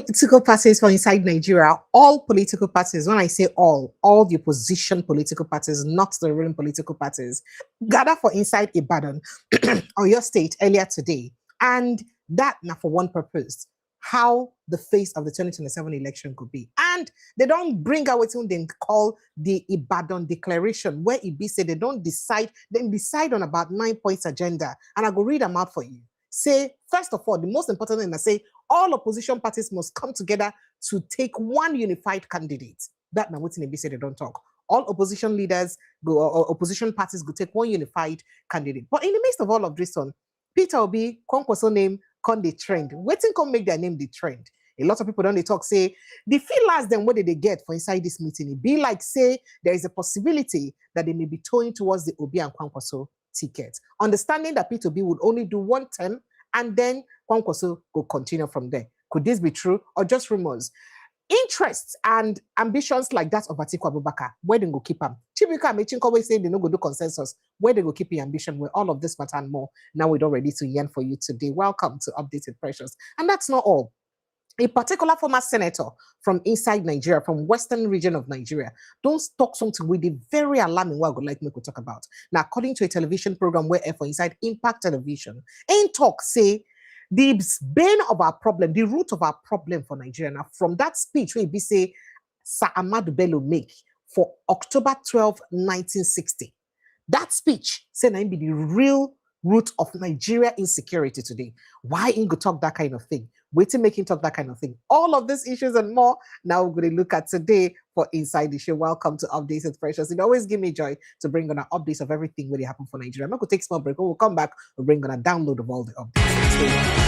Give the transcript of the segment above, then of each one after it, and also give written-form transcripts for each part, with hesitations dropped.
political parties for inside Nigeria, all political parties, when I say all the opposition political parties, not the ruling political parties, gather for inside Ibadan or your state earlier today. And that now for one purpose, how the face of the 2027 election could be. And they don't bring out what they call the Ibadan Declaration, where it be said they don't decide, they decide on about 9 points agenda. And I go read them out for you. Say, first of all, the most important thing I say, all opposition parties must come together to take one unified candidate. That now what's in the say they don't talk. All opposition leaders go, or opposition parties go take one unified candidate. But in the midst of all of this one, Peter Obi Kwankwaso name come the trend. Waiting come make their name the trend. A lot of people don't they talk say the feelers then what did they get for inside this meeting? It be like say there is a possibility that they may be towing towards the Obi and Kwankwaso ticket, understanding that P2B would only do one term and then Kwankwaso will continue from there. Could this be true or just rumors? Interests and ambitions like that of Atiku Abubakar, where they go keep them? Chibok and always say they no go do consensus. Where they go keep the ambition? With all of this matter and more, now we're all ready to yarn for you today. Welcome to Updated Precious. And that's not all. A particular former senator from inside Nigeria, from western region of Nigeria, don't talk something with the very alarming what I would like me to talk about. Now, according to a television program where for inside Impact Television, in talk say the bane of our problem, the root of our problem for Nigeria. Now, from that speech where we say Sir Ahmadu Bello make for October 12, 1960, that speech said I be the real root of Nigeria insecurity today. Why Ingo talk that kind of thing? Wait to make him talk that kind of thing. All of these issues and more, now we're going to look at today for Inside the Show. Welcome to Updated Precious. It always give me joy to bring on our updates of everything really happened for Nigeria. I'm going to take a small break. When we'll come back, we'll bring on a download of all the updates.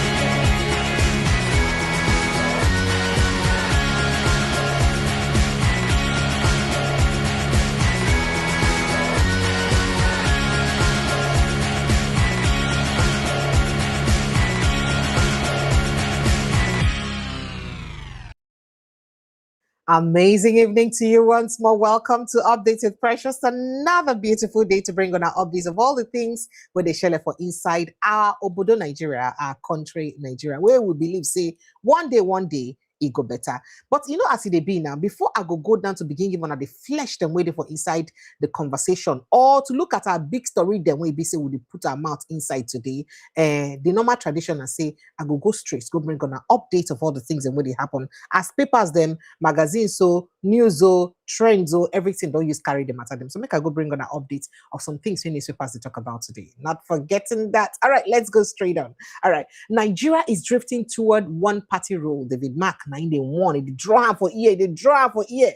Amazing evening to you once more. Welcome to Updated Precious. Another beautiful day to bring on our updates of all the things where they share for inside our Obodo Nigeria, our country Nigeria, where we believe say one day it go better. But you know, as it be now, before I go down to begin giving on the flesh them waiting for inside the conversation, or to look at our big story, then we be say we put our mouth inside today. The normal tradition I say I go straight, go bring on an update of all the things and where they happen as papers, them magazines, so news, so trends, so everything don't use carry them at them. So make I go bring on an update of some things in newspapers to talk about today. Not forgetting that. All right, let's go straight on. All right, Nigeria is drifting toward one party rule. David Mark. They won. They draw for year. They draw for year.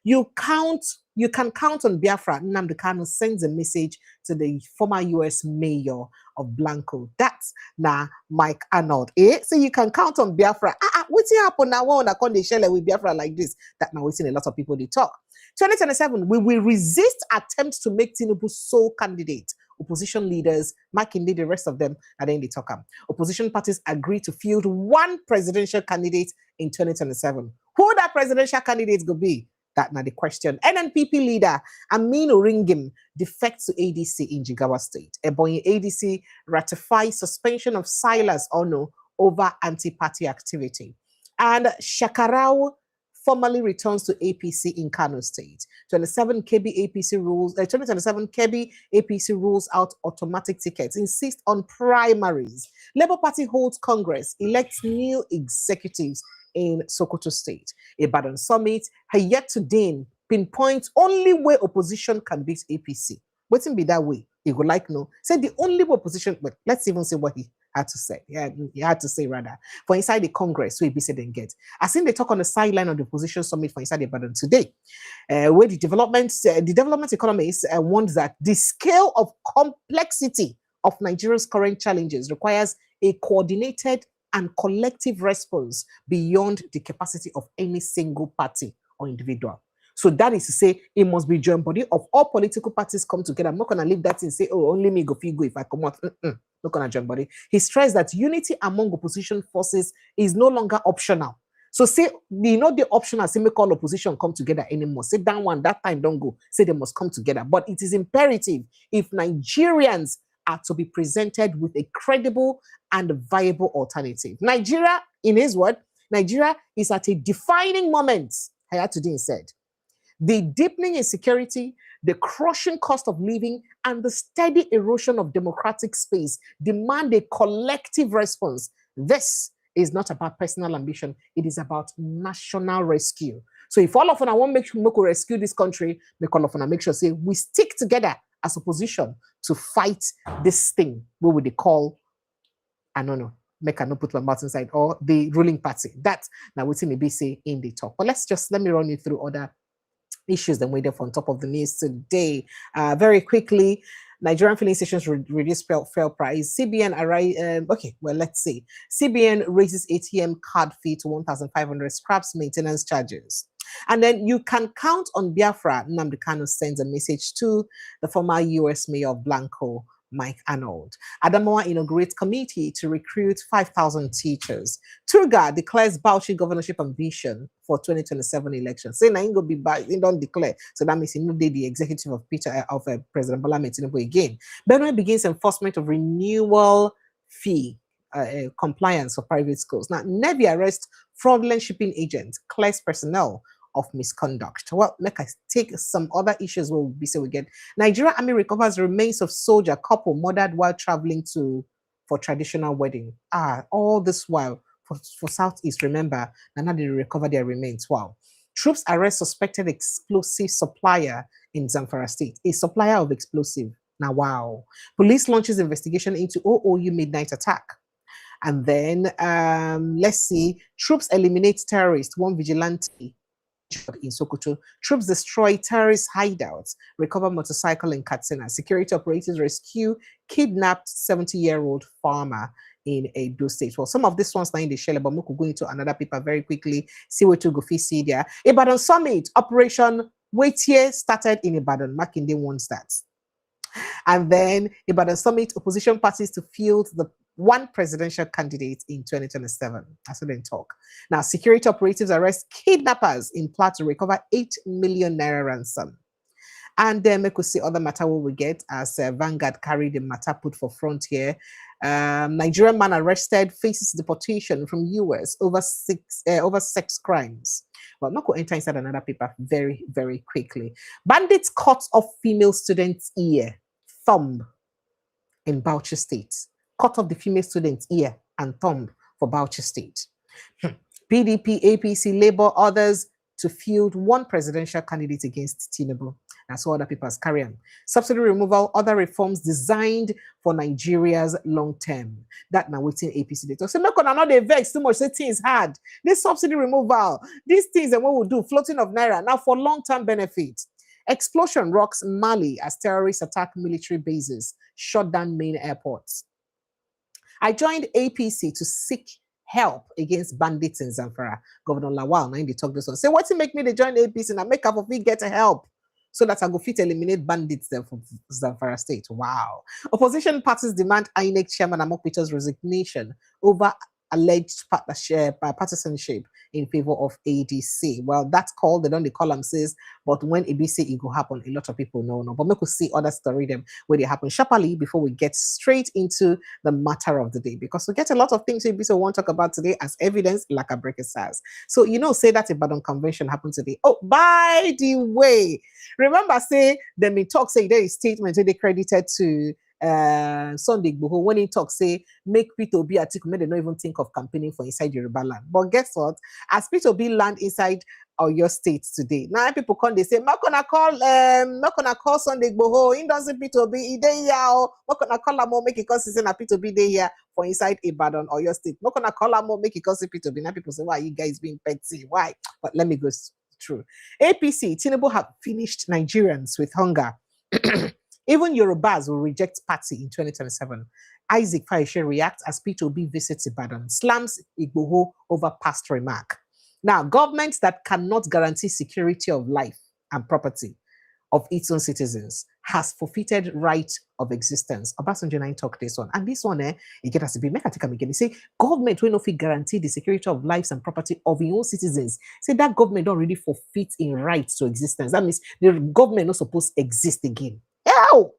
You can count on Biafra. Nnamdi Kanu sends a message to the former U.S. mayor of Blanco. That's now Mike Arnold. So you can count on Biafra. What's happen now? When I come they share with Biafra like this, that now we're seeing a lot of people they talk. 2027, we will resist attempts to make Tinubu sole candidate. Opposition leaders, McKinsey, the rest of them, and then they talk. Opposition parties agree to field one presidential candidate in 2027. Who that presidential candidate will be? That now the question. NNPP leader Aminu Ringim defects to ADC in Jigawa State. Ebonyi ADC ratifies suspension of Silas Ono over anti-party activity. And Shakarau formally returns to APC in Kano State. 27 KB APC rules. 2027 KB APC rules out automatic tickets. Insist on primaries. Labour Party holds Congress. Elects new executives in Sokoto State. Ibadan Summit. Yet to Dean pinpoints only way opposition can beat APC. Wouldn't be that way. He would like no. Say the only way opposition. But let's even say what he had to say. Yeah, he had to say rather. For inside the Congress, we be said and get. I seen they talk on the sideline of the opposition summit for inside the Ibadan today, where the development economists warned that the scale of complexity of Nigeria's current challenges requires a coordinated and collective response beyond the capacity of any single party or individual. So that is to say, it must be joint body of all political parties come together. I'm not going to leave that and say, oh, only me go if I come out. Not going to join body. He stressed that unity among opposition forces is no longer optional. So say, the optional, say make all opposition come together anymore. Say that one, that time don't go. Say they must come together. But it is imperative if Nigerians are to be presented with a credible and viable alternative. Nigeria, in his word, Nigeria is at a defining moment, Hayatuddin said. The deepening insecurity, the crushing cost of living, and the steady erosion of democratic space demand a collective response. This is not about personal ambition, it is about national rescue. So if all of us want to make rescue this country, make all of us make sure say we stick together as opposition to fight this thing, what would they call, I don't know, make I not put my mouth inside, or the ruling party. That now we see maybe say in the talk. But let me run you through other issues that waited on top of the news today. Very quickly, Nigerian filling stations reduce fuel price. CBN let's see. CBN raises ATM card fee to 1,500, scraps maintenance charges. And then you can count on Biafra. Nnamdi Kanu sends a message to the former US Mayor of Blanco, Mike Arnold. Adamawa inaugurates committee to recruit 5,000 teachers. Turga declares Bauchi governorship ambition for 2027 elections. Say na go be back, he don't declare. So that means he no did the executive of President Bola Tinubu again. Benue begins enforcement of renewal fee compliance for private schools. Now, Navy arrests fraudulent shipping agents, clears personnel of misconduct. Well, let us take some other issues where we get Nigeria Army recovers remains of soldier couple murdered while traveling for traditional wedding. All this while for Southeast, remember, now they recover their remains. Wow. Troops arrest suspected explosive supplier in Zamfara State, a supplier of explosive. Now, wow. Police launches investigation into OOU midnight attack. And then, let's see, troops eliminate terrorists, one vigilante in Sokoto. Troops destroy terrorist hideouts, recover motorcycle in Katsina. Security operators rescue kidnapped 70-year-old farmer in Edo State. Well, some of these ones are in the shell, but we could go into another paper very quickly, see what to go see there. Ibadan Summit, Operation Waitier started in Ibadan. Makinde wants that. And then Ibadan Summit, opposition parties to field the one presidential candidate in 2027. That's what they talk. Now, security operatives arrest kidnappers in plot to recover 8 million naira ransom. And then we could see other matter what we get as Vanguard carried the matter put for frontier. Nigerian man arrested faces deportation from US over sex crimes. Well, not going to enter inside another paper very, very quickly. Bandits cut off female student's ear, thumb in Bauchi State. Cut off the female student's ear and thumb for Bauchi State. PDP, APC, Labour, others to field one presidential candidate against Tinubu. That's what other people carry on. Subsidy removal, other reforms designed for Nigeria's long term. That now waiting APC data. So make on another vex too much. Say things hard. This subsidy removal, these things that we will do, floating of naira now for long term benefit. Explosion rocks Mali as terrorists attack military bases, shut down main airports. I joined APC to seek help against bandits in Zamfara. Governor Lawal, now they talk this one. Say, what's it make me to join APC and I make up of me get help so that I go fit eliminate bandits there from Zamfara State. Wow. Opposition parties demand INEC chairman Amokpito's resignation over alleged partisanship in favor of ADC. Well, that's called, they don't call them says, but when ABC it go happen, a lot of people know. But we could see other story them where they happen sharply before we get straight into the matter of the day, because we get a lot of things ABC want to talk about today as evidence, like a breaker says. So, say that Ibadan convention happened today. Oh, by the way, remember say, then me talk say there is statement where they credited to Sunday Igboho when he talks say make P2B article, they don't even think of campaigning for inside Yoruba land. But guess what? As P2B land inside your state today, now people come they say not gonna call Sunday Igboho. He doesn't P2B. He dey here. Not gonna call him make it cause he's in a P2B day here for inside Ibadan or your state. Not gonna call him make it cause P2B. Now people say why you guys being petty? Why? But let me go through. APC Tinubu have finished Nigerians with hunger. Even Yorubas will reject party in 2027. Isaac Faishe reacts as P2B visits Ibadan, slams Igboho over past remark. Now, governments that cannot guarantee security of life and property of its own citizens has forfeited right of existence. Obasanjo 9 talk this one. And this one, it get us to be make a take again. They say government will not guarantee the security of lives and property of its own citizens. Say that government don't really forfeit in rights to existence. That means the government not supposed to exist again. Ew!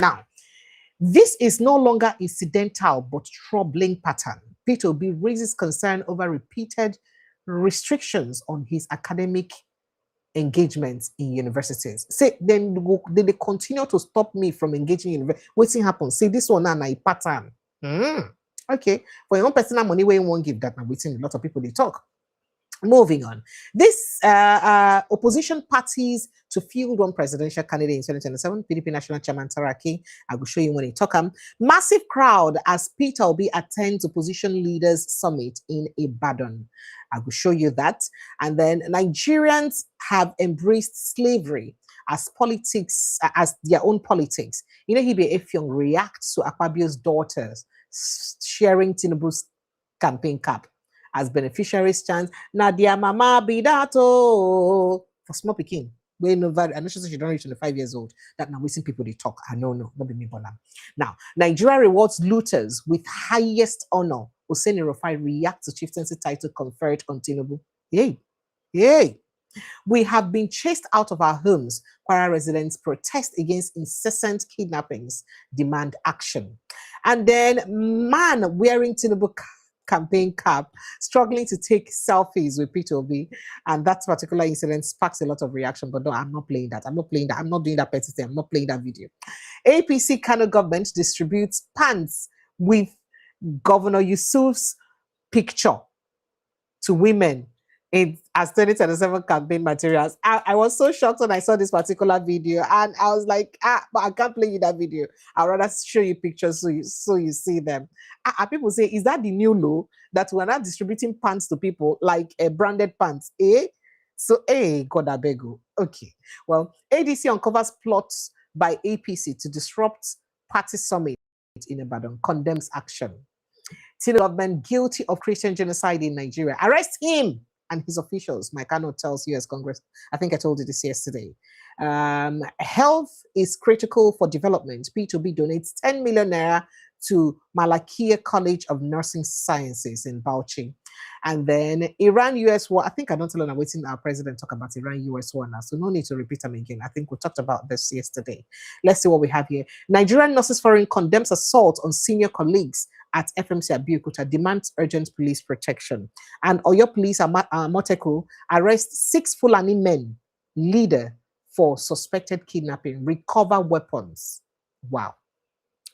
Now, this is no longer incidental but troubling pattern. P2B raises concern over repeated restrictions on his academic engagement in universities. Say then they continue to stop me from engaging in what's happens. See this one now a pattern. Okay, for your own personal money, where you won't give that. Now waiting a lot of people they talk. Moving on, this opposition parties to field one presidential candidate in 2027, PDP National Chairman Taraki. I will show you when he talk. Massive crowd as Peter Obi attends opposition leaders summit in Ibadan. I will show you that. And then Nigerians have embraced slavery as politics, as their own politics. You know, Hibe Effiong reacts to Akpabio's daughters sharing Tinubu's campaign cap as beneficiaries chant, Nadia Mama be that oh for small picking. We know that, and she said she don't reach 25 years old. That now waiting people they talk. I know, not be me bola. Now, Nigeria rewards looters with highest honor. Hussein Rufai reacts to chieftaincy title conferred on Tinubu. Yay, yay. We have been chased out of our homes. Kwara residents protest against incessant kidnappings, demand action. And then man wearing Tinubu campaign cap, struggling to take selfies with Peter Obi, and that particular incident sparks a lot of reaction. But no, I'm not playing that. I'm not playing that. I'm not doing that petty thing. I'm not playing that video. APC Kano government distributes pants with Governor Yusuf's picture to women in as 2027 campaign materials. I was so shocked when I saw this particular video, and I was like, but I can't play you that video. I'd rather show you pictures so you see them. People say, is that the new law that we're not distributing pants to people like branded pants? So, God I beg you. Okay. Well, ADC uncovers plots by APC to disrupt party summit in Ibadan, condemns action. Tinubu government guilty of Christian genocide in Nigeria. Arrest him and his officials. Mike Arnold tells US Congress. I think I told you this yesterday. Health is critical for development. P2B donates 10 million naira to Malakia College of Nursing Sciences in Bauchi. And then Iran-US war. I think I don't tell I'm waiting our president talk about Iran-US war now, so no need to repeat them again. I think we talked about this yesterday. Let's see what we have here. Nigerian Nurses Forum condemns assault on senior colleagues at FMC Abeokuta, demands urgent police protection. And Oyo Police Moteku arrest 6 Fulani men, leader for suspected kidnapping, recover weapons. Wow.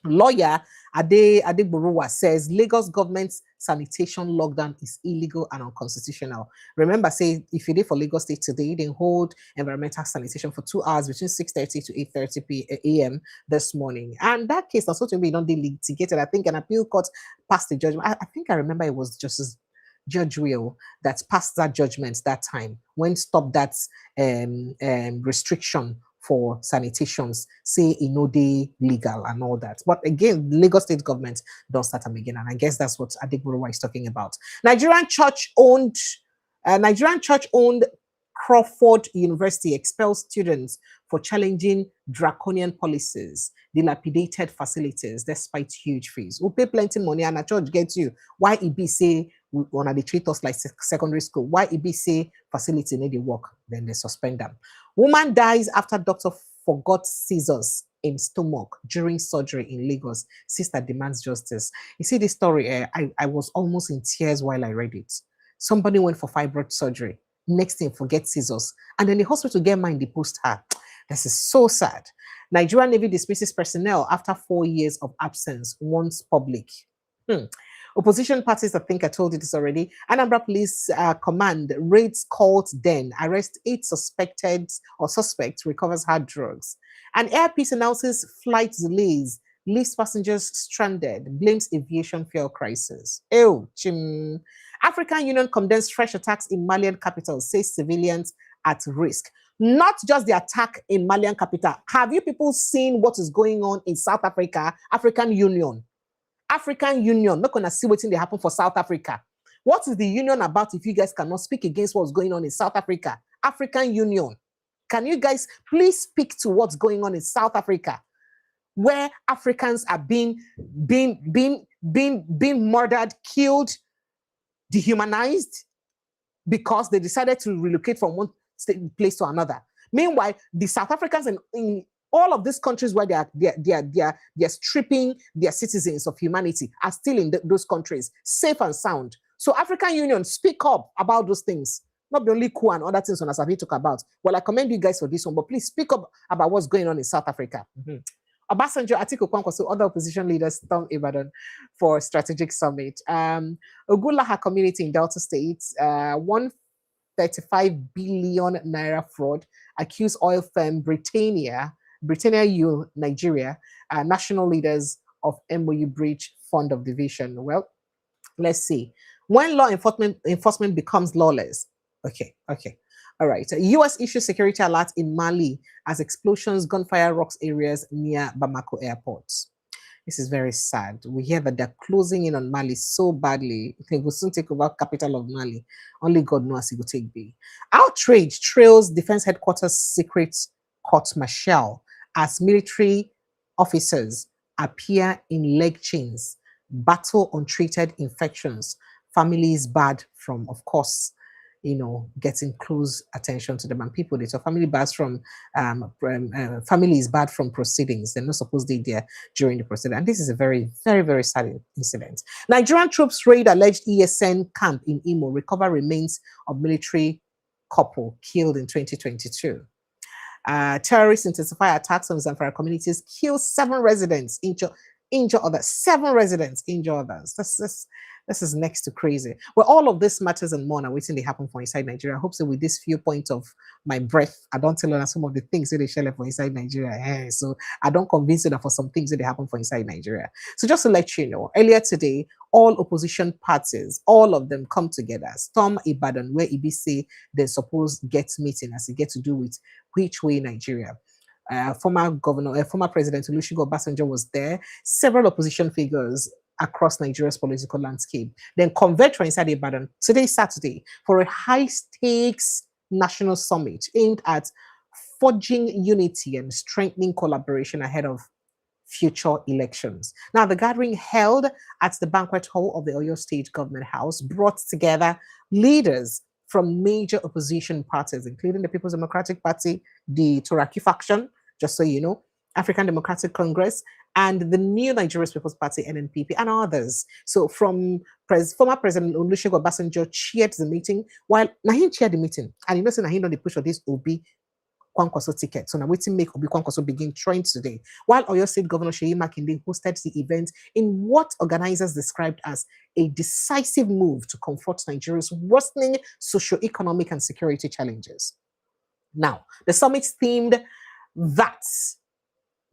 Lawyer Ade Buruwa says Lagos government's sanitation lockdown is illegal and unconstitutional. Remember, say if you did for Lagos State today, they hold environmental sanitation for 2 hours between 6:30 to 8:30 a.m. this morning. And that case also to be not litigated. I think an appeal court passed the judgment. I think I remember it was Justice Judge Will that passed that judgment that time when stopped that restriction for sanitations, say inode legal and all that. But again, Lagos state government don't start them again. And I guess that's what Adegborowa is talking about. Nigerian church owned Crawford University expels students for challenging draconian policies, dilapidated facilities despite huge fees. We'll pay plenty money and a church gets you. Why EB say we want to treat us like secondary school? Why EB say facility need to work? Then they suspend them. Woman dies after doctor forgot scissors in stomach during surgery in Lagos. Sister demands justice. You see this story, I was almost in tears while I read it. Somebody went for fibroid surgery. Next thing, forget scissors. And then the hospital get mine, they post her. This is so sad. Nigerian Navy dismisses personnel after 4 years of absence, warns public. Opposition parties, I think I told you this already. Anambra Police Command raids cult den, arrest 8 suspects, recovers hard drugs. And Air Peace announces flight delays, leaves passengers stranded, blames aviation fuel crisis. African Union condemns fresh attacks in Malian capital, says civilians at risk. Not just the attack in Malian capital. Have you people seen what is going on in South Africa? African Union, not gonna see what's going to happen for South Africa. What is the union about if you guys cannot speak against what's going on in South Africa? African Union. Can you guys please speak to what's going on in South Africa, where Africans are being murdered, killed, dehumanized because they decided to relocate from one place to another? Meanwhile, the South Africans in all of these countries where they're stripping their citizens of humanity are still in those countries, safe and sound. So African Union, speak up about those things. Not the only coup and other things on Asabi talk about. Well, I commend you guys for this one, but please speak up about what's going on in South Africa. Obasanjo, Atiku Kwankwaso, other opposition leaders stormed Ibadan for strategic summit. Ogulaha community in Delta State, 135 billion naira fraud, accused oil firm Britannia U Nigeria, national leaders of MOU breach fund of division. Well, let's see. When law enforcement becomes lawless. Okay. All right. US issues security alert in Mali as explosions, gunfire rocks areas near Bamako airport. This is very sad. We hear that they're closing in on Mali so badly. They will soon take over capital of Mali. Only God knows it will take be. Outrage trails Defense Headquarters secret court martial as military officers appear in leg chains, battle untreated infections, families barred from, of course, getting close attention to them. And people, they talk family bars from families barred from proceedings. They're not supposed to be there during the proceeding. And this is a very, very, very sad incident. Nigerian troops raid alleged ESN camp in Imo, recover remains of military couple killed in 2022. Terrorists intensify attacks on Zamfara communities, kill 7 residents, injure others. 7 residents, injure others. This is next to crazy. Well, all of this matters and more are waiting to happen for inside Nigeria. I hope so with this few points of my breath, I don't tell you some of the things that they share for inside Nigeria. So I don't convince you that for some things that they happen for inside Nigeria. So just to let you know, earlier today, all opposition parties, all of them come together, storm Ibadan, where Ibi say they suppose get meeting as it get to do with which way Nigeria. Former President Olusegun Obasanjo was there. Several opposition figures across Nigeria's political landscape. Then converge for inside Ibadan today, Saturday, for a high-stakes national summit aimed at forging unity and strengthening collaboration ahead of future elections. Now, the gathering held at the banquet hall of the Oyo State Government House brought together leaders from major opposition parties, including the People's Democratic Party, the Turaki faction, just so you know, African Democratic Congress, and the New Nigerian People's Party, NNPP, and others. So from former President Olusegun Obasanjo chaired the meeting, while Nahin chaired the meeting, and you know, so Nahin on the push of this Obi Kwankwaso ticket. So now waiting make Obi Kwankwaso begin trend today. While Oyo State Governor Seyi Makinde hosted the event in what organizers described as a decisive move to confront Nigeria's worsening socio-economic and security challenges. Now, the summit themed that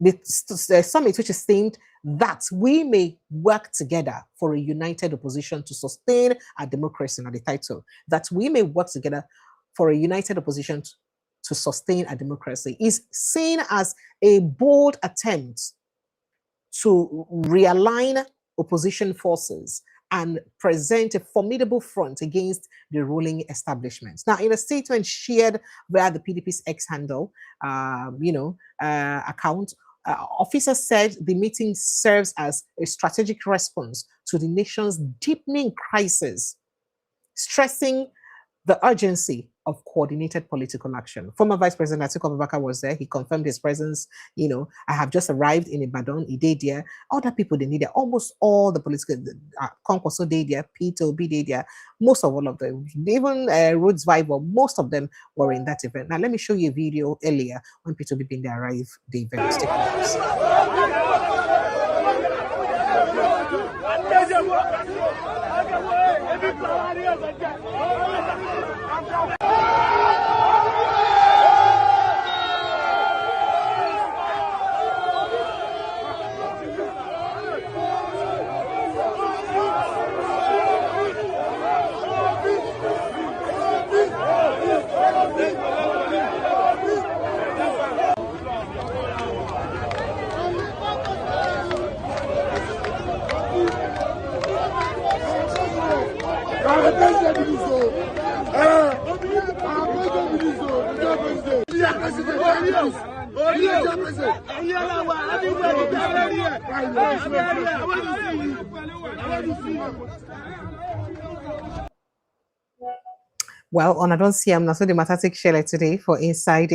the summit, which is themed that we may work together for a united opposition to sustain our democracy, now the title, that we may work together for a united opposition to sustain our democracy, is seen as a bold attempt to realign opposition forces and present a formidable front against the ruling establishment. Now, in a statement shared via the PDP's X handle, account, officers said the meeting serves as a strategic response to the nation's deepening crisis, stressing the urgency of coordinated political action. Former Vice President Atiku Abubakar was there. He confirmed his presence. I have just arrived in Ibadan. He did there. Other people, they need there. Almost all the political, Kwankwaso did there, Peter Obi did there. Most of all of them, even Rhodes Viber, most of them were in that event. Now, let me show you a video earlier when Peter Obi been there arrived. The event was taking Well, on I don't see I'm not so the matter take share today for inside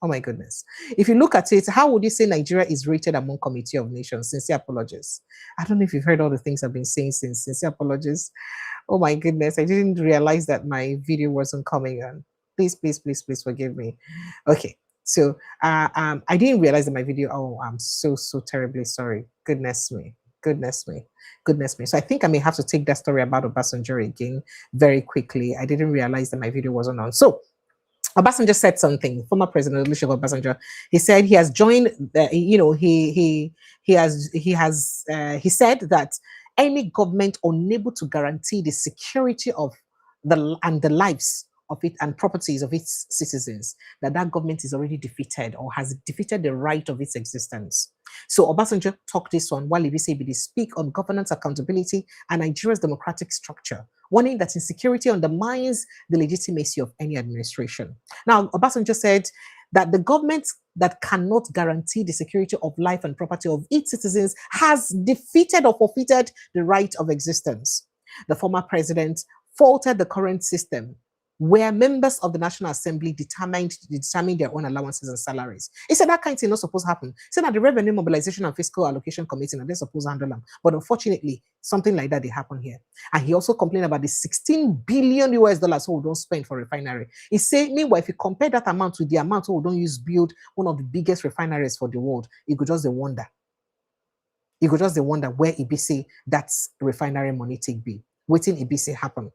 Oh my goodness. If you look at it, how would you say Nigeria is rated among Committee of Nations? Sincere apologies. I don't know if you've heard all the things I've been saying since. Sincere apologies. Oh my goodness. I didn't realize that my video wasn't coming on. Please, please, please, please forgive me. Okay. So I didn't realize that my video. Oh, I'm so terribly sorry. Goodness me. Goodness me. Goodness me. So I think I may have to take that story about Obasanjo again very quickly. I didn't realize that my video wasn't on. So Obasanjo said something. Former President Olusegun Obasanjo, he said he has joined. He said that any government unable to guarantee the security of the lives of it and properties of its citizens, that government is already defeated or has defeated the right of its existence. So Obasanjo talked this one while Ibisi speak on governance accountability and Nigeria's democratic structure, warning that insecurity undermines the legitimacy of any administration. Now, Obasanjo said that the government that cannot guarantee the security of life and property of its citizens has defeated or forfeited the right of existence. The former president faulted the current system where members of the National Assembly determined their own allowances and salaries. He said that kind of thing not supposed to happen. He said that the Revenue Mobilization and Fiscal Allocation Committee, and they're supposed to handle them. But unfortunately, something like that, they happen here. And he also complained about the 16 billion US dollars who don't spend for refinery. He said, meanwhile, if you compare that amount with the amount who don't use build one of the biggest refineries for the world, you could just wonder. You could just wonder where Ibisi that's refinery money take be. Waiting Ibisi happen.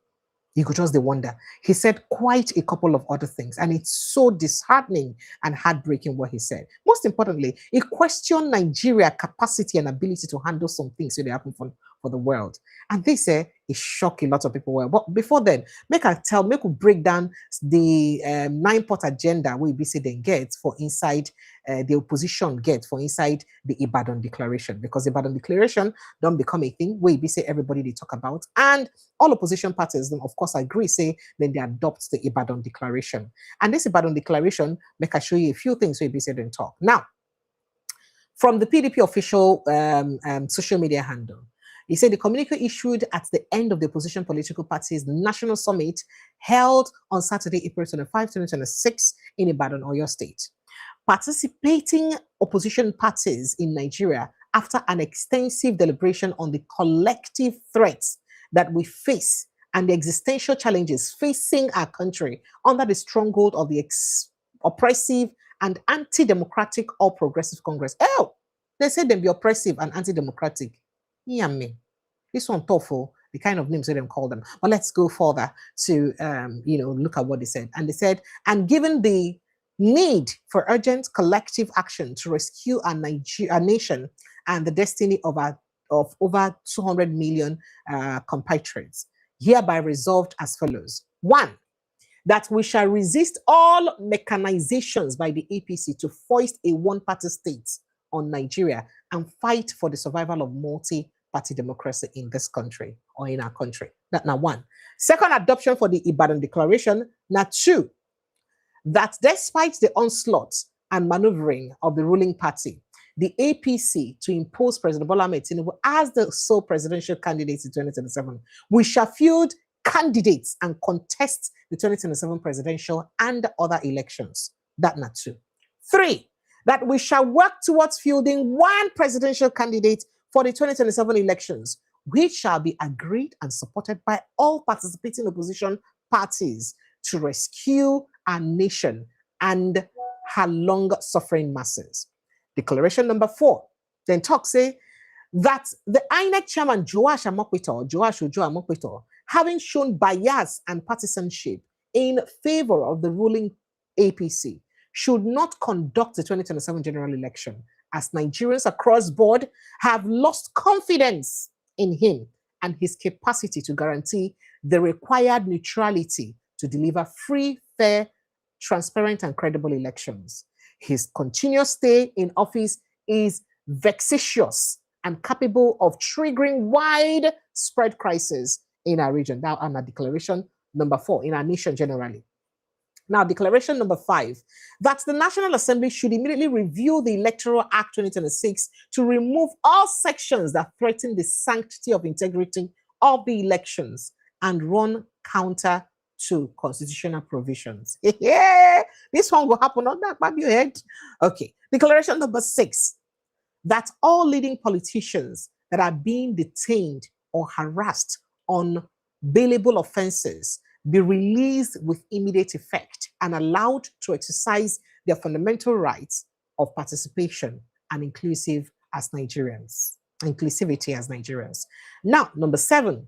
You could just wonder. He said quite a couple of other things, and it's so disheartening and heartbreaking what he said. Most importantly, he questioned Nigeria's capacity and ability to handle some things when they happen for the world. And this it shocked a lot of people. Well, but before then, make we break down the 9-point agenda we BC then get for inside the opposition get for inside the Ibadan Declaration, because the Ibadan Declaration don't become a thing where BC everybody they talk about, and all opposition parties then of course agree, say then they adopt the Ibadan Declaration. And this Ibadan Declaration, make I show you a few things where BC then talk. Now, from the PDP official social media handle, he said the communique issued at the end of the opposition political parties' national summit held on Saturday, April 25, 2026 in Ibadan, Oyo State. Participating opposition parties in Nigeria, after an extensive deliberation on the collective threats that we face and the existential challenges facing our country under the stronghold of the oppressive and anti-democratic All Progressive Congress. Oh, they said they be oppressive and anti-democratic. Yeah, me. This one thoughtful, the kind of names they them call them. But let's go further to look at what they said. And they said, and given the need for urgent collective action to rescue our nation and the destiny of over 200 million compatriots, hereby resolved as follows. 1, that we shall resist all mechanizations by the APC to foist a one-party state on Nigeria and fight for the survival of multi-party democracy in this country or in our country. That now 1. Second, adoption for the Ibadan Declaration. Now 2, that despite the onslaught and maneuvering of the ruling party, the APC to impose President Bola Ahmed Tinubu as the sole presidential candidate in 2027, we shall field candidates and contest the 2027 presidential and other elections. That not 2. 3, that we shall work towards fielding one presidential candidate for the 2027 elections, which shall be agreed and supported by all participating opposition parties to rescue our nation and her long-suffering masses. Declaration number 4 then talks say that the INEC chairman Joash Amokweto, having shown bias and partisanship in favor of the ruling APC, should not conduct the 2027 general election, as Nigerians across board have lost confidence in him and his capacity to guarantee the required neutrality to deliver free, fair, transparent, and credible elections. His continuous stay in office is vexatious and capable of triggering widespread crisis in our region. Now, on our declaration number 4, in our nation generally. Now, declaration number 5, that the National Assembly should immediately review the Electoral Act 2026 to remove all sections that threaten the sanctity of integrity of the elections and run counter to constitutional provisions. Yeah, this one will happen on that, your head. Okay, declaration number 6, that all leading politicians that are being detained or harassed on bailable offenses be released with immediate effect and allowed to exercise their fundamental rights of participation and inclusivity as Nigerians. Now, number 7,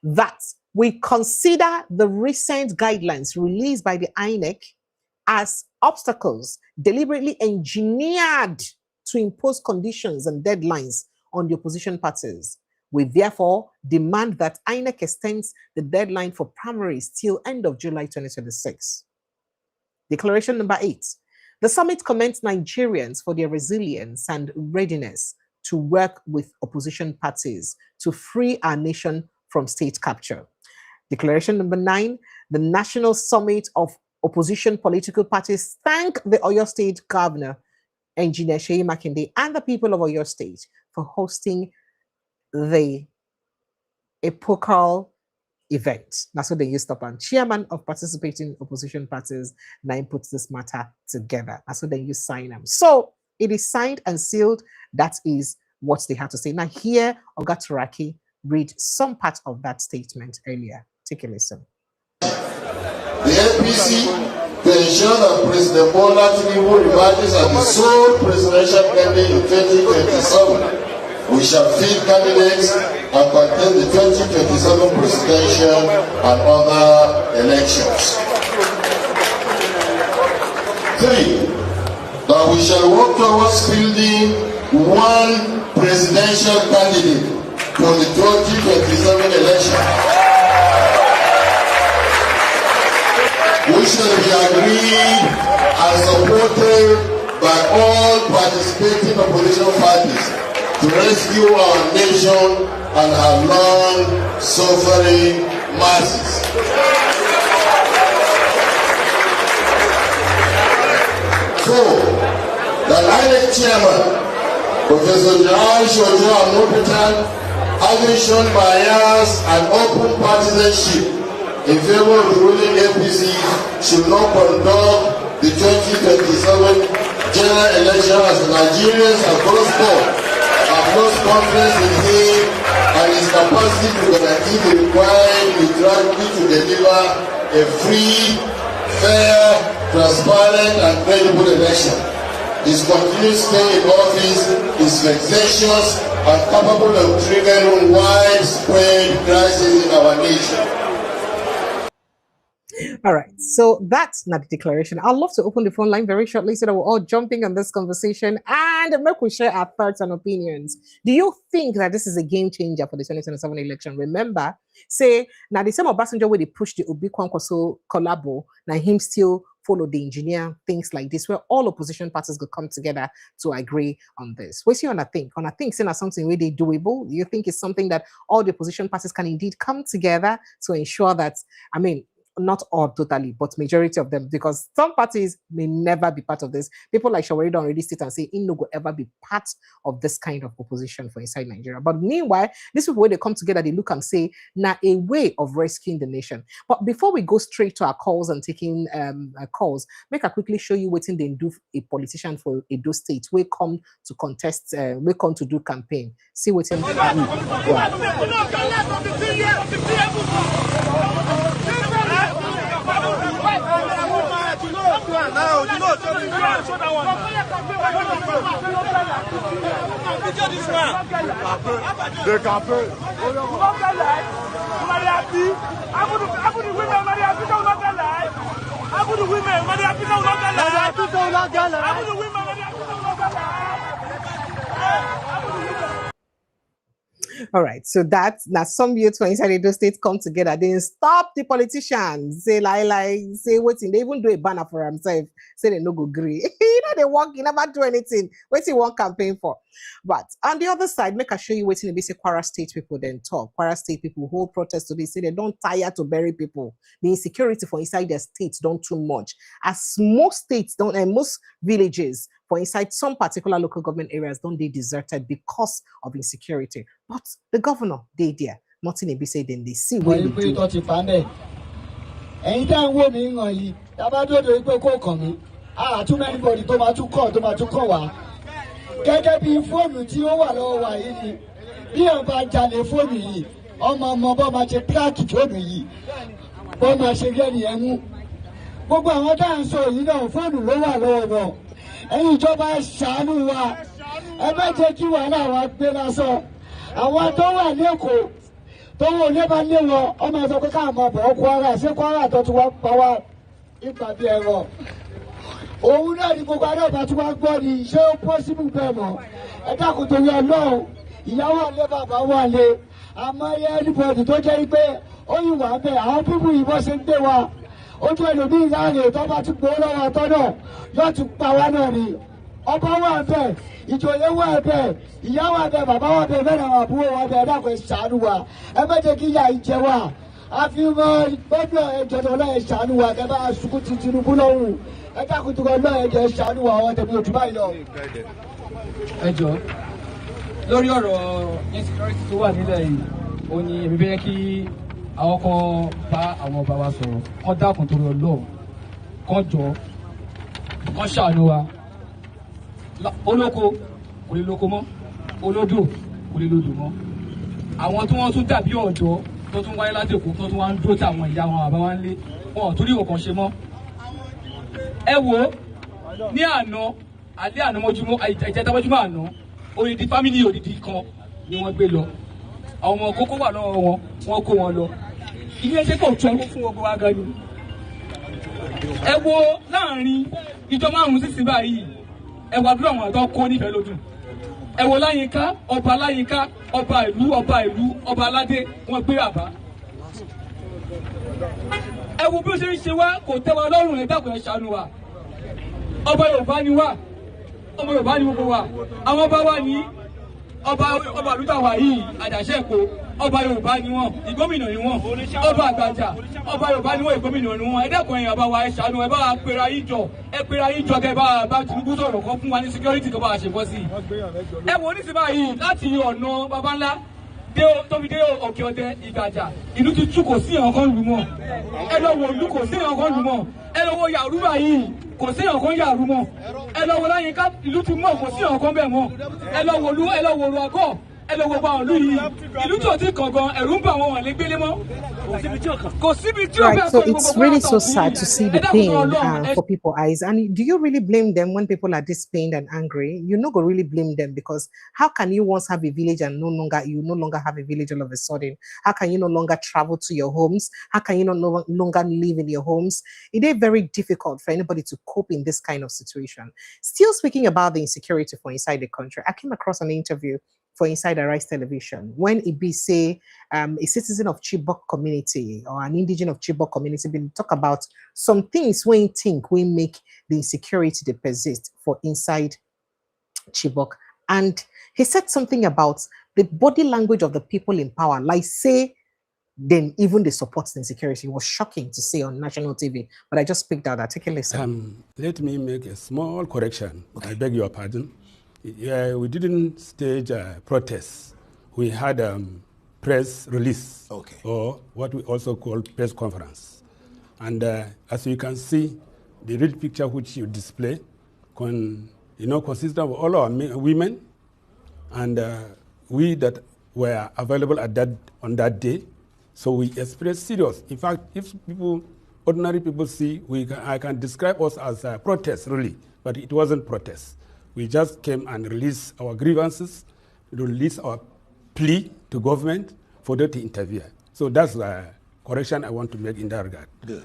that we consider the recent guidelines released by the INEC as obstacles deliberately engineered to impose conditions and deadlines on the opposition parties. We therefore demand that INEC extends the deadline for primaries till end of July 2026. Declaration number 8. The summit commends Nigerians for their resilience and readiness to work with opposition parties to free our nation from state capture. Declaration number 9. The National Summit of Opposition Political Parties thank the Oyo State Governor, Engineer Seyi Makinde, and the people of Oyo State for hosting the epochal event. That's what they used up on. Chairman of participating opposition parties, now puts this matter together. That's what they use sign them. So it is signed and sealed. That is what they had to say. Now here, Oga Turaki read some part of that statement earlier. Take a listen. The APC, to ensure that President Bola Tinubu emerges as the sole presidential candidate in 2027, we shall field candidates and contest the 2027 presidential and other elections. 3. That we shall work towards fielding one presidential candidate for the 2027 election. We shall be agreed and supported by all participating opposition parties to rescue our nation and our long-suffering masses. So, the INEC chairman, Professor John Shojo Amopitan, having shown bias and open partisanship in favor of the ruling APC, should not conduct the 2027 general election as Nigerians across board have lost confidence in him and his capacity to guarantee the required neutrality to deliver a free, fair, transparent and credible election. His continued stay in office is vexatious and capable of triggering widespread crisis in our nation. All right, so that's not the declaration. I'd love to open the phone line very shortly so that we're all jumping on this conversation and make we share our thoughts and opinions. Do you think that this is a game changer for the 2027 election? Remember, say, now the same Obasanjo where they push the Obi Kwankwaso collabo, now him still follow the engineer, things like this, where all opposition parties could come together to agree on this. What's your think? On a think, saying something really doable? Do you think it's something that all the opposition parties can indeed come together to ensure that, I mean, not all totally, but majority of them, because some parties may never be part of this. People like Shawari don't already sit and say, no go ever be part of this kind of opposition for inside Nigeria. But meanwhile, these people, when they come together, they look and say, now a way of rescuing the nation. But before we go straight to our calls and taking calls, make I quickly show you what they do a politician for Edo State. We come to contest, we come to do campaign. See what they do. All right, so that's some youths from inside Edo State come together. They stop the politicians. Say say waiting. They even do a banner for themselves. Say they no go agree. They work, you never do anything. Waiting one campaign for. But on the other side, make I show you waiting. They say Kwara State people then talk. Kwara State people hold protest today. Say they don't tire to bury people. The insecurity for inside their states don't too much. As most states don't, and most villages for inside some particular local government areas don't they deserted because of insecurity. But the governor, they there, nothing they be said, then they see where they do. ẹ̀yin tá ń wò mí ń hàn yìí tábàdòdò pé kò kàn mí àtúmọ̀ anybody tó máa tún kàn wá gẹ́gẹ́ bí fóònù tí ó wà lọ́wọ́ wa yìí ni bí wọ́n bá jalè fóònù yìí ọmọ bọ́ máa ṣe kíláàkì fóònù yìí bọ́ máa ṣe gẹ́ni ẹ̀ mú gbogbo àwọn tá à ń sọ yìí náà fóònù ló wà lọ́wọ́ wọn ẹ̀yin ìjọba ṣàánú wa ẹ má jẹ́ kí wàhálà wa gbé lásán àwọn tó wà lẹ́kọ̀ọ́ tó wọ lé bá lé wọn ọmọ ẹ sọ pé káà máa bọ̀ Kwara ṣé Kwara tó ti wá pa wá ipa bí ẹ̀rọ òun náà ni gbogbo adé ọba tí wọ́n gbọ́ ni ṣé ó pọ́sibú bẹ́ẹ̀ mọ́ ẹ dákun torí Ọlọ́run ìyàwó àlẹ́ bàbá wà lé àmọ́ ẹ ẹnìbọ̀dì tó jẹ́ pé ó yìí wà bẹ́ẹ̀ àwọn pípù yìí bọ́ ṣe ń gbé wa ojú ẹlòmíì láàrin tó bá ti gbowó lọ́wọ́ ọtọ́ náà yóò ti pa wá náà ni ọba wà bẹ́ẹ̀ ìjòyè wà bẹ́ẹ̀ ìyá wà bẹ́ẹ̀ bàbá wà bẹ́ẹ̀ bẹ́ẹ̀ àwọn àbúrò wà bẹ́ẹ̀ ẹ dákun ẹ ṣàánú wa ẹ má jẹ́ kí ìyà yìí jẹ wá àfihàn gbọ́dọ̀ ẹ̀jọ̀ tó náà ẹ ṣàánú wa kẹ́ bá sunkún ti Tinubu lọ́rùn ẹ dákun tó kọ náà ẹ jẹ́ ṣàánú wa àwọn tẹ̀mí òtún báyìí lọ. ẹ jọ lórí ọ̀rọ̀ insecurity tó wà nílẹ̀ yìí ó ní èmi bẹ́ẹ̀ kí àwọn kan bá àwọn ọba wa sọ̀rọ̀ kán dákun torí Ọlọ́run kán jọ kán ṣàánú wa olóko kò lè lóko mọ́ olódò kò lè lódò mọ́ àwọn tí wọ́n tún dàbí ọ̀dọ́ tó tún wáyé láti Èkó tó tún wá ń dúró tí àwọn ìyá wọn àbá wa ń lé wọn ò torí ìwọ̀n kan ṣe mọ́. ẹ wo ní àná alẹ́ àná mọ́júmọ́ ìjẹta mọ́júmọ́ àná odidi fámìlì odidi kan ni wọ́n gbé lọ àwọn ọmọ kókó wà lọ́wọ́ wọn wọ́n kó wọn lọ ilé ẹjẹ́ kò tún ẹkún fún ọgbọ́n wa gan ni. ẹ wo láàrin ìjọ márùn-ún sísìn báyìí ẹ wá dúró àwọn àtọ́ kó nífẹ̀ẹ́ lójú ẹ wo láyínká ọba ìlú ọba aládé wọn gbé àbá ẹ wo bí ó ṣe ń ṣe wá kò tẹ́ wa lọ́rùn ẹ dákun ẹ ṣàánú wa ọba Yorùbá ni wá ọmọ Yorùbá ni gbogbo wa àwọn ọba wa ní ọba àlùtà wà yìí àjàṣe èkó ọba Yorùbá ni wọn ìgbómìnà ni wọn ọba àgbàjà ọba Yorùbá ni wọn ìgbómìnà ni wọn ẹ dẹ́kun ẹ̀yin ọba wa ẹ ṣàánú ẹ bá wa pera yín jọ kẹ bá Tinubu sọ̀rọ̀ kan fún wa ní security tó bá a ṣe bọ́ sí i ẹ wo ní sí báyìí láti ọ̀nà baba ńlá tóbi dé òkè ọdẹ ìgbàjà ìlú ti tú kò sí ẹ̀hàn kan lù mọ́ ẹ lọ wo ìlú kò sí ẹ̀hàn kan lù mọ́ ẹ lọ wo Yàrúbà yìí kò sí ẹ̀hàn kan yàrú mọ́ ẹ lọ wo Láyínká ìlú ti mọ́ kò sí ẹ̀hàn kan bẹ́ẹ̀ mọ́ ẹ lọ wo Olú àgọ́ ẹ lọ wo gba ìlú yìí ìlú tó ti kàn gan ẹ̀rù ń bà wọn wọ̀n lé gbélé mọ́ kò síbi tí ó bẹ́ẹ̀. Right, so it's really so sad to see the pain for people's eyes. And do you really blame them when people are this pained and angry? You no go really blame them, because how can you once have a village and no longer have a village all of a sudden? How can you no longer travel to your homes? How can you no longer live in your homes? It is very difficult for anybody to cope in this kind of situation. Still speaking about the insecurity for inside the country, I came across an interview for Inside Arise Television when Ibi say a citizen of Chibok community or an indigenous of Chibok community been talk about some things when think we make the insecurity that persist for inside Chibok. And he said something about the body language of the people in power, like say then even they support the insecurity. It was shocking to see on national TV, but I just picked out that. Take a listen. Let me make a small correction. I beg your pardon. We didn't stage a protest. We had a press release, or what we also call press conference. And as you can see, the real picture which you display consists of all our women and we that were available on that day. So we expressed serious. In fact, if ordinary people see, I can describe us as a protest, really, but it wasn't protest. We just came and released our grievances, released our plea to government for them to interfere. So that's the correction I want to make in that regard. Good.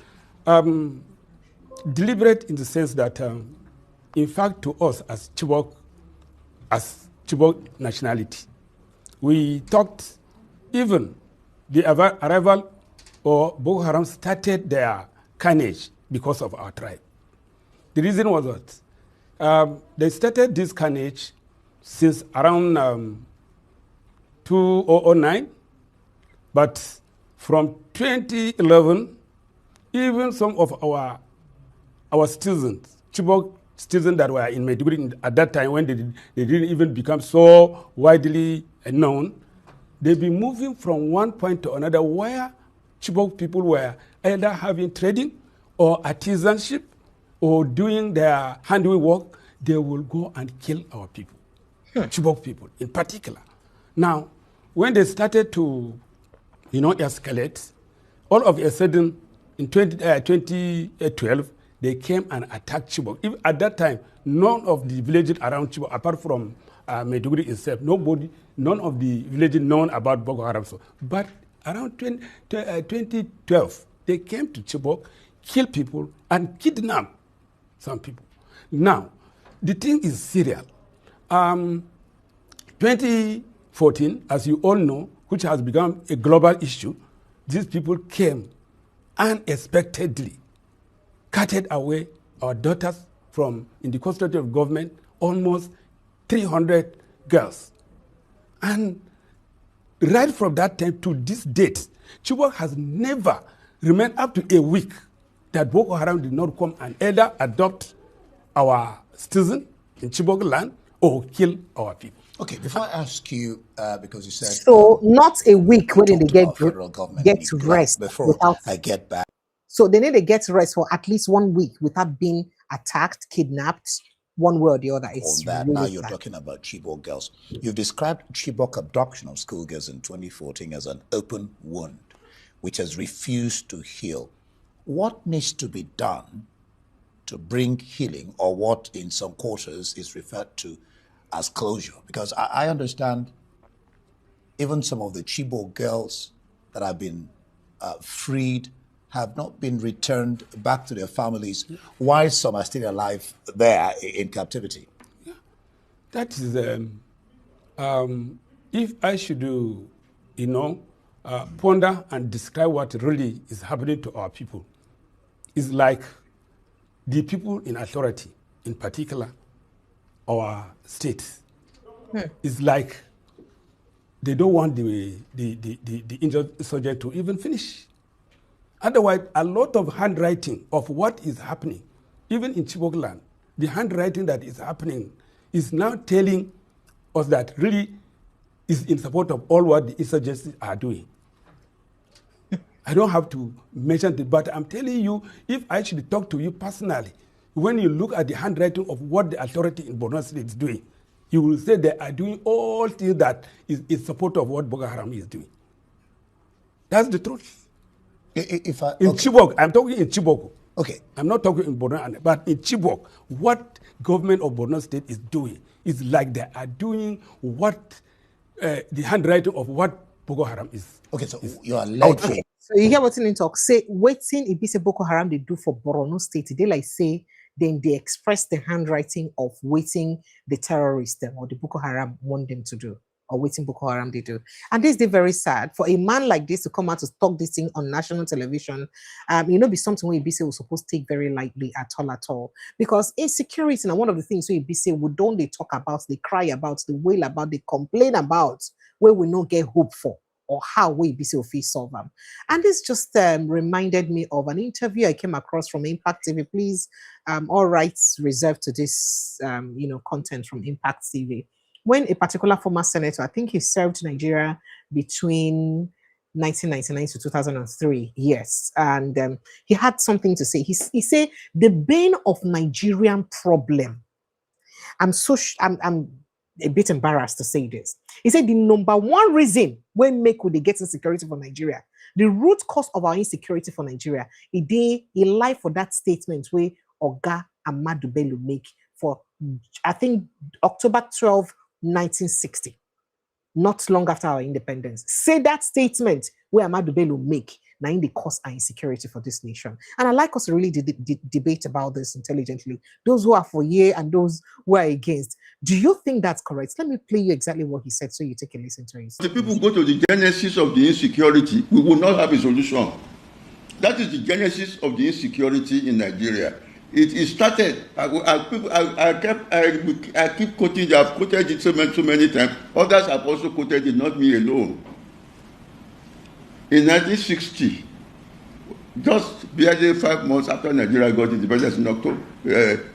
Deliberate in the sense that, in fact, to us as Chibok nationality, we talked even the arrival or Boko Haram started their carnage because of our tribe. The reason was that they started this carnage since around 2009, but from 2011, even some of our citizens, Chibok citizens that were in Maiduguri at that time when they didn't even become so widely known, they've been moving from one point to another where Chibok people were either having trading or artisanship or doing their handiwork, they will go and kill our people, Chibok people in particular. Now, when they started to, escalate, all of a sudden, in 2012, they came and attacked Chibok. Even at that time, none of the villages around Chibok, apart from Maiduguri itself, none of the villages known about Boko Haram. But around 2012, they came to Chibok, killed people, and kidnapped some people. Now, the thing is serial. 2014, as you all know, which has become a global issue, these people came unexpectedly, carted away our daughters from, in the custody of government, almost 300 girls. And right from that time to this date, Chibok has never remained up to a week that Boko Haram did not come and either adopt our citizens in Chibok land or kill our people. Okay, before I ask you, because you said... So not a week when they get to rest before without... I get back. So they need to get rest for at least 1 week without being attacked, kidnapped, one way or the other. It's that. Really now you're sad. talking about Chibok girls. You've described Chibok abduction of schoolgirls in 2014 as an open wound, which has refused to heal. What needs to be done to bring healing, or what in some quarters is referred to as closure? Because I understand even some of the Chibok girls that have been freed have not been returned back to their families, while some are still alive there in captivity. Yeah. That is, if I should ponder and describe what really is happening to our people, it's like the people in authority, in particular, our states, it's like they don't want the insurgent to even finish. Otherwise, a lot of handwriting of what is happening, even in Chibok land, the handwriting that is happening is now telling us that really is in support of all what the insurgents are doing. I don't have to mention it, but I'm telling you, if I should talk to you personally, when you look at the handwriting of what the authority in Borno State is doing, you will say they are doing all things that is in support of what Boko Haram is doing. That's the truth. Chibok, I'm talking in Chibok. Okay. I'm not talking in Borno, but in Chibok, what government of Borno State is doing is like they are doing what the handwriting of what Boko Haram is. Okay, so you are alleging. So you hear what's in talk. Say, waiting if you say Boko Haram they do for Borno State, they like say, then they express the handwriting of waiting the terrorists or the Boko Haram want them to do, or waiting Boko Haram they do. And this is very sad for a man like this to come out to talk this thing on national television. Be something where Ibise was supposed to take very lightly at all. Because insecurity, and one of the things where Ibise would don't they talk about, they cry about, they wail about, they complain about, where we not get hope for, or how we Ibise will face solve them. And this just reminded me of an interview I came across from Impact TV. Please, all rights reserved to this, content from Impact TV. When a particular former senator, I think he served Nigeria between 1999 to 2003, yes, and he had something to say. He said the bane of Nigerian problem. I'm a bit embarrassed to say this. He said the number one reason when make we get insecurity for Nigeria, the root cause of our insecurity for Nigeria, he lied for that statement where Oga Amadu Bello make for, I think, October 12, 1960, not long after our independence. Say that statement where Amadu Bello make, now in the cause our insecurity for this nation. And I like us to really debate about this intelligently. Those who are for yeah and those who are against. Do you think that's correct? Let me play you exactly what he said so you take a listen to it. The people go to the genesis of the insecurity, we will not have a solution. That is the genesis of the insecurity in Nigeria. It started. I keep quoting. I've quoted it so many times. Others have also quoted it, not me alone. In 1960, just barely 5 months after Nigeria got independence in October,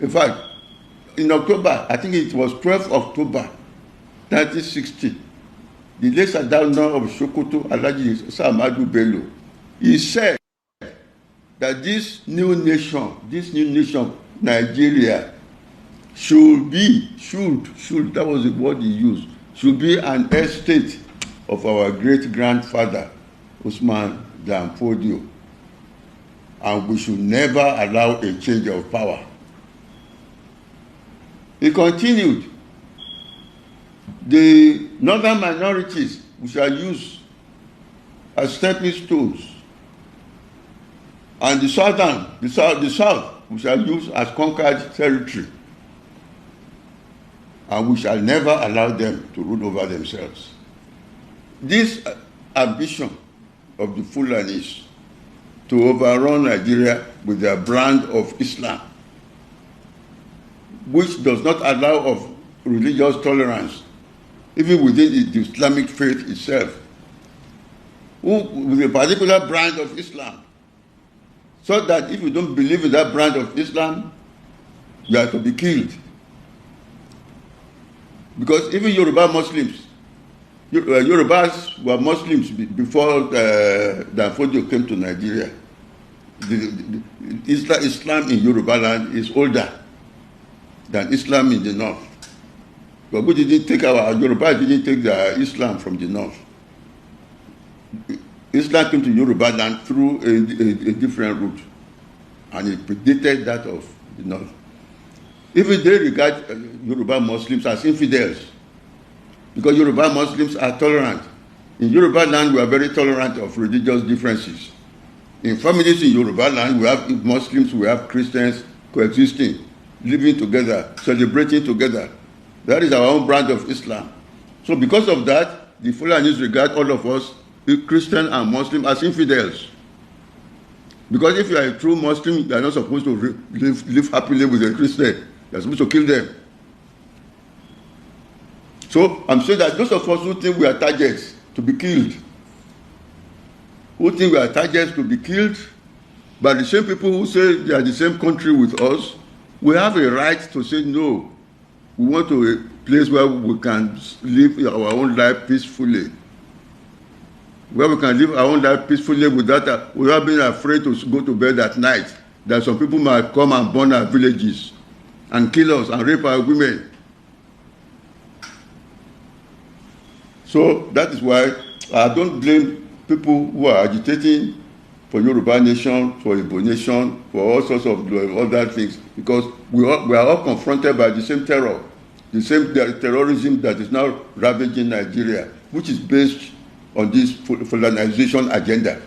in fact, in October, I think it was 12th October, 1960, the late Sadana of Sokoto, Alhaji Amadu Bello, he said that this new nation, Nigeria, that was the word he used, should be an estate of our great-grandfather, Usman Dan Fodio. And we should never allow a change of power. He continued, the northern minorities we shall use as stepping stones, and the south we shall use as conquered territory, and we shall never allow them to rule over themselves. This ambition of the Fulanis to overrun Nigeria with their brand of Islam, which does not allow of religious tolerance, even within the Islamic faith itself, with a particular brand of Islam, so that if you don't believe in that brand of Islam, you are to be killed. Because even Yoruba Muslims, Yorubas were Muslims before Dan Fodio came to Nigeria. Islam in Yoruba land is older than Islam in the north. But we didn't take Yoruba didn't take the Islam from the north. Islam came to Yoruba land through a different route, and it predated that of the north. Even they regard Yoruba Muslims as infidels, because Yoruba Muslims are tolerant. In Yoruba land, we are very tolerant of religious differences. In families in Yoruba land, we have Muslims, we have Christians coexisting, living together, celebrating together. That is our own brand of Islam. So because of that, the Fulanis regard all of us, Christian and Muslim, as infidels. Because if you are a true Muslim, you are not supposed to live happily with a Christian. You are supposed to kill them. So I'm saying that those of us who think we are targets to be killed, but the same people who say they are the same country with us, we have a right to say no. We want to a place where we can live our own life peacefully. Without being afraid to go to bed at night, that some people might come and burn our villages and kill us and rape our women. So that is why I don't blame people who are agitating for Yoruba nation, for Igbo nation, for all sorts of other things, because we are all confronted by the same terror, the same terrorism that is now ravaging Nigeria, which is based on this Fulanization agenda.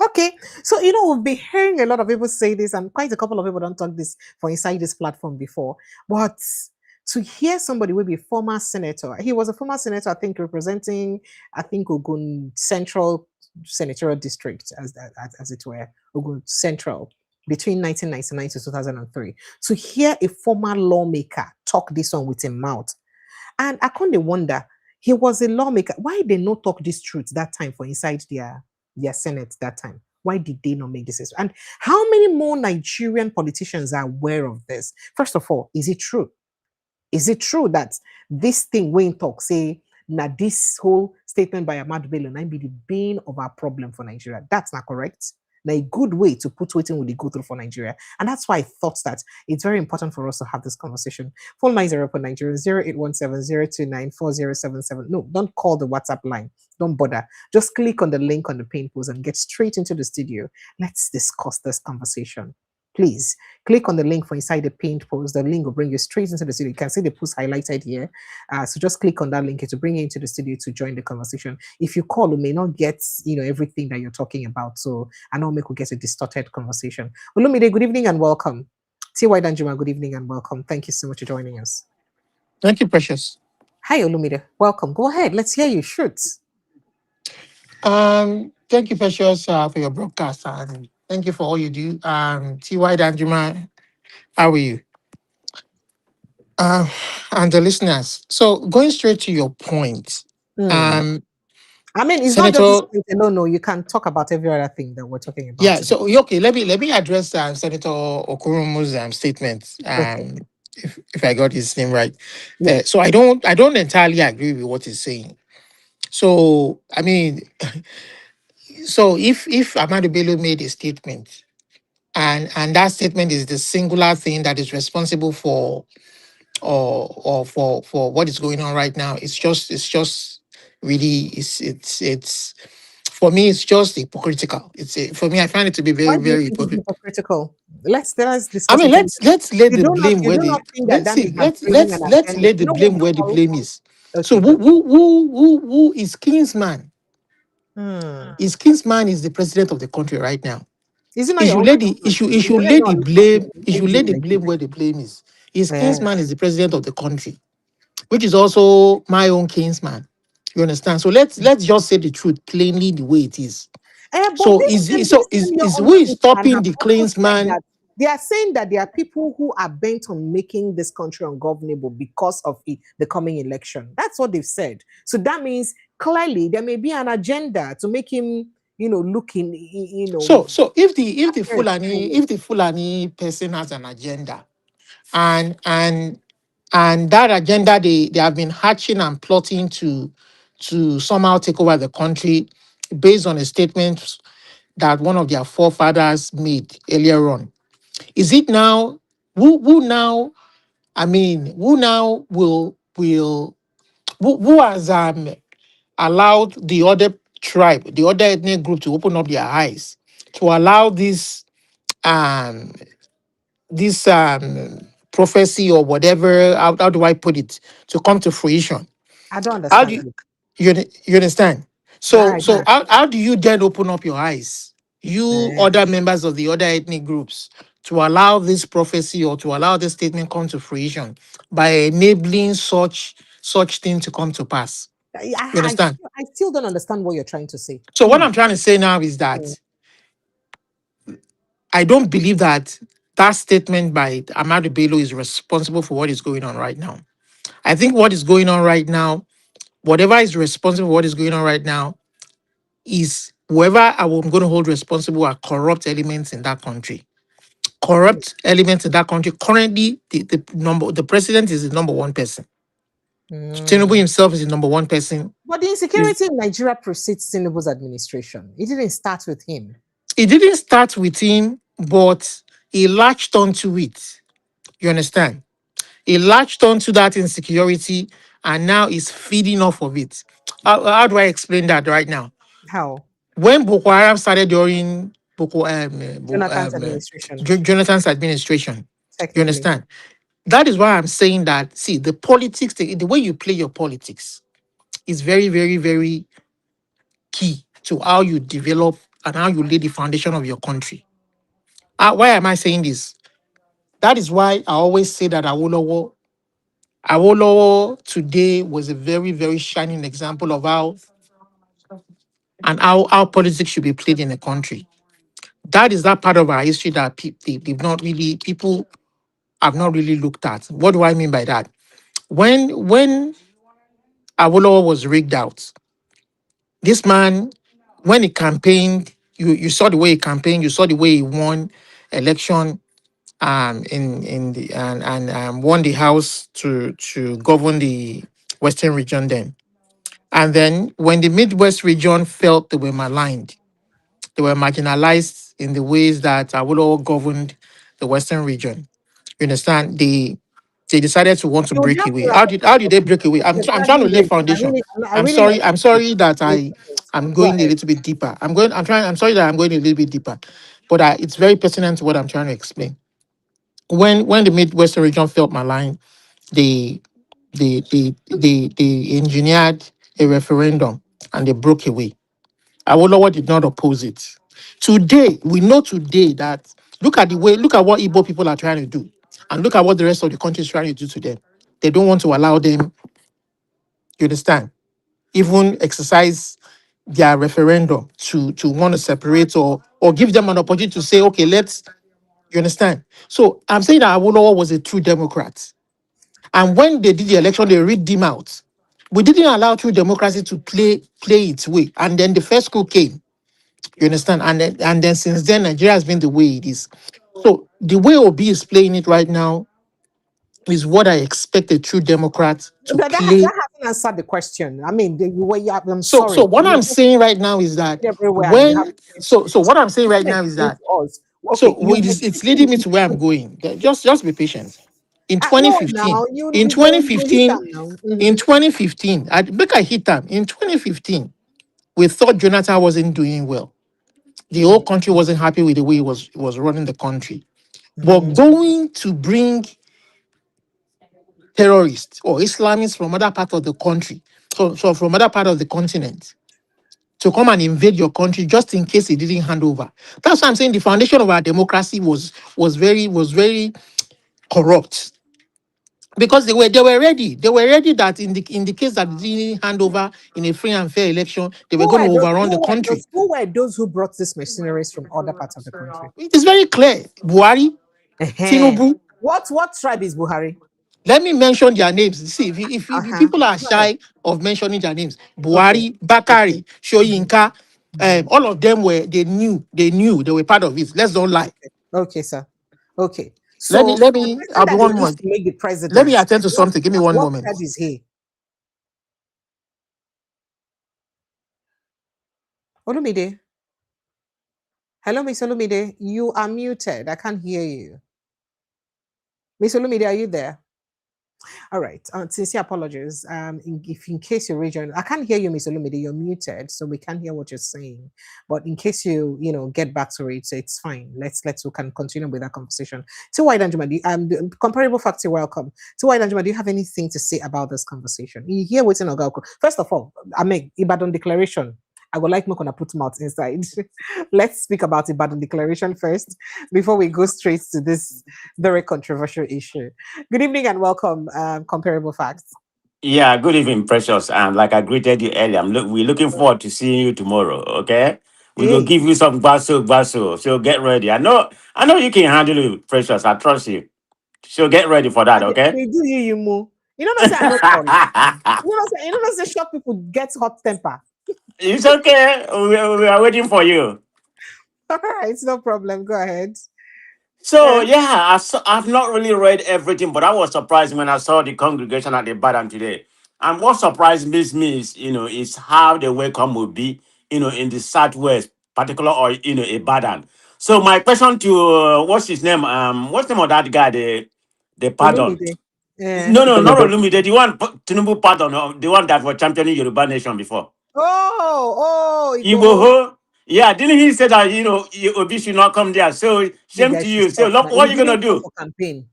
Okay, so we've been hearing a lot of people say this, and quite a couple of people don't talk this for inside this platform before. But to hear somebody will be a former senator, he was a former senator, I think, representing, Ogun Central Senatorial District, as it were, Ogun Central, between 1999 to 2003. To hear a former lawmaker talk this one with a mouth, and I kind of wonder, he was a lawmaker. Why they not talk this truth that time for inside their Senate that time? Why did they not make this? And how many more Nigerian politicians are aware of this? First of all, is it true? Is it true that this thing Wayne talk say, now this whole statement by Ahmad Bello might be the bane of our problem for Nigeria? That's not correct. Now, a good way to put waiting with the go through for Nigeria. And that's why I thought that it's very important for us to have this conversation. Phone lines are open, Nigeria, 0817-029-4077. No, don't call the WhatsApp line. Don't bother. Just click on the link on the pin post and get straight into the studio. Let's discuss this conversation. Please click on the link for inside the pinned post. The link will bring you straight into the studio. You can see the post highlighted here. So just click on that link to bring you into the studio to join the conversation. If you call, you may not get everything that you're talking about. So I know we could get a distorted conversation. Olumide, good evening and welcome. T.Y. Danjuma, good evening and welcome. Thank you so much for joining us. Thank you, Precious. Hi, Olumide. Welcome. Go ahead. Let's hear you. Shoot. Thank you, Precious, for your broadcast. And thank you for all you do. T.Y. Danjuma, how are you? And the listeners. So going straight to your point. It's Senator, not just no. You can talk about every other thing that we're talking about. Yeah, today. So okay, let me address Senator Okorumu's statement. Okay. If I got his name right. Yeah. So I don't entirely agree with what he's saying. So So if Ahmadu Bello made a statement, and that statement is the singular thing that is responsible for or for what is going on right now, it's just really it's for me it's just hypocritical. For me, I find it to be Why very do you very think it's hypocritical. hypocritical? Let's I discuss mean, it. let's let the blame You where do the not think that let's that may see have driven an let's agenda? let the You know what? blame where the No, blame is. So okay, go. who is Kingsman? Hmm. Is Kingsman is the president of the country right now. Is it not He your should own let the he husband? should, he should Whether or lay the not blame he make should lay blame the like blame this. where the blame is. His Eh. kinsman is the president of the country, which is also my own kinsman. You understand? So let's just say the truth plainly the way it is. But So this same your is own who is kinsman stopping have the also said kinsman? that they are saying that there are people who are bent on making this country ungovernable because of the coming election. That's what they've said. So that means clearly there may be an agenda to make him, looking, So if the yes, Fulani person has an agenda, and and and that agenda they have been hatching and plotting to somehow take over the country based on a statement that one of their forefathers made earlier on. Is it now who now? I mean, who now will who has allowed the other tribe, the other ethnic group to open up their eyes to allow um this prophecy or whatever, how do I put it, to come to fruition? I don't How do understand you you. you understand? I So don't. how do you then open up your eyes, you Eh. other members of the other ethnic groups, to allow this prophecy or to allow this statement come to fruition by enabling such thing to come to pass? You understand? I still don't understand what you're trying to say. So what Please. I'm trying to say now is that Mm. I don't believe that that statement by Amadu Bello is responsible for what is going on right now. I think what is going on right now, whatever is responsible for what is going on right now, is whoever I'm going to hold responsible are corrupt elements in that country. Corrupt elements in that country. Currently, the president is the number one person. Tinubu Mm. himself is the number one person. But the insecurity in Nigeria precedes Tinubu's administration. It didn't start with him. It didn't start with him, but he latched onto it. You understand? He latched onto that insecurity and now is feeding off of it. How do I explain that right now? How? When Boko Haram started during Jonathan's administration, Jonathan's administration, you technically. understand? That is why I'm saying that, see, the politics, the way you play your politics is very, very, very key to how you develop and how you lay the foundation of your country. Why am I saying this? That is why I always say that Awolowo today was a very, very shining example of how politics should be played in a country. That is that part of our history that people have not really looked at. What do I mean by that? When Awolowo was rigged out, this man, when he campaigned, you saw the way he campaigned, you saw the way he won election in the and won the house to govern the Western region then. And then when the Midwest region felt they were maligned, they were marginalized in the ways that Awolowo governed the Western region. You understand? They decided to want to You would break have to away. wrap How did they break away? you're I'm trying to dragging lay this. I foundation. really, I really like I'm this. sorry that Wait a minute. I'm Go going a ahead. little bit deeper. I'm sorry that I'm going a little bit deeper, but it's very pertinent to what I'm trying to explain. When the Midwestern region felt maligned, they they engineered a referendum and they broke away. Awolowo did not oppose it. Today, we know today that look at what Igbo people are trying to do, and look at what the rest of the country is trying to do to them. They don't want to allow them, you understand, even exercise their referendum to want to separate or give them an opportunity to say, okay, you understand. So I'm saying that Awolowo was a true Democrat. And when they did the election, they rigged him out. We didn't allow true democracy to play its way. And then the first coup came. You understand? And then since then, Nigeria has been the way it is. So the way Obi is playing it right now is what I expect a true Democrat to That play. hasn't answered the question. I mean, I'm So sorry. what I'm saying right now is that Everywhere and you have when so what I'm saying right now is explain that to us. Okay, so it's leading me to where I'm going. Just be patient. In no, now 2015, in you hit 2015, them now. in 2015, make I hit them. In 2015, we thought Jonathan wasn't doing well. The whole country wasn't happy with the way he was running the country. But going to bring terrorists or Islamists from other part of the country, so from other part of the continent, to come and invade your country just in case he didn't hand over. That's why I'm saying the foundation of our democracy was very corrupt. Because they were ready. They were ready that in the case that they didn't hand over in a free and fair election, they were going to overrun the country. Who were those who brought these mercenaries from other parts of the country? It is very clear. Buhari, Ehen. Tinubu. What tribe is Buhari? Let me mention their names. See, if Uh-huh. people are Go ahead. shy of mentioning their names, Okay. Buhari, Okay. Bakari, Shoyinka, Mhm. all of them they were part of it. Let's don't lie. Okay, sir. Okay. Let me So let the me. person I'll be that they one more. used to make the Let me president, attend to something. Give me one what moment. tribe is he? Olumide. Hello, Miss Olumide. You are muted. I can't hear you. Miss Olumide, are you there? All right. Sincere apologies. If in case you're region, I can't hear you, Miss Olumide. You're muted, so we can't hear what you're saying. But in case you get back to it, so it's fine. We can continue with that conversation. So, White Anjuma, the comparable factor, welcome. So, White Anjuma, do you have anything to say about this conversation? You hear what's in Ogalko. First of all, I mean Ibadan Declaration. I would like Mokona put mouth inside. Let's speak about Ibadan Declaration first before we go straight to this very controversial issue. Good evening and welcome, Comparable Facts. Yeah, good evening, Precious. And like I greeted you earlier, we're looking forward to seeing you tomorrow. Okay, we will Hey, give you some basso. So get ready. I know you can handle it, Precious. I trust you. So get ready for that. Okay. they do you more. You know, not say I know all. Say short people get hot temper. It's okay. We are waiting for you. All right, no problem. Go ahead. So Um, yeah, I've not really read everything, but I was surprised when I saw the congregation at the Ibadan today. And what surprised me is how the welcome will be, in the southwest, particular or Ibadan. So my question to what's his name? What's the name of that guy? The pardon? Olumide. No, not Olumide. The one Tinubu pardon, the one that was championing Yoruba nation before. Igboho. Igboho. Yeah, didn't he say that Obi should not come there? So You shame guys to should you. So stop look, now. what He are you gonna didn't come do? for campaign.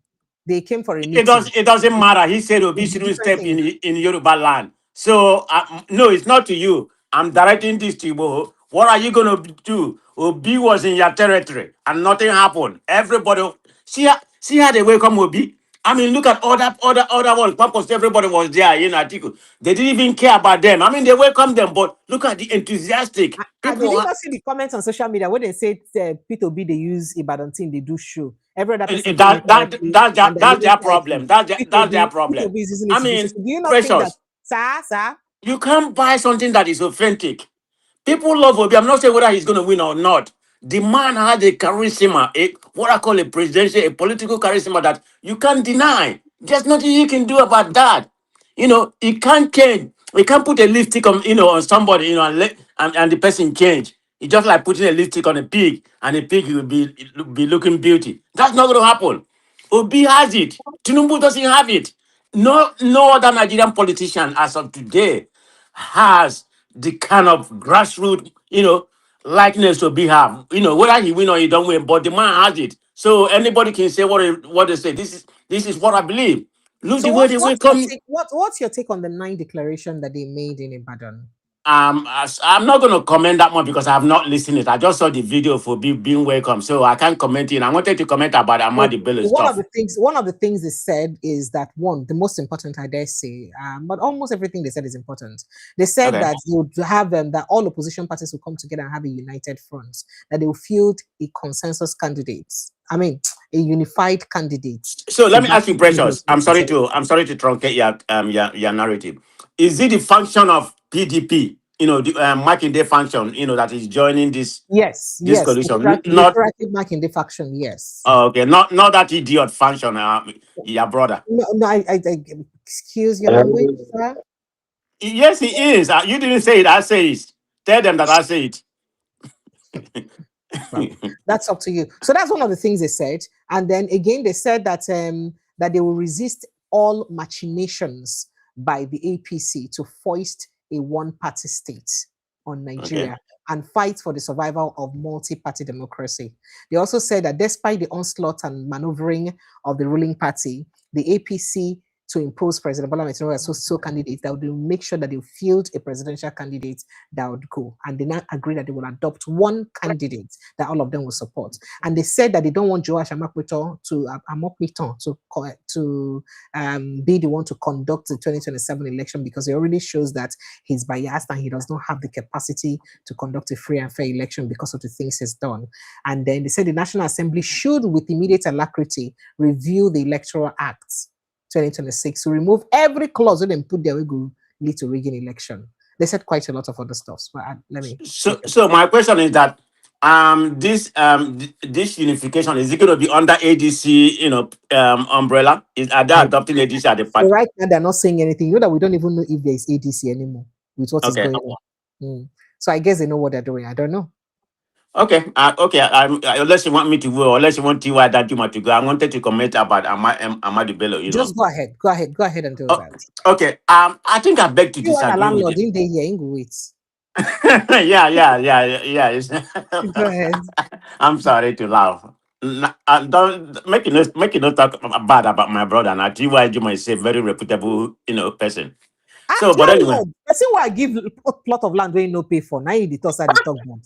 They came for a It does. meeting. It doesn't matter. He said Obi It's a shouldn't different step thing. in Yoruba land. So no, it's not to you. I'm directing this to you. What are you gonna do? Obi was in your territory and nothing happened. Everybody see how they welcome Obi. I mean, look at other ones. Purpose, everybody was there. Atiku. They didn't even care about them. I mean, they welcomed them, but look at the enthusiastic Did people. you not see the comments on social media where they say P2B they use Ibadan team, they do show. Every other person came in correctly and they're That's leaving their quietly. problem. That's their problem. P2B is using it I to do so. mean, So do you not think that, Precious, sir? you can't buy something that is authentic. People love Obi. I'm not saying whether he's going to win or not. The man had a charisma, what I call a presidential, a political charisma that you can't deny. There's nothing you can do about that. He can't change. He can't put a lipstick on somebody, and the person change. It's just like putting a lipstick on a pig, and a pig will be looking beauty. That's not going to happen. Obi has it. Tinubu doesn't have it. No other Nigerian politician as of today has the kind of grassroots, likeness to be have. Whether he win or he don't win, but the man has it. So anybody can say what they say. This is what I believe. Look So the way they what's your welcome. take? What's your take on the 9 declaration that they made in Ibadan? I'm not going to comment that much because I have not listened it. I just saw the video for being welcome, so I can't comment it. I wanted to comment about Amadi Okay. Bello So stuff. one of the things they said is that one, the most important, I dare say, but almost everything they said is important. They said Okay. that they would have that all opposition parties will come together and have a united front, that they will field a consensus candidate. I mean, a unified candidate So to let me back ask you, the president Precious. in I'm sorry to 2027. I'm sorry to truncate your narrative. Is it the function of PDP the marking day function, that is joining this Yes, this yes. coalition. The Not interactive mark in the faction, yes. okay, not that idiot function, your brother. No, no, I excuse your language, sir. Yes, he is. You didn't say it. I say it. Tell them that I say it. Well, that's up to you. So that's one of the things they said. And then again, they said that that they will resist all machinations by the APC to foist a one-party state on Nigeria and fight for the survival of multi-party democracy. They also said that despite the onslaught and maneuvering of the ruling party, the APC to impose President Bola Ahmed Tinubu as so candidates, that will make sure that they field a presidential candidate that would go. And they now agree that they will adopt one candidate that all of them will support. And they said that they don't want Joash Amakweto to be the one to conduct the 2027 election because he already shows that he's biased and he does not have the capacity to conduct a free and fair election because of the things he's done. And then they said the National Assembly should, with immediate alacrity, review the Electoral Act 2026 to remove every clause that they put there will lead to rigging election. They said quite a lot of other stuff. But let me. So my question is that this unification, is it going to be under ADC umbrella? Are they adopting ADC at the So party? right now they're not saying anything. You know that we don't even know if there is ADC anymore with what is going on. So I guess they know what they're doing. I don't know. Okay, unless you want me to go, unless you want TY that you want to go, I wanted to comment about Amadu Bello. Just go ahead. Go ahead and do that. Okay. I think I beg to You are a disagree with landlord you. in the year, wait. Yeah. Go ahead. I'm sorry to laugh. Don't make you not talk bad about my brother. And TY Juma is a very reputable, person. So, but anyway. I see why I give a plot of land where you no pay for. Now you the toss the talk about.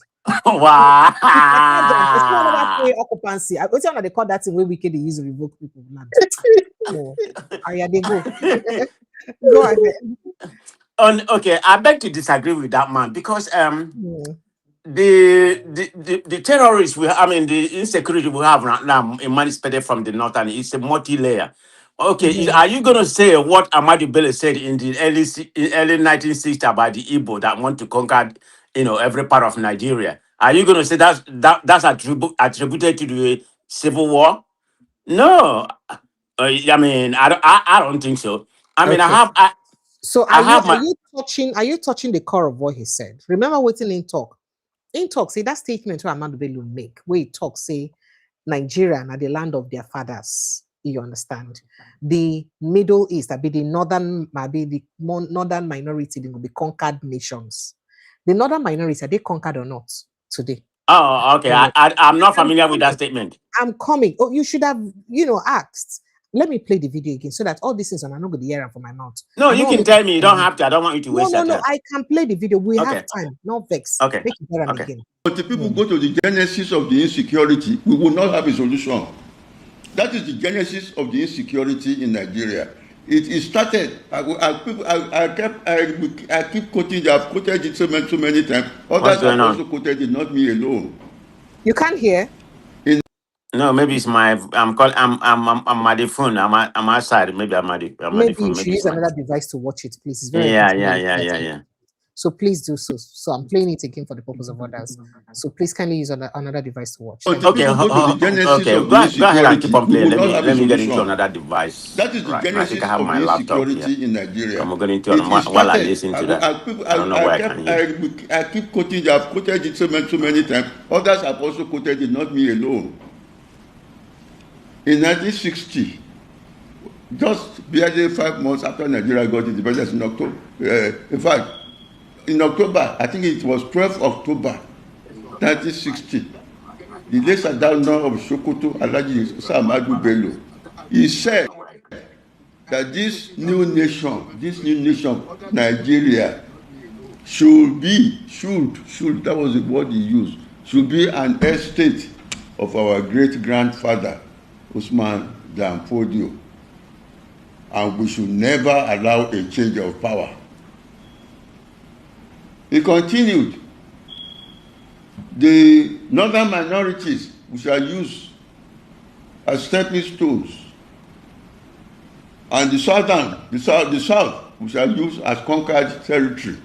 Wow. It's not about pay occupancy. I tell you they call that thing where we can use revoke people land. Oh, they go. Go ahead. Okay, I beg to disagree with that man because the terrorists the insecurity we have right now emancipated from the north, and it's a multi-layer. Okay, are you going to say what Amadu Bello said in the early 1960s about the Igbo that want to conquer every part of Nigeria? Are you going to say that's attributed to the civil war? No, I don't think so. Are you touching the core of what he said? Remember what's in talk. In talk, say that statement where Amadu Bello make, where he talk, say Nigeria are the land of their fathers. You understand? The Middle East, be the northern minority, they will be conquered nations. The northern minority, are they conquered or not today? Oh, okay. I'm not familiar with that statement. I'm coming. Oh, you should have, asked. Let me play the video again so that all these things are not going to hear from my mouth. No, you can tell me. You don't have to. I don't want you to waste your time. No. I can play the video. We have time. No vex. Okay. Make it hear again. But if people go to the genesis of the insecurity, we will not have a solution. That is the genesis of the insecurity in Nigeria. It started. I keep quoting. I've quoted it so many times. Others have also quoted it, not me alone. You can't hear. No, maybe it's my. I'm at the phone. I'm outside. Maybe I'm at the phone. Maybe you should use another device to watch it, please. It's very yeah. So please do so. So I'm playing it again for the purpose of others. So please kindly use another device to watch. Okay. Go ahead and keep on playing. Let me get into another device. That is the genesis of the insecurity in Nigeria. I'm going into while I listen to that. I don't know why I can hear. I keep quoting. I've quoted it so many times. Others have also quoted it, not me alone. In 1960, just barely 5 months after Nigeria got independence in October, in fact, in October, I think it was 12th October 1960, the late Sadana of Sokoto, Alhaji Amadu Bello, he said that this new nation, Nigeria, should, that was the word he used, should be an estate of our great-grandfather, Usman Dan Fodio, and we should never allow a change of power. He continued, the northern minorities we shall use as stepping stones, and the south we shall use as conquered territory.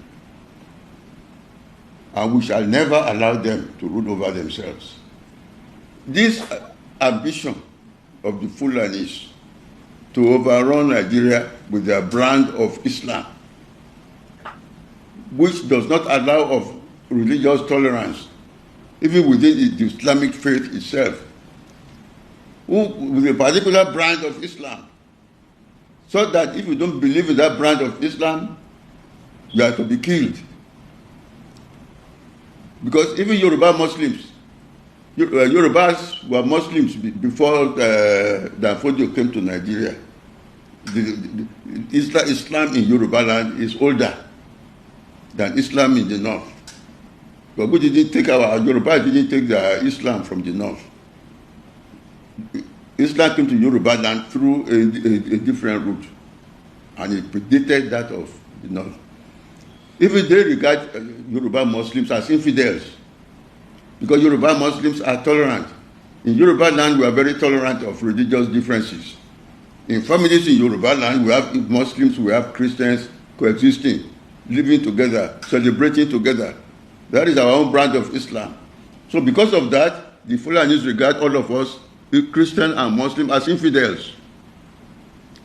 and we shall never allow them to rule over themselves. This ambition of the Fulanis to overrun Nigeria with their brand of Islam, which does not allow of religious tolerance, even within the Islamic faith itself, with a particular brand of Islam, so that if you don't believe in that brand of Islam, you are to be killed. Because even Yoruba Muslims, Yorubas were Muslims before Danfodio came to Nigeria. Islam in Yoruba land is older than Islam in the north. But we didn't take Yoruba didn't take the Islam from the north. Islam came to Yoruba land through a different route, and it predated that of the north. Even they regard Yoruba Muslims as infidels, because Yoruba Muslims are tolerant. In Yoruba land, we are very tolerant of religious differences. In families in Yoruba land, we have Muslims, we have Christians coexisting, living together, celebrating together. That is our own brand of Islam. So because of that, the Fulanis regard all of us, Christian and Muslim, as infidels.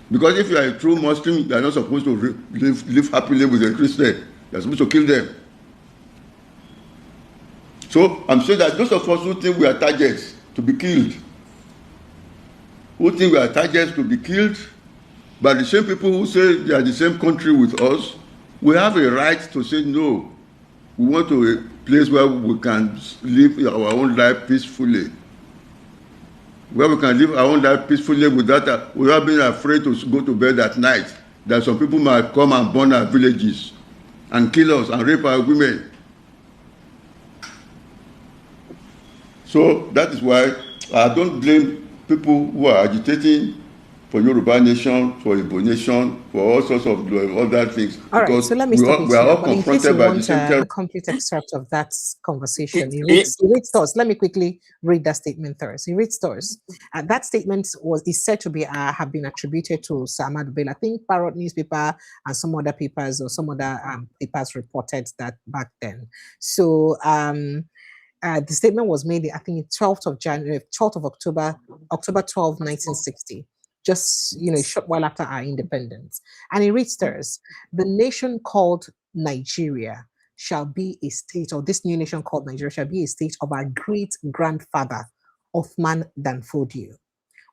Because if you are a true Muslim, you are not supposed to live happily with a Christian. You are supposed to kill them. So I'm saying that those of us who think we are targets to be killed, by the same people who say they are the same country with us, we have a right to say no. We want to a place where we can live our own life peacefully. Without being afraid to go to bed at night, that some people might come and burn our villages and kill us and rape our women. So that is why I don't blame people who are agitating for Yoruba nation, for Igbo nation, for all sorts of other things. All right, so let me stop we are all but in case confronted you by want the same terror. a complete excerpt of that conversation, he reads thoughts. Let me quickly read that statement first. He reads thoughts. That statement is said to be have been attributed to Sir Ahmadu Bello. I think Parrot newspaper and some other papers or some other papers reported that back then. So the statement was made, I think, 12th of January, 12th of October 12, 1960. Just a short while after our independence. And it reads thus: the nation called Nigeria shall be a state, or this new nation called Nigeria shall be a state of our great grandfather, Othman Danfodio.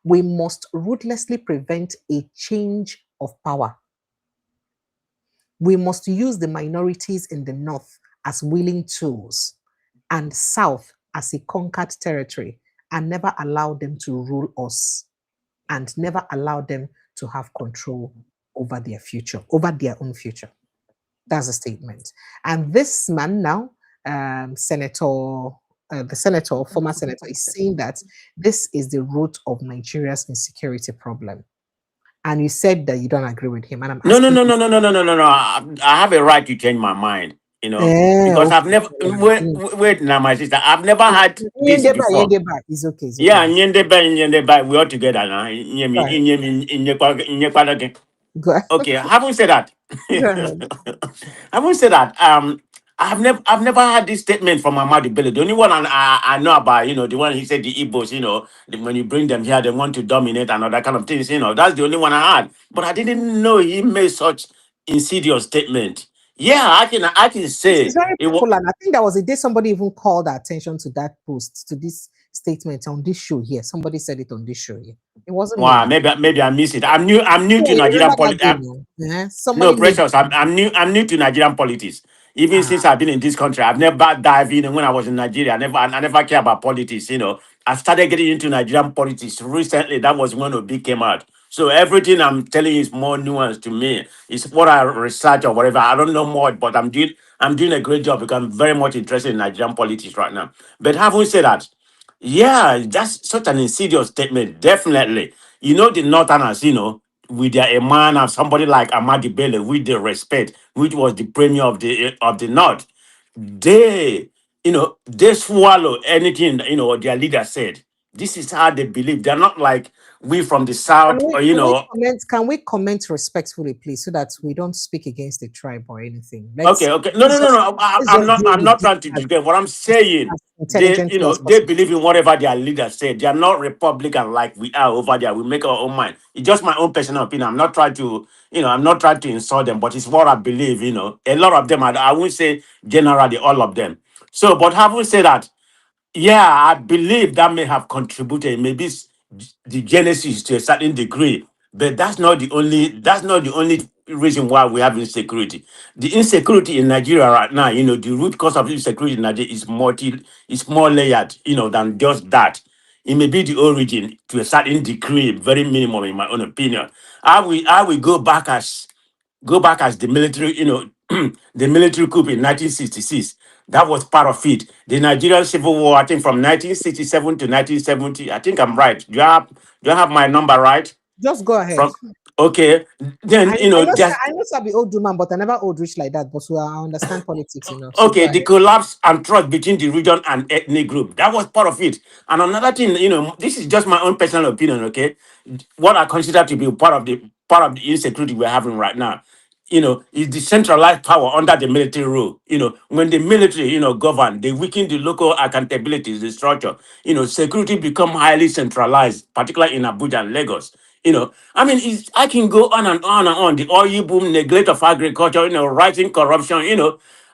We must ruthlessly prevent a change of power. We must use the minorities in the north as willing tools and south as a conquered territory, and never allow them to rule us, and never allow them to have control over their future, over their own future. That's a statement. And this man now, former senator, is saying that this is the root of Nigeria's insecurity problem. And you said that you don't agree with him. And I'm No. asking I have a right to change my mind, because I've never, wait now, my sister, I've never had this before. It's okay. Yeah, Nyendeba, we are together now. Okay, having said that, having said that, I've never had this statement from Ahmadu Bello. The only one I know about, the one he said the Igbos, when you bring them here, they want to dominate and all that kind of things, that's the only one I had. But I didn't know he made such insidious statement. Yeah, I can say it's very it was. popular. And I think that was the day somebody even called attention to that post, to this statement on this show here. Somebody said it on this show here. It wasn't Wow, me. maybe I missed it. I'm new to Nigerian politics. No, precious. I'm new to Nigerian politics. Even since I've been in this country, I've never dived in. And when I was in Nigeria, I never cared about politics. I started getting into Nigerian politics recently. That was when Obi came out. So everything I'm telling you is more nuanced to me. It's what I research or whatever. I don't know more, but I'm doing a great job because I'm very much interested in Nigerian politics right now. But having said that, yeah, that's such an insidious statement. Definitely. The Northerners, with their a man of somebody like Ahmadu Bello, with the respect, which was the premier of the North, they, they swallow anything, their leader said. This is how they believe. They're not like we from the south, Can we, or can we comment? Can we comment respectfully, please, so that we don't speak against the tribe or anything? Okay, okay. No, no, Let's no, just no. let's just deal I'm with not this trying to as, debate. What I'm as, saying, as intelligently as they possible. believe in whatever their leaders say. They are not Republican like we are over there. We make our own mind. It's just my own personal opinion. I'm not trying to, I'm not trying to insult them, but it's what I believe. A lot of them. I won't say generally all of them. So, but having said that, yeah, I believe that may have contributed, maybe the genesis to a certain degree, but that's not the only reason why we have insecurity. The insecurity in Nigeria right now, the root cause of insecurity in Nigeria is more layered, than just that. It may be the origin to a certain degree, very minimum in my own opinion. I will go back as the military, the military coup in 1966. That was part of it. The Nigerian Civil War, I think from 1967 to 1970. I think I'm right. Do you have my number right? Just go ahead. From okay, then there's I know Sabi old woman, but I never old rich like that. But I understand politics enough. So go okay, the ahead. collapse and trust between the region and ethnic group. That was part of it. And another thing, this is just my own personal opinion, okay? What I consider to be part of the insecurity we're having right now, is the centralized power under the military rule. When the military, govern, they weaken the local accountability, the structure. Security become highly centralized, particularly in Abuja and Lagos. I mean, I can go on and on and on. The oil boom, neglect of agriculture, rising corruption,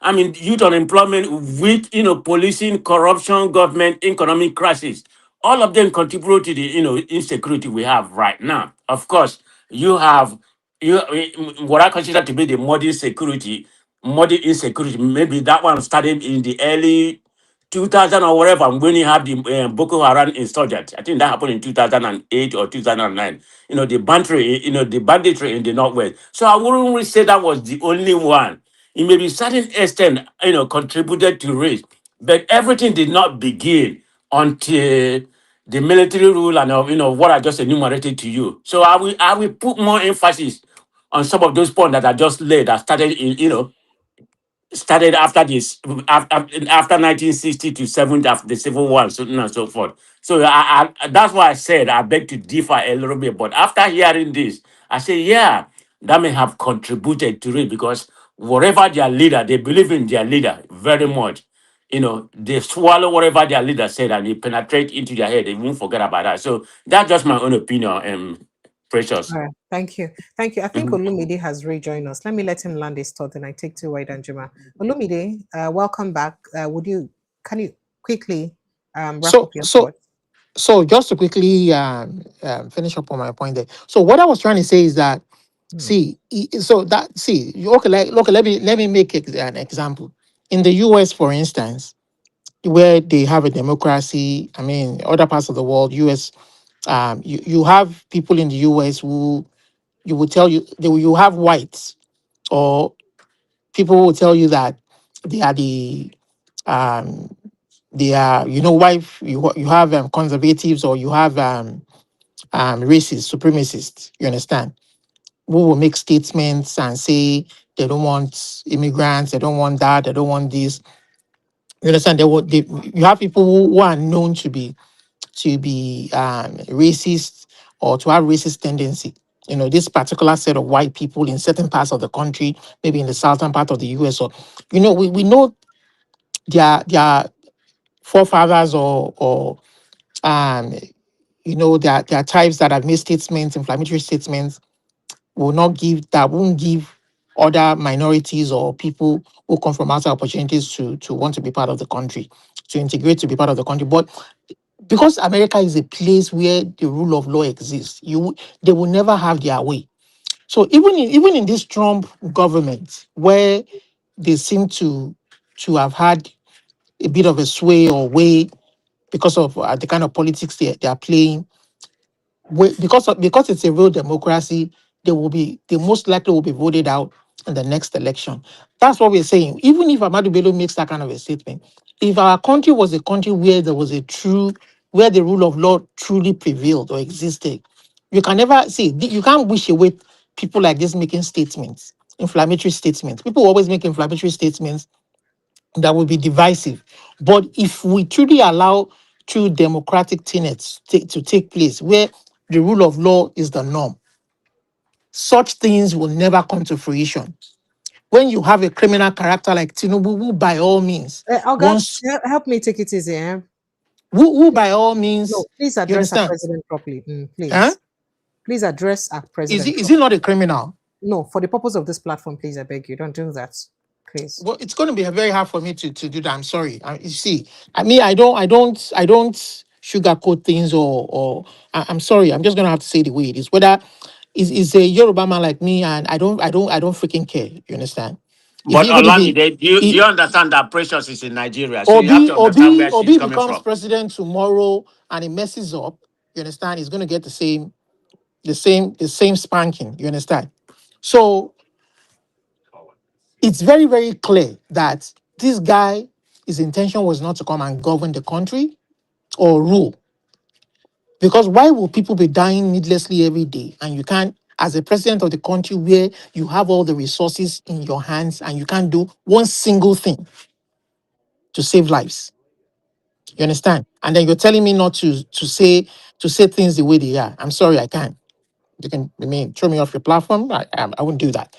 I mean, youth unemployment, with policing, corruption, government, economic crisis. All of them contribute to the insecurity we have right now. Of course, you have what I consider to be the modern insecurity. Maybe that one started in the early 2000 or whatever, when you have the Boko Haram insurgent. I think that happened in 2008 or 2009. The banditry in the northwest. So I wouldn't really say that was the only one. It may be certain extent, contributed to race, but everything did not begin until the military rule and what I just enumerated to you. So I will put more emphasis on some of those points that I just laid that started after this after 1960 to 70 after the Civil War and so on and so forth. So that's why I said I beg to differ a little bit. But after hearing this, I say, yeah, that may have contributed to it because whatever their leader, they believe in their leader very much. They swallow whatever their leader said and they penetrate into their head. They won't forget about that. So that's just my own opinion, Precious. All right. Thank you. Thank you. I think Mhm. Olumide has rejoined us. Let me let him land his thought and I take two wide and Juma. Olumide, welcome back. Can you quickly wrap So up your so thoughts? so just to quickly finish up on my point there. So what I was trying to say is that Hmm. okay, let me make an example. In the US, for instance, where they have a democracy, I mean, other parts of the world, US, you have people in the US who you will tell you you have whites or people will tell you that they are the um they are why you have conservatives or you have racist supremacists, you understand, who will make statements and say they don't want immigrants, they don't want that, they don't want this. You understand? You have people who are known to be racist or to have racist tendency. This particular set of white people in certain parts of the country, maybe in the southern part of the US, or we know their forefathers or um their tribes that have made statements, inflammatory statements, won't give other minorities or people who come from outside opportunities to want to be part of the country, to integrate, to be part of the country. But because America is a place where the rule of law exists, they will never have their way. So even in this Trump government, where they seem to have had a bit of a sway or way because of the kind of politics they are playing, because it's a real democracy, they most likely will be voted out in the next election. That's what we're saying. Even if Ahmadu Bello makes that kind of a statement, if our country was a country where there was where the rule of law truly prevailed or existed, you can never see, you can't wish away people like this making statements, inflammatory statements. People always make inflammatory statements that will be divisive. But if we truly allow true democratic tenets to take place, where the rule of law is the norm, such things will never come to fruition. When you have a criminal character like Tinubu, who by all means Oga, wants, help me take it easy. Eh? who by all No, means, please you address our understand? president properly. Huh? Please. Please address our Is president he, is he properly. not a criminal? No, for the purpose of this platform, please, I beg you, don't do that. Please. Well, it's going to be very hard for me to do that. I'm sorry. You see, I mean, I don't sugarcoat things, or I'm sorry. I'm just going to have to say the way it is. Whether is a Yoruba man like me, and I don't freaking care. You understand? If But even if he, Olamide, do you he understand that Precious is in Nigeria? So you have Obi to understand Obi where she's Obi coming becomes from. president tomorrow and he messes up, you understand? He's going to get the same spanking. You understand? So it's very, very clear that this guy, his intention was not to come and govern the country or rule. Because why will people be dying needlessly every day and you can't, as a president of the country where you have all the resources in your hands and you can't do one single thing to save lives? You understand? And then you're telling me not to say things the way they are. I'm sorry, I can't. You can, I mean, throw me off your platform. I wouldn't do that.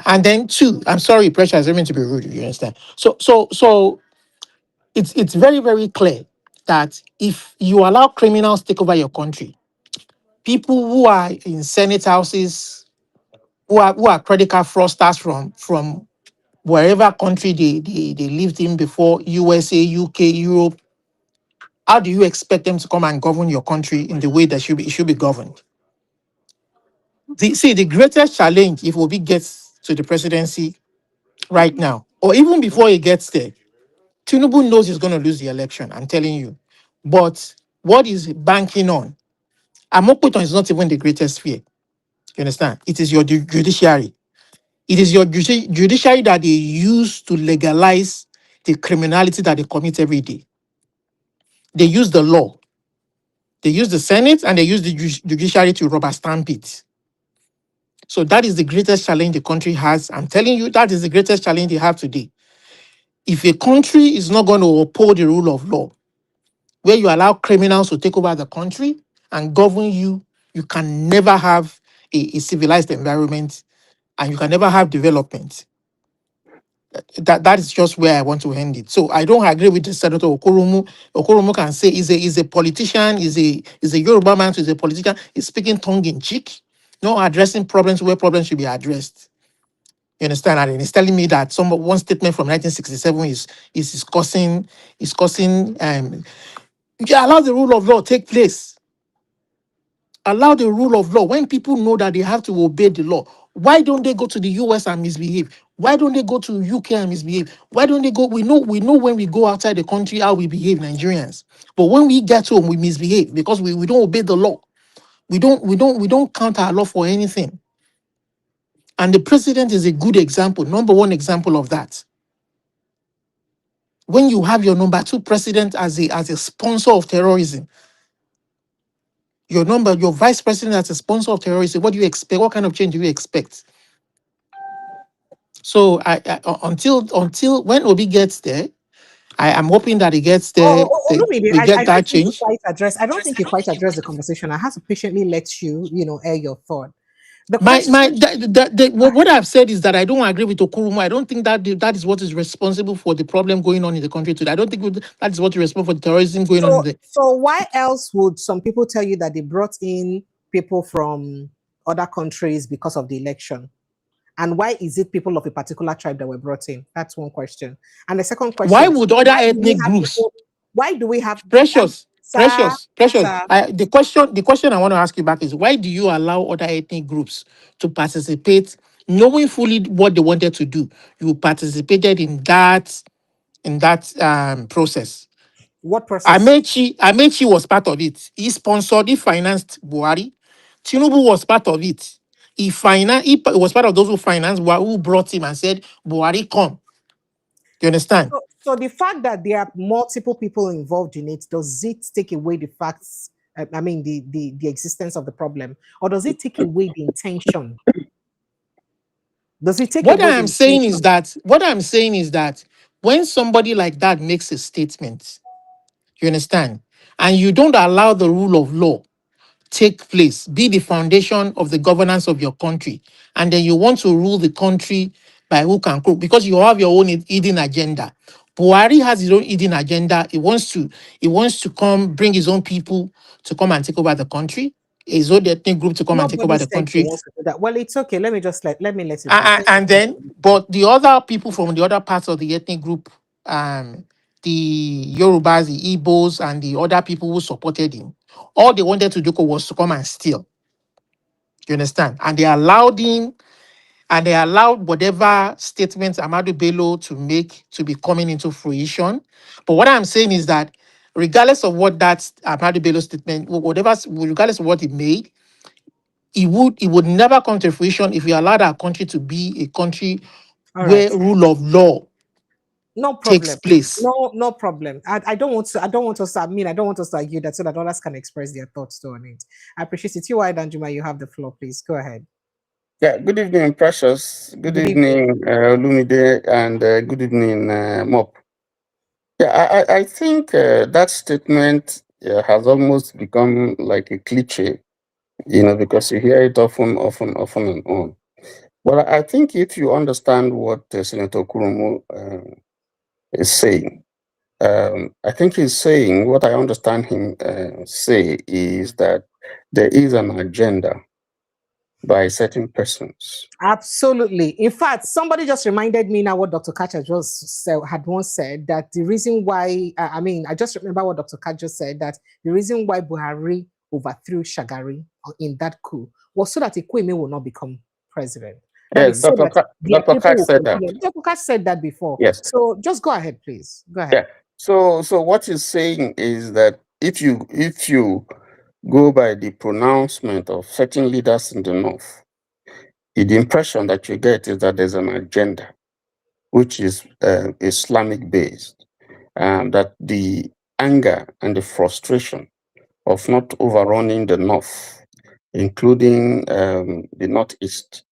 And then two, I'm sorry, pressure is meant to be rude. You understand? So it's very, very clear that if you allow criminals take over your country, people who are in senate houses, who are credit card fraudsters from wherever country they lived in before, USA, UK, Europe, how do you expect them to come and govern your country in the way that it should be governed? The greatest challenge, if Obi gets to the presidency right now, or even before he gets there, Tinubu knows he's going to lose the election. I'm telling you. But what is banking on? Amokuton is not even the greatest fear. You understand? It is your judiciary. It is your judiciary that they use to legalize the criminality that they commit every day. They use the law. They use the Senate and they use the judiciary to rubber stamp it. So that is the greatest challenge the country has. I'm telling you, that is the greatest challenge they have today. If a country is not going to uphold the rule of law, where you allow criminals to take over the country and govern you, you can never have a civilized environment and you can never have development. That is just where I want to end it. So I don't agree with the Senator Okoromo. Okoromo can say he's a politician, is a Yoruba man, so he's a politician, he's speaking tongue in cheek, not addressing problems where problems should be addressed. You understand? And he's telling me that one statement from 1967 is causing yeah, allow the rule of law take place. Allow the rule of law. When people know that they have to obey the law, why don't they go to the US and misbehave? Why don't they go to UK and misbehave? Why don't they go? We know when we go outside the country how we behave, Nigerians. But when we get home, we misbehave because we don't obey the law. We don't count our law for anything. And the president is a good example, number one example of that. When you have your number two president as a sponsor of terrorism, your vice president as a sponsor of terrorism, what do you expect? What kind of change do you expect? So until when Obi gets there, I am hoping that he gets there. Olumide, We I get don't that think you change. quite address. I don't think you quite address the conversation. I have to patiently let you, air your thought. The My question. what I've said is that I don't agree with Okurumo. I don't think that is what is responsible for the problem going on in the country today. I don't think that is what is responsible for the terrorism going on in So, the. so why else would some people tell you that they brought in people from other countries because of the election? And why is it people of a particular tribe that were brought in? That's one question. And the second Why question: would other why do we ethnic have groups? people? Why do we have Precious, sir, precious, precious. sir? The question I want to ask you back is, why do you allow other ethnic groups to participate, knowing fully what they wanted to do? You participated in that process. What process? Amechi was part of it. He sponsored, he financed Buhari. Tinubu was part of it. He was part of those who financed Buhari, who brought him and said, Buhari, come. You understand? So the fact that there are multiple people involved in it, does it take away the facts? I mean, the existence of the problem, or does it take away the intention? Does it take What away I the am saying is intention? that when somebody like that makes a statement, you understand? and you don't allow the rule of law take place, be the foundation of the governance of your country, and then you want to rule the country by hook and crook because you have your own hidden agenda. Buhari has his own hidden agenda. He wants to come bring his own people to come and take over the country, his own ethnic group to come and take Nobody over the said he country. wants to do that. Well, it's okay. Let me let it be. And then, but the other people from the other parts of the ethnic group, the Yorubas, the Igbos, and the other people who supported him, all they wanted to do was to come and steal. You understand? And they allowed him, and they allowed whatever statements Amadu Bello to make to be coming into fruition. But what I'm saying is that regardless of what that Amadu Bello statement, regardless of what he made, it would never come to fruition if we allowed our country to be a country All right. where rule of law No takes problem. place. No problem. I don't want to. I don't want us to. I mean, I don't want us to argue that so that others can express their thoughts too on it. I appreciate it. You, Danjuma, you have the floor. Please go ahead. Yeah, good evening, Precious. Good Good evening. evening, Lumide, and good evening, Mop. Yeah, I think that statement has almost become like a cliche, because you hear it often and on. But I think if you understand what Senator Kurumu is saying, I think he's saying what I understand him say is that there is an agenda by certain persons. Absolutely. In fact, somebody just reminded me now what Dr. Kacha just said, had once said that the reason why, I just remember what Dr. Kacha just said that the reason why Buhari overthrew Shagari in that coup was so that Ikweme will not become president. That Yes, is so that their Dr. people Kac will said that. continue. Dr. Kacha said that before. Yes. So just go ahead, please. Go ahead. Yeah. So what he's saying is that if you go by the pronouncement of certain leaders in the north, the impression that you get is that there's an agenda, which is Islamic based, and that the anger and the frustration of not overrunning the north, including the northeast,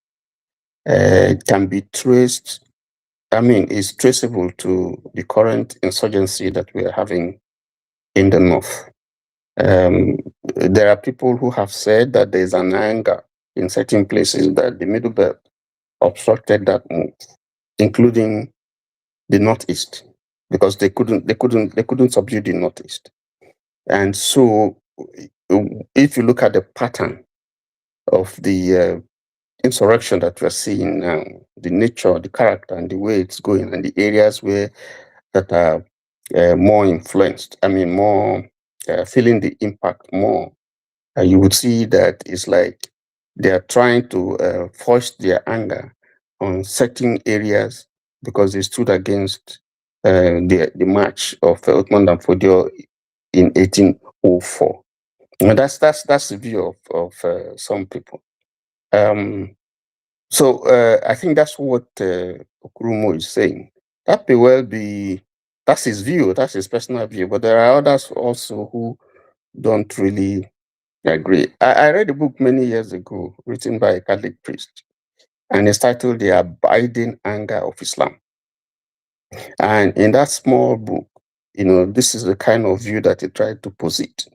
can be traced. Is traceable to the current insurgency that we are having in the north. There are people who have said that there is an anger in certain places that the Middle Belt obstructed that move, including the northeast, because they couldn't subdue the northeast. And so, if you look at the pattern of the insurrection that we're seeing now, the nature, the character, and the way it's going, and the areas that are more influenced, more feeling the impact more, you would see that it's like they are trying to force their anger on certain areas because they stood against the march of Uthman Dan Fodio in 1804. And that's the view of some people. So I think that's what Okurumo is saying. That may well be, that's his view, that's his personal view, but there are others also who don't really agree. I read a book many years ago written by a Catholic priest, and it's titled The Abiding Anger of Islam. And in that small book, this is the kind of view that he tried to posit.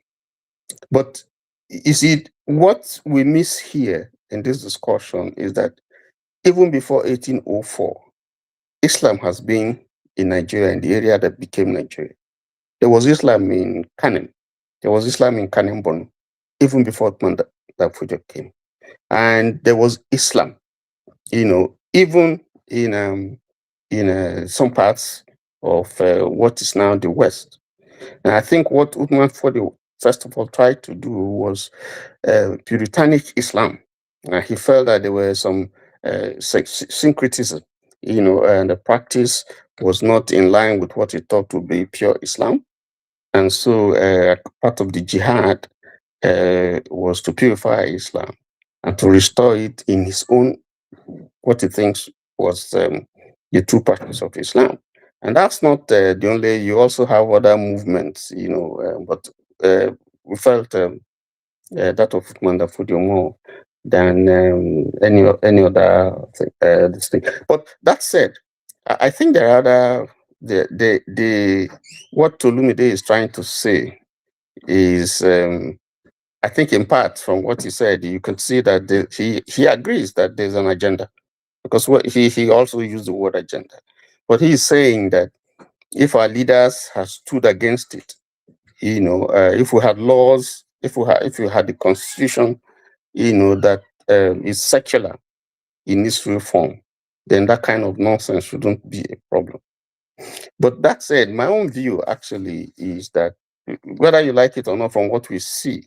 But you see, what we miss here in this discussion is that even before 1804, Islam has been in Nigeria, in the area that became Nigeria. There was Islam in Kanem. There was Islam in Kanem Borno, even before Uthman Dan Fodio came. And there was Islam, even in some parts of what is now the West. And I think what Uthman Fodio, first of all, tried to do was Puritanic Islam. He felt that there were some syncretism, and the practice was not in line with what he thought would be pure Islam. And so part of the jihad was to purify Islam and to restore it in his own, what he thinks was the true practice of Islam. And that's not the only, you also have other movements, but we felt that of Uthman Dan Fodio more than any other this thing. But that said, I think there are other, what Tolumide is trying to say is, I think in part from what he said, you can see that he agrees that there's an agenda, because he also used the word agenda. But he's saying that if our leaders have stood against it, if we had laws, if we had the constitution, that is secular in its real form, then that kind of nonsense shouldn't be a problem. But that said, my own view actually is that whether you like it or not, from what we see,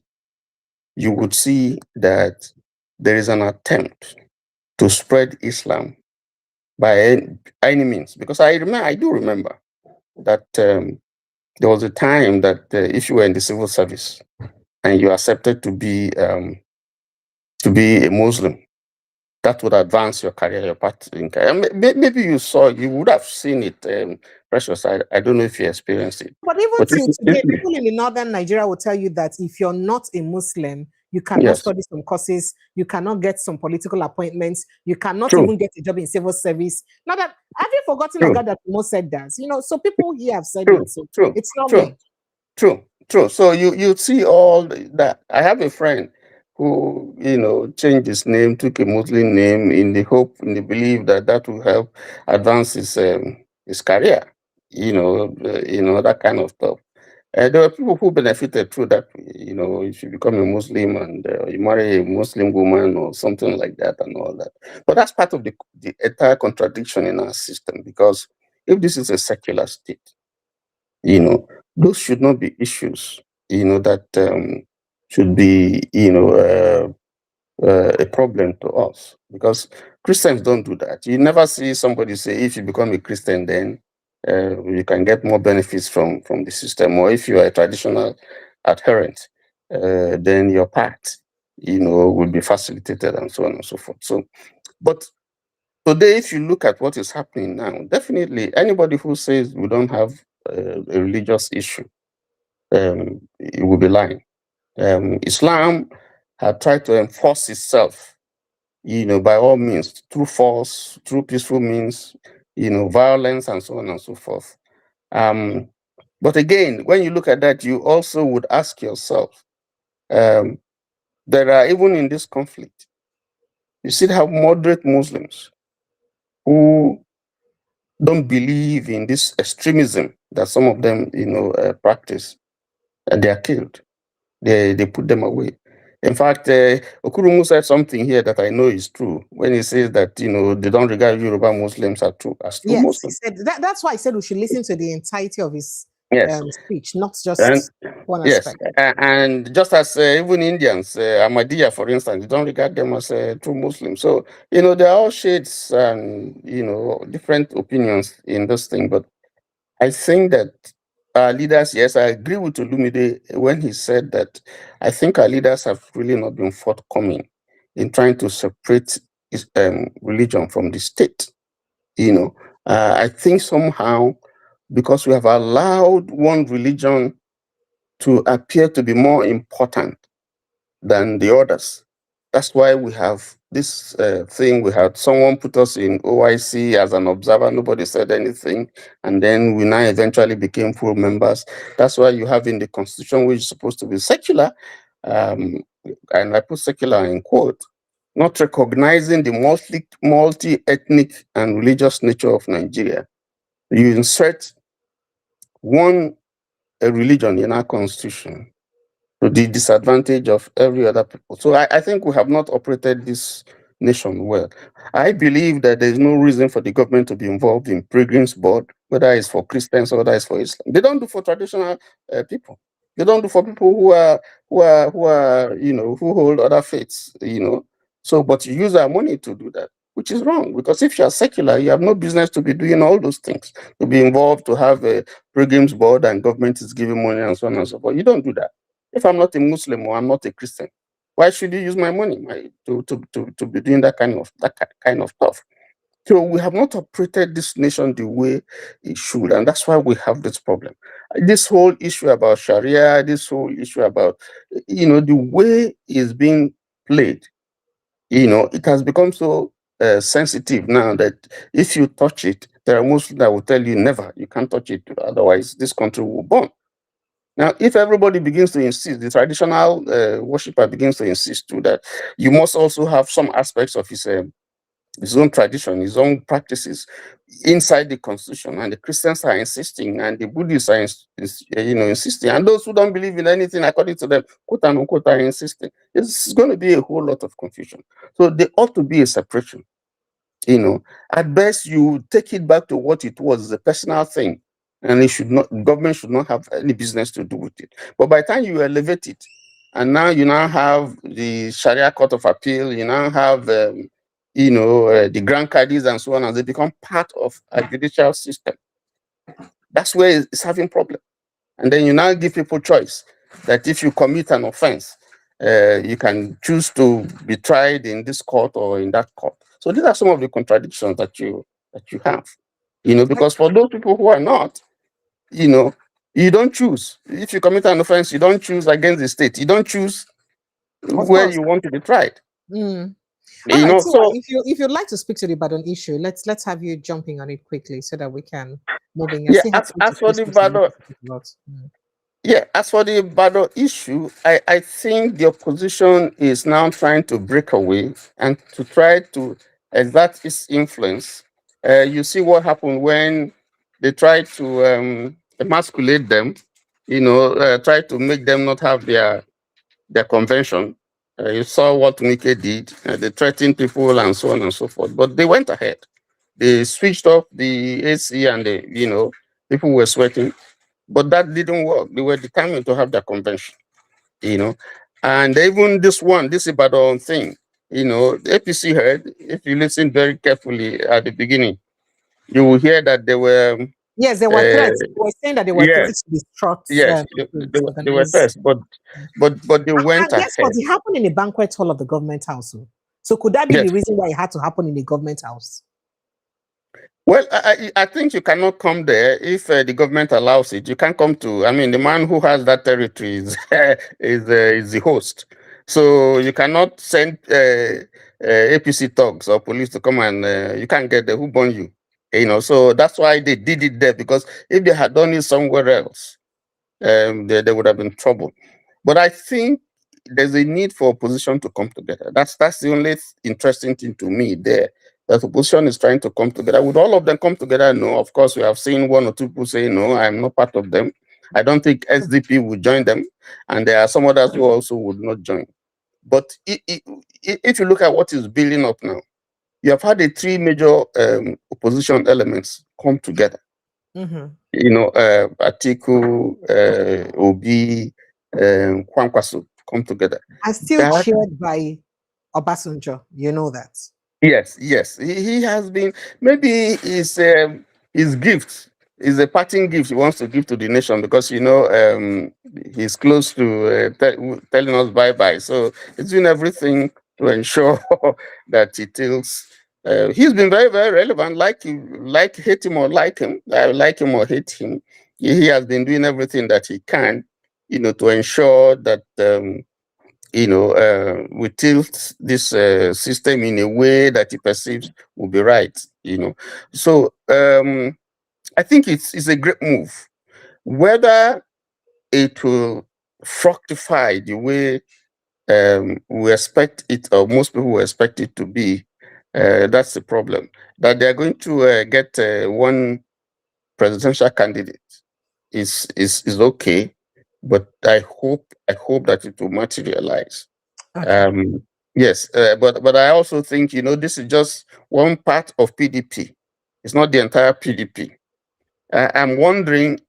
you would see that there is an attempt to spread Islam by any means. Because I do remember that there was a time that if you were in the civil service and you accepted to be a Muslim, that would advance your career, your path in career. Maybe you would have seen it, Precious. I don't know if you experienced it. But even till today, people in the northern Nigeria will tell you that if you're not a Muslim, you cannot study some courses, you cannot get some political appointments, you cannot even get a job in civil service. Now that, have you forgotten Oga that Mo said that? So people here have said it, so it's not me. True. So you see all that. I have a friend who, changed his name, took a Muslim name in the belief that will help advance his career, that kind of stuff. There are people who benefited through that, if you become a Muslim and you marry a Muslim woman or something like that and all that. But that's part of the entire contradiction in our system, because if this is a secular state, those should not be issues, that should be, a problem to us, because Christians don't do that. You never see somebody say, if you become a Christian, then you can get more benefits from the system, or if you are a traditional adherent, then your path, will be facilitated, and so on and so forth. So, but today, if you look at what is happening now, definitely anybody who says we don't have a religious issue, it will be lying. Islam had tried to enforce itself, by all means, through force, through peaceful means, violence, and so on and so forth. But again, when you look at that, you also would ask yourself, there are, even in this conflict, you still have moderate Muslims who don't believe in this extremism that some of them, practice, and they are killed. They put them away. In fact, Okurumu said something here that I know is true when he says that, they don't regard Yoruba Muslims as true Muslims. He said that's why I said we should listen to the entirety of his speech, not just one aspect. And just as even Indians, Ahmadiyya, for instance, they don't regard them as true Muslims. So, there are all shades and, different opinions in this thing. But I think that our leaders, yes, I agree with Olumide when he said that I think our leaders have really not been forthcoming in trying to separate religion from the state. I think somehow, because we have allowed one religion to appear to be more important than the others, that's why we have this thing. We had someone put us in OIC as an observer. Nobody said anything. And then we now eventually became full members. That's why you have in the constitution, which is supposed to be secular, and I put secular in quote, not recognizing the multi-ethnic and religious nature of Nigeria. You insert one religion in our constitution to the disadvantage of every other people. So I think we have not operated this nation well. I believe that there is no reason for the government to be involved in pilgrims board, whether it's for Christians or whether it's for Islam. They don't do for traditional people. They don't do for people who are who hold other faiths. So, but you use our money to do that, which is wrong, because if you are secular, you have no business to be doing all those things, to be involved, to have a pilgrims board and government is giving money and so on and so forth. You don't do that. If I'm not a Muslim or I'm not a Christian, why should you use my money to be doing that kind of stuff? So we have not operated this nation the way it should, and that's why we have this problem. This whole issue about Sharia, this whole issue about the way it's being played, it has become so sensitive now that if you touch it, there are Muslims that will tell you never, you can't touch it, otherwise this country will burn. Now, if everybody begins to insist, the traditional worshipper begins to insist too that you must also have some aspects of his own tradition, his own practices inside the constitution, and the Christians are insisting, and the Buddhists are insisting, and those who don't believe in anything according to them, quote unquote, are insisting. It's going to be a whole lot of confusion. So there ought to be a separation. At best, you take it back to what it was, a personal thing, and government should not have any business to do with it. But by the time you elevate it, and now you now have the Sharia Court of Appeal, you now have the Grand Cadis and so on, and they become part of a judicial system. That's where it's having problem. And then you now give people choice that if you commit an offense, you can choose to be tried in this court or in that court. So these are some of the contradictions that you have, because for those people who are not, you don't choose. If you commit an offense, you don't choose against the state. You don't choose where you want to be tried. Mm. All right, so so if you'd like to speak to the Ibadan issue, let's have you jumping on it quickly so that we can move in. Yeah, as for the Ibadan, yeah, as for the Ibadan issue, I think the opposition is now trying to break away and to try to exert its influence. You see what happened when they tried to emasculate them, try to make them not have their convention. You saw what Wike did. They threatened people and so on and so forth. But they went ahead. They switched off the AC and people were sweating. But that didn't work. They were determined to have their convention, And even this Ibadan thing, the APC heard, if you listen very carefully at the beginning, you will hear that they were... Yes, there were threats. They were saying that they were threats to destruct. Yes, they were threats, but they went ahead. Guess what? It happened in the banquet hall of the government house. So could that be the reason why it had to happen in the government house? Well, I think you cannot come there if the government allows it. You can't come to. I mean, the man who has that territory is the host. So you cannot send APC thugs or police to come and you can't get there. Who burn you? So that's why they did it there, because if they had done it somewhere else, there would have been trouble. But I think there's a need for opposition to come together. That's the only interesting thing to me there. That opposition is trying to come together. Would all of them come together? No. Of course, we have seen one or two people say, no, I'm not part of them. I don't think SDP would join them. And there are some others who also would not join. But if you look at what is building up now, you have had the three major opposition elements come together. Atiku, Obi, Kwankwaso come together. And still cheered by Obasanjo, you know that. Yes. He has been, maybe his gift is a parting gift he wants to give to the nation, because he's close to telling us bye-bye. So he's doing everything to ensure that he tells. He's been very, very relevant, hate him or like him or hate him. He has been doing everything that he can, to ensure that we tilt this system in a way that he perceives will be right, So I think it's a great move. Whether it will fructify the way we expect it, or most people will expect it to be, that's the problem. That they're going to get one presidential candidate is okay. But I hope that it will materialize. Okay. Yes, but I also think this is just one part of PDP. It's not the entire PDP. I'm wondering,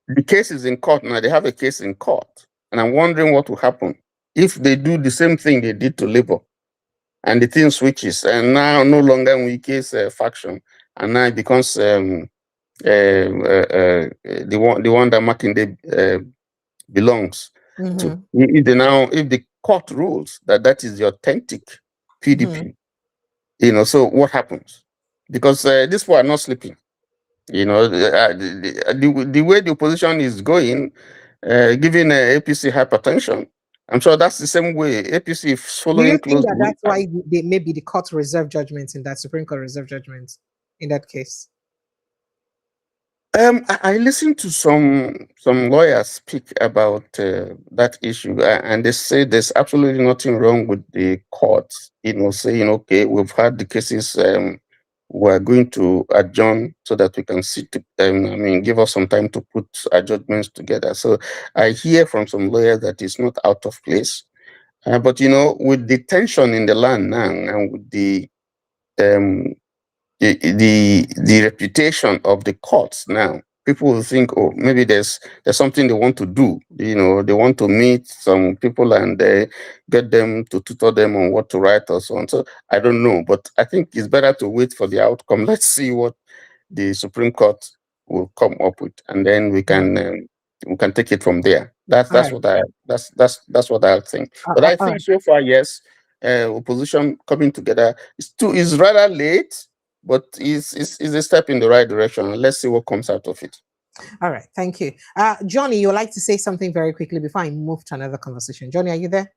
the case is in court now. They have a case in court, and I'm wondering what will happen if they do the same thing they did to Labour, and the thing switches, and now no longer Wike's faction, and now it becomes the one that Makinde belongs to. If the court rules that is the authentic PDP, so what happens? Because these people are not sleeping. The way the opposition is going, giving APC hypertension, I'm sure that's the same way APC is following close. Do you think that's why maybe the court reserve judgments in that Supreme Court reserve judgments in that case? I listened to some lawyers speak about that issue, and they say there's absolutely nothing wrong with the courts, saying, okay, we've had the cases, we're going to adjourn so that we can sit, give us some time to put our judgments together. So I hear from some lawyers that it's not out of place. But, with the tension in the land now and with the reputation of the courts now, people will think, oh, maybe there's something they want to do. They want to meet some people and get them to tutor them on what to write or so on. So I don't know, but I think it's better to wait for the outcome. Let's see what the Supreme Court will come up with, and then we can take it from there. That's what I think. But I think so far, yes, opposition coming together is rather late, but is a step in the right direction. Let's see what comes out of it. All right, thank you. Johnny, you would like to say something very quickly before I move to another conversation. Johnny, are you there?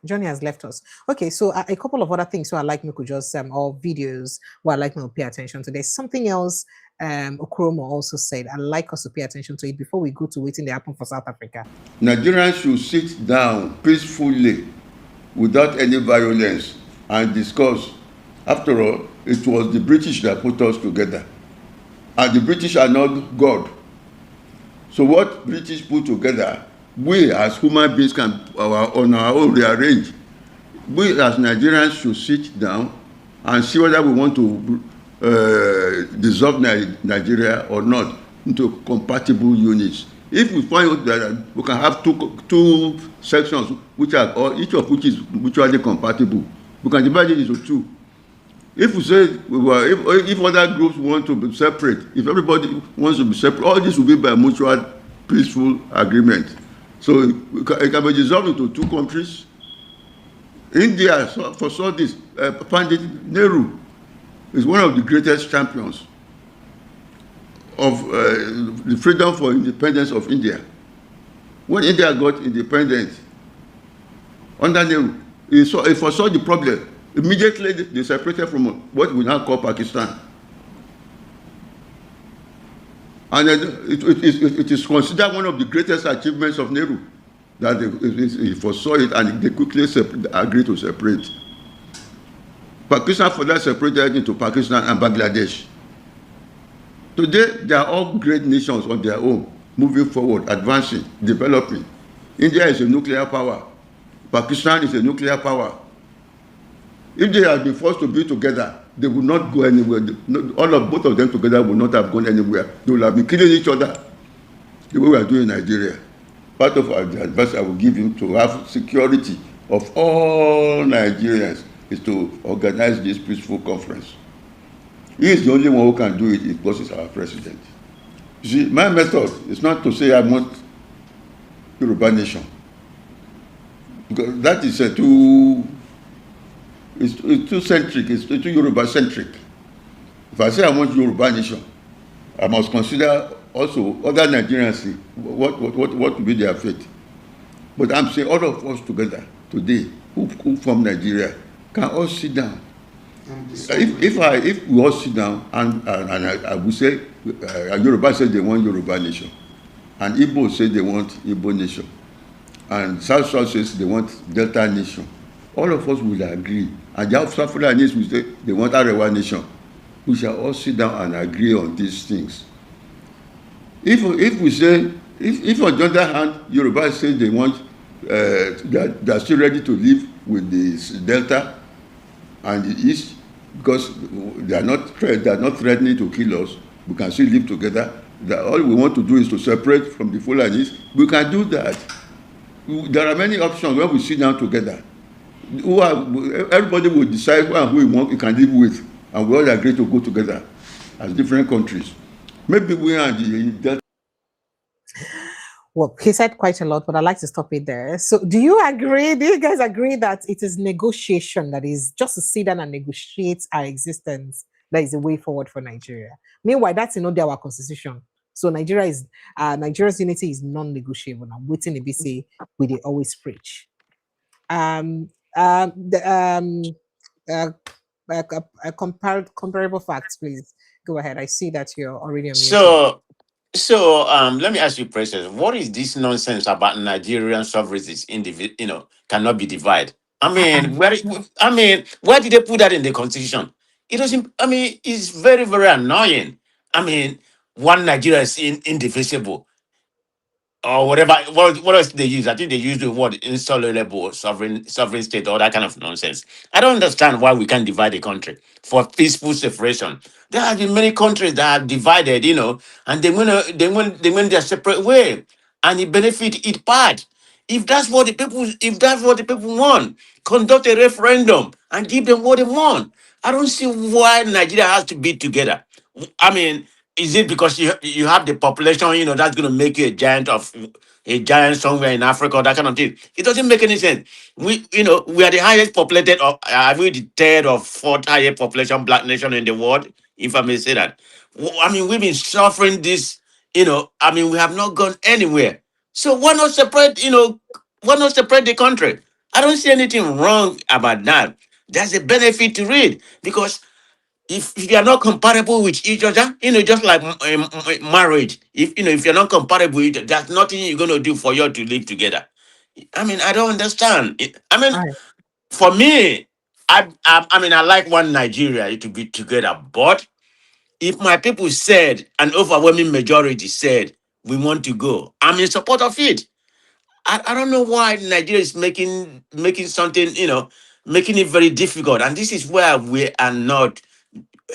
Johnny has left us. Okay, so a couple of other things so I like me could just or videos where I like me to pay attention to. There's something else Okoromo also said. I like us to pay attention to it before we go to waiting to happen for South Africa. Nigerians should sit down peacefully without any violence and discuss. After all, it was the British that put us together, and the British are not God. So what British put together, we as human beings can on our own rearrange. We as Nigerians should sit down and see whether we want to dissolve Nigeria or not into compatible units. If we find out that we can have two sections which are each of which is mutually compatible, we can divide it into two. If we say if other groups want to be separate, if everybody wants to be separate, all this will be by mutual peaceful agreement. So it can be dissolved into two countries. India foresaw this. Pandit Nehru is one of the greatest champions of the freedom for independence of India. When India got independent under Nehru, he foresaw the problem. Immediately they separated from what we now call Pakistan. And it is considered one of the greatest achievements of Nehru that he foresaw it and they quickly agreed to separate. Pakistan further separated into Pakistan and Bangladesh. Today, they are all great nations on their own, moving forward, advancing, developing. India is a nuclear power. Pakistan is a nuclear power. If they had been forced to be together, they would not go anywhere. Both of them together would not have gone anywhere. They would have been killing each other the way we are doing in Nigeria. Part of the advice I will give him to have security of all Nigerians is to organize this peaceful conference. He is the only one who can do it because he's our president. You see, my method is not to say I want Yoruba nation, because that is it's too centric, it's too Yoruba centric. If I say I want Yoruba nation, I must consider also other Nigerians, what will be their fate. But I'm saying all of us together today, who from Nigeria, can all sit down. If we all sit down and I would say, Yoruba said they want Yoruba nation, and Igbo said they want Igbo nation, and South says they want Delta nation, all of us will agree. And the South Sudanese will say they want Arewa nation. We shall all sit down and agree on these things. If we say, if on the other hand, Yoruba say they want, they're still ready to live with the Delta and the East, because they are not threatening to kill us, we can still live together. All we want to do is to separate from the Fulanis. We can do that. There are many options when we sit down together. Everybody will decide who we can live with, and we all agree to go together as different countries. Maybe we are the Well, he said quite a lot, but I'd like to stop it there. So do you guys agree that it is negotiation, that is just to sit down and negotiate our existence, that is the way forward for Nigeria? Meanwhile, that's in our constitution. So Nigeria's unity is non-negotiable. I'm waiting to be say we they always preach. Comparable facts, please. Go ahead. I see that you're already unmuted. So, let me ask you, Precious, what is this nonsense about Nigerian sovereignty cannot be divided? I mean, where did they put that in the constitution? It doesn't. I mean, it's very, very annoying. I mean, one Nigeria is indivisible, or whatever. What else they use? I think they use the word insoluble sovereign state, all that kind of nonsense. I don't understand why we can't divide the country for peaceful separation. There have been many countries that are divided, and they went their separate way, and it benefit each part. If that's what the people want, conduct a referendum and give them what they want. I don't see why Nigeria has to be together. I mean, is it because you have the population, that's going to make you a giant somewhere in Africa, that kind of thing? It doesn't make any sense. We are the highest populated, or are we the third or fourth highest population black nation in the world, if I may say that? I mean, we've been suffering this. I mean, we have not gone anywhere. So why not separate? Why not separate the country? I don't see anything wrong about that. There's a benefit to it because if you are not compatible with each other, just like marriage, if you're not compatible with it, there's nothing you're gonna do for you to live together. I mean, I don't understand. I mean, All right. for me, I like one Nigeria to be together. But if my people said, an overwhelming majority said, we want to go, I'm in support of it. I don't know why Nigeria is making something, making it very difficult. And this is where we are not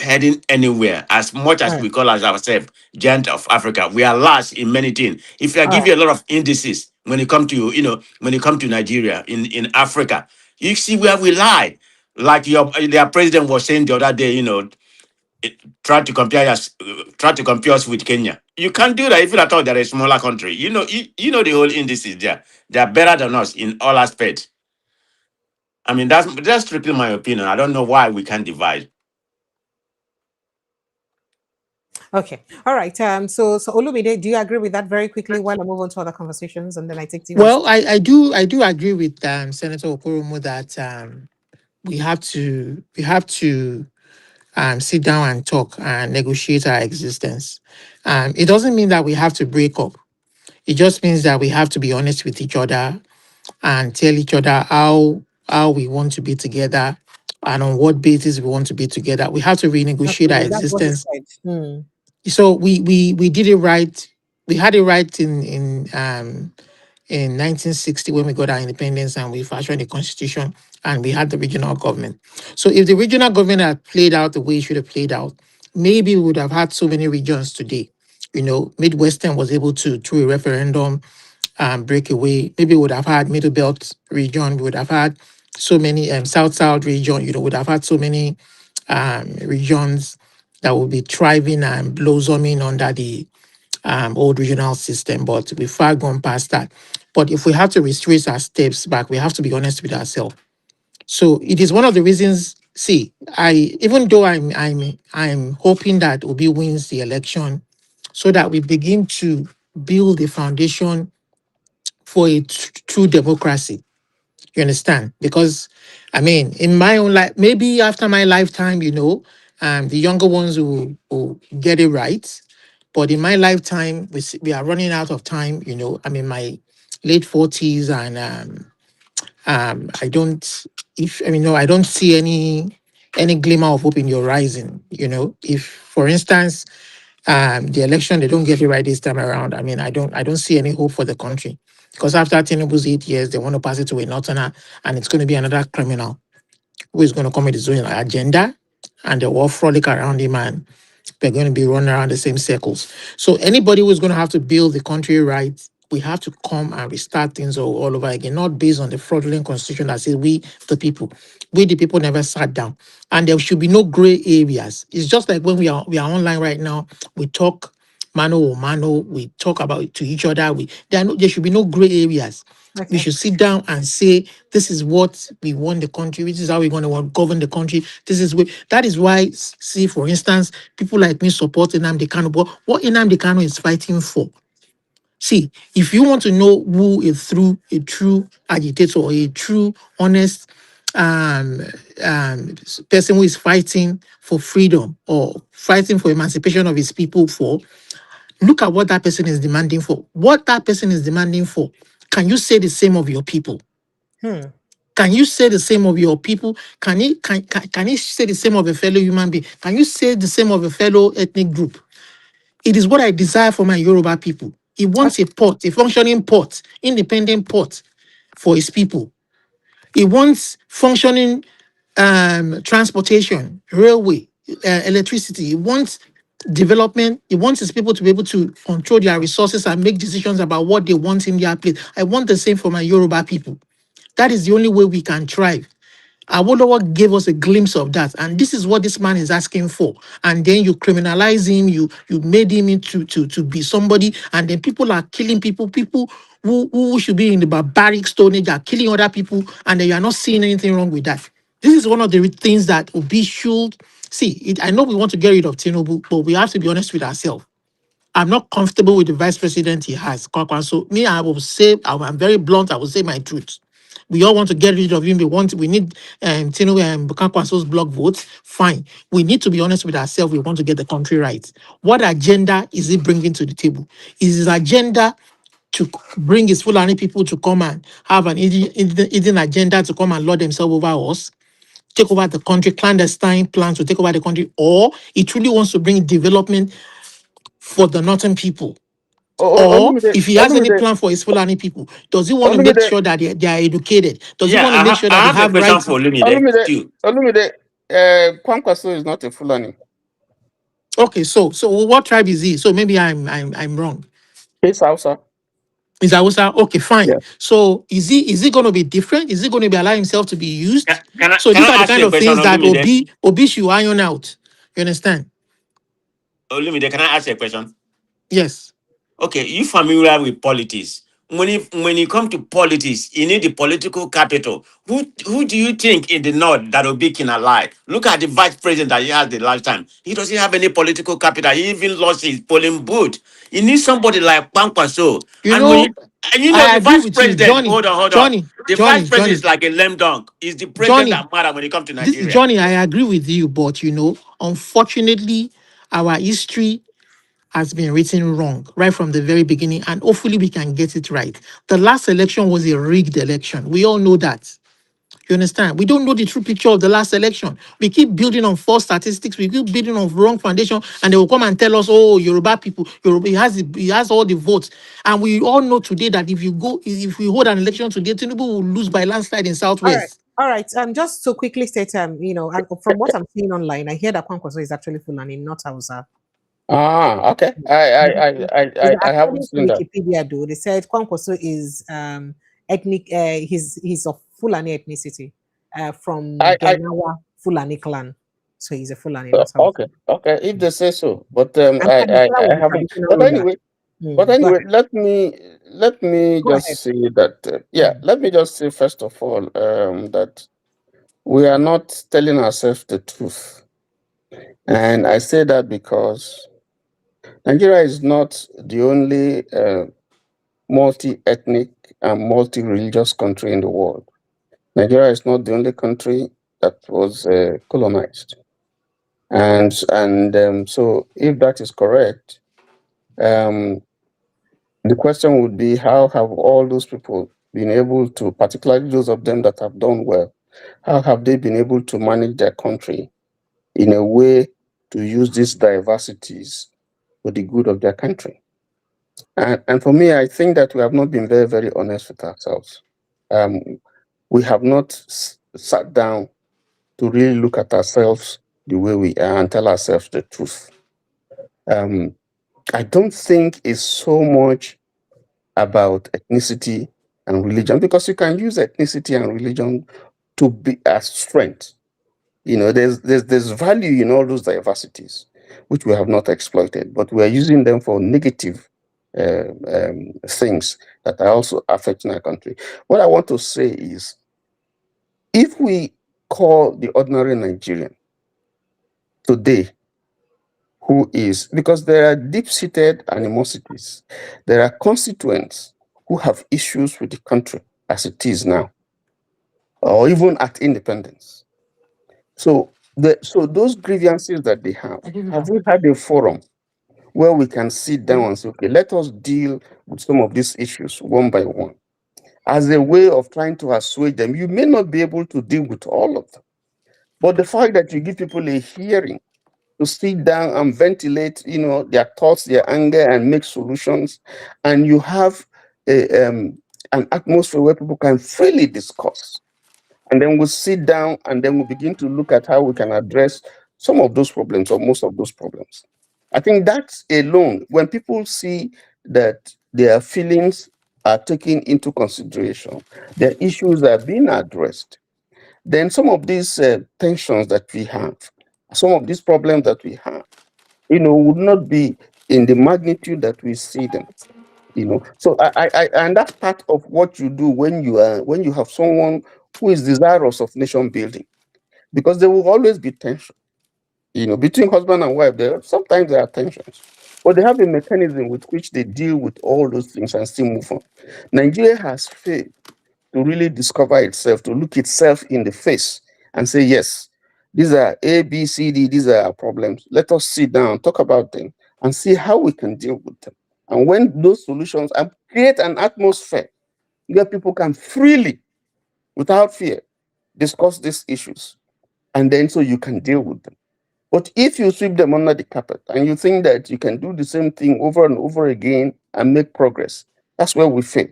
heading anywhere. As much All as right. we call ourselves giant of Africa, we are last in many things. If I All give right. you a lot of indices when it come to Nigeria in Africa, you see where we lie. Like their president was saying the other day, try to compare us with Kenya. You can't do that if at all they're a smaller country. You know the whole indices there. They are better than us in all aspects. I mean, that's strictly my opinion. I don't know why we can't divide. Okay. All right. So Olumide, do you agree with that very quickly while I move on to other conversations and then I take you on Well, stage? I do agree with Senator Okoromo that we have to sit down and talk and negotiate our existence. It doesn't mean that we have to break up. It just means that we have to be honest with each other and tell each other how we want to be together and on what basis we want to be together. We have to renegotiate our Absolutely. That's what he existence. said. Hmm. So we did it right. We had it right in 1960 when we got our independence and we fashioned the constitution and we had the regional government. So if the regional government had played out the way it should have played out, maybe we would have had so many regions today. Midwestern was able to, through a referendum, break away. Maybe we would have had Middle Belt region. We would have had so many South region. Would have had so many regions that would be thriving and blossoming under the old regional system. But we've far gone past that. But if we have to retrace our steps back, we have to be honest with ourselves. So it is one of the reasons. See, even though I'm hoping that Obi wins the election, so that we begin to build the foundation for a true democracy. You understand? Because, I mean, in my own life, maybe after my lifetime, the younger ones will get it right. But in my lifetime, we are running out of time. I'm in my late 40s, and I don't, if I mean, no, I don't see any glimmer of hope in your horizon. If, for instance, the election they don't get it right this time around, I don't see any hope for the country, because after Tinubu's 8 years they want to pass it to a northerner, and it's going to be another criminal who is going to come with his own agenda, and they will all frolic around him, and we're going to be running around the same circles. So anybody who's going to have to build the country right, we have to come and restart things all over again, not based on the fraudulent constitution that says we the people. We the people never sat down. And there should be no gray areas. It's just like when we are online right now, we talk mano or mano, we talk about it to each other. There should be no gray areas. We Okay. should sit down and say, this is what we want the country, this is how we're going to govern the country. That is why, see, for instance, people like me support Nnamdi Kanu, but what Nnamdi Kanu is fighting for. See, if you want to know who a true agitator or a true, honest person who is fighting for freedom or fighting for emancipation of his people for, look at what that person is demanding for. What that person is demanding for, can you say the same of your people? Can you say the same of your people? Can he say the same of a fellow human being? Can you say the same of a fellow ethnic group? It is what I desire for my Yoruba people. He wants a port, a functioning port, independent port for his people. He wants functioning transportation, railway, electricity. He wants development. He wants his people to be able to control their resources and make decisions about what they want in their place. I want the same for my Yoruba people. That is the only way we can thrive. Awolowo gave us a glimpse of that, and this is what this man is asking for. And then you criminalize him, you made him into to be somebody, and then people are killing people. People who should be in the barbaric stone age are killing other people, and then you are not seeing anything wrong with that. This is one of the things that Obi should see. I know we want to get rid of Tinubu, but we have to be honest with ourselves. I'm not comfortable with the vice president he has, Kwankwaso. Me, I will say, I'm very blunt, I will say my truth. We all want to get rid of him. We need Tinubu and Kwankwaso's block votes. Fine. We need to be honest with ourselves. We want to get the country right. What agenda is he bringing to the table? Is his agenda to bring his Fulani people to come and have an hidden agenda to come and lord themselves over us? Take over the country, clandestine plans to take over the country, or he truly wants to bring development for the northern people? Or if he has any plan for his Fulani people, does he want to make sure that they are educated? Does he want to make sure that I they have a have question rights? for Olumide too. Kwankwaso is not a Fulani. Okay, so what tribe is he? So maybe I'm wrong. He's Hausa. Is Hausa? Okay, fine. Yeah. So is he going to be different? Is he going to be allow himself to be used? So Can these I are the ask kind you a of question, things that Olumide? Obi should iron out. You understand? Olumide, can I ask you a question? Yes. Okay, you familiar with politics? When you come to politics, you need the political capital. Who do you think in the north that Obi can ally? Look at the vice president that he had the last time. He doesn't have any political capital. He even lost his polling booth. You need somebody like Kwankwaso. You And when know, you and you know I the agree vice with you, president. Johnny. Hold on. Johnny, The Johnny, vice president is Johnny, like a lame dunk. He's the president Johnny. that matter when it comes to This Nigeria. Johnny, I agree with you, but you know, unfortunately, our history has been written wrong right from the very beginning, and hopefully we can get it right. The last election was a rigged election. We all know that. You understand? We don't know the true picture of the last election. We keep building on false statistics. We keep building on wrong foundation, and they will come and tell us, "Oh, Yoruba people, Yoruba, he has all the votes." And we all know today that if we hold an election today, Tinubu will lose by landslide in All right. Southwest. All right. Just to quickly state, and from what I'm seeing online, I hear that Kwankwaso is actually Fulani, not Hausa. Okay. It's I haven't according to seen that. Wikipedia, though. They said Kwankwaso is ethnic. He's of Fulani ethnicity, from I Genawa Fulani clan. So he's a Fulani, not Hausa. okay. If they say so, but And Kabisela was I the haven't. traditional But ruler. anyway, But Go anyway, ahead. let me Go just ahead. say that let me just say first of all that we are not telling ourselves the truth, and I say that because Nigeria is not the only multi-ethnic and multi-religious country in the world. Nigeria is not the only country that was colonized, and so if that is correct. The question would be, how have all those people been able to, particularly those of them that have done well, how have they been able to manage their country in a way to use these diversities for the good of their country? And for me, I think that we have not been very, very honest with ourselves. We have not sat down to really look at ourselves the way we are and tell ourselves the truth. I don't think it's so much about ethnicity and religion, because you can use ethnicity and religion to be as strength. You know, there's value in all those diversities, which we have not exploited, but we are using them for negative things that are also affecting our country. What I want to say is, if we call the ordinary Nigerian today, who is, because there are deep-seated animosities, there are constituents who have issues with the country as it is now. or even at independence. So those grievances that they have we had a forum where we can sit down and say, okay, let us deal with some of these issues one by one as a way of trying to assuage them? You may not be able to deal with all of them, but the fact that you give people a hearing to sit down and ventilate, their thoughts, their anger, and make solutions, and you have an atmosphere where people can freely discuss, and then we'll sit down and then we'll begin to look at how we can address some of those problems or most of those problems. I think that alone, when people see that their feelings are taken into consideration, their issues are being addressed, then some of these tensions that we have, some of these problems that we have, would not be in the magnitude that we see them. So I and that's part of what you do when you have someone who is desirous of nation building, because there will always be tension, between husband and wife. Sometimes there are tensions, but they have a mechanism with which they deal with all those things and still move on. Nigeria has failed to really discover itself, to look itself in the face and say, yes, these are A, B, C, D, these are our problems. Let us sit down, talk about them, and see how we can deal with them. And when those solutions, and create an atmosphere where people can freely, without fear, discuss these issues, and then so you can deal with them. But if you sweep them under the carpet and you think that you can do the same thing over and over again and make progress, that's where we fail.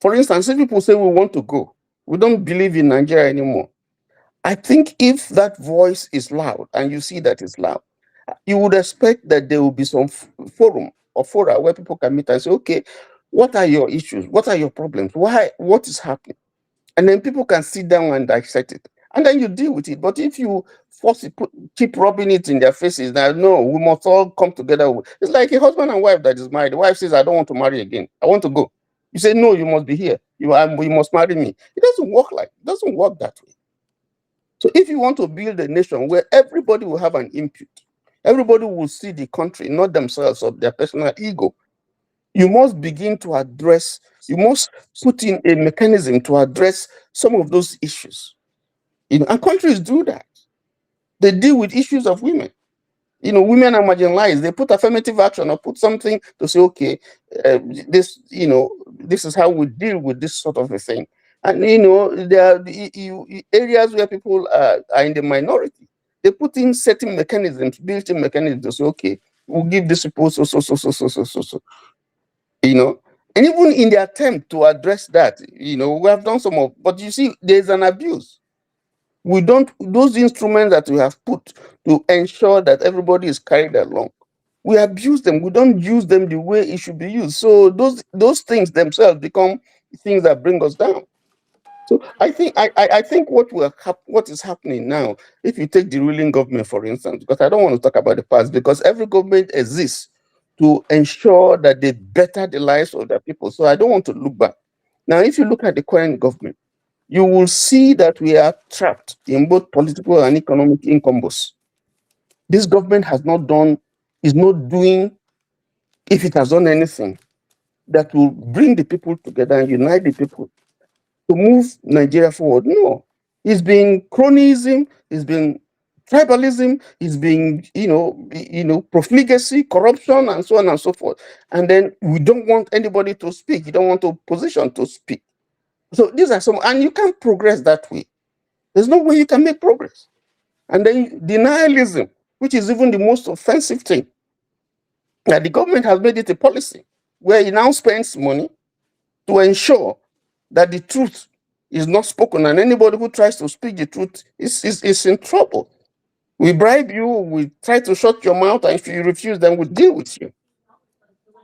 For instance, if people say we want to go, we don't believe in Nigeria anymore. I think if that voice is loud and you see that it's loud, you would expect that there will be some forum or fora where people can meet and say, okay, what are your issues? What are your problems? Why? What is happening? And then people can sit down and dissect it. And then you deal with it. But if you force it, keep rubbing it in their faces, that no, we must all come together. It's like a husband and wife that is married. The wife says, I don't want to marry again. I want to go. You say, no, you must be here. You must marry me. It doesn't work it doesn't work that way. So if you want to build a nation where everybody will have an input, everybody will see the country, not themselves or their personal ego, you must begin to address, you must put in a mechanism to address some of those issues. And countries do that. They deal with issues of women. Women are marginalized. They put affirmative action or put something to say, okay, this is how we deal with this sort of a thing. And there are areas where people are in the minority. They put in certain mechanisms, built-in mechanisms to say, okay, we'll give this people so. And even in the attempt to address that, we have done some of, but you see, there's an abuse. We don't, those instruments that we have put to ensure that everybody is carried along, we abuse them. We don't use them the way it should be used. So those things themselves become things that bring us down. So I think what is happening now, if you take the ruling government, for instance, because I don't want to talk about the past, because every government exists to ensure that they better the lives of their people. So I don't want to look back. Now, if you look at the current government, you will see that we are trapped in both political and economic incumbents. This government is not doing, if it has done anything, that will bring the people together and unite the people to move Nigeria forward. No, it's been cronyism, it's been tribalism, it's been, profligacy, corruption, and so on and so forth. And then we don't want anybody to speak. You don't want opposition to speak. So these are some, and you can't progress that way. There's no way you can make progress. And then denialism, which is even the most offensive thing. That the government has made it a policy where it now spends money to ensure that the truth is not spoken, and anybody who tries to speak the truth is in trouble. We bribe you, we try to shut your mouth, and if you refuse, then we deal with you.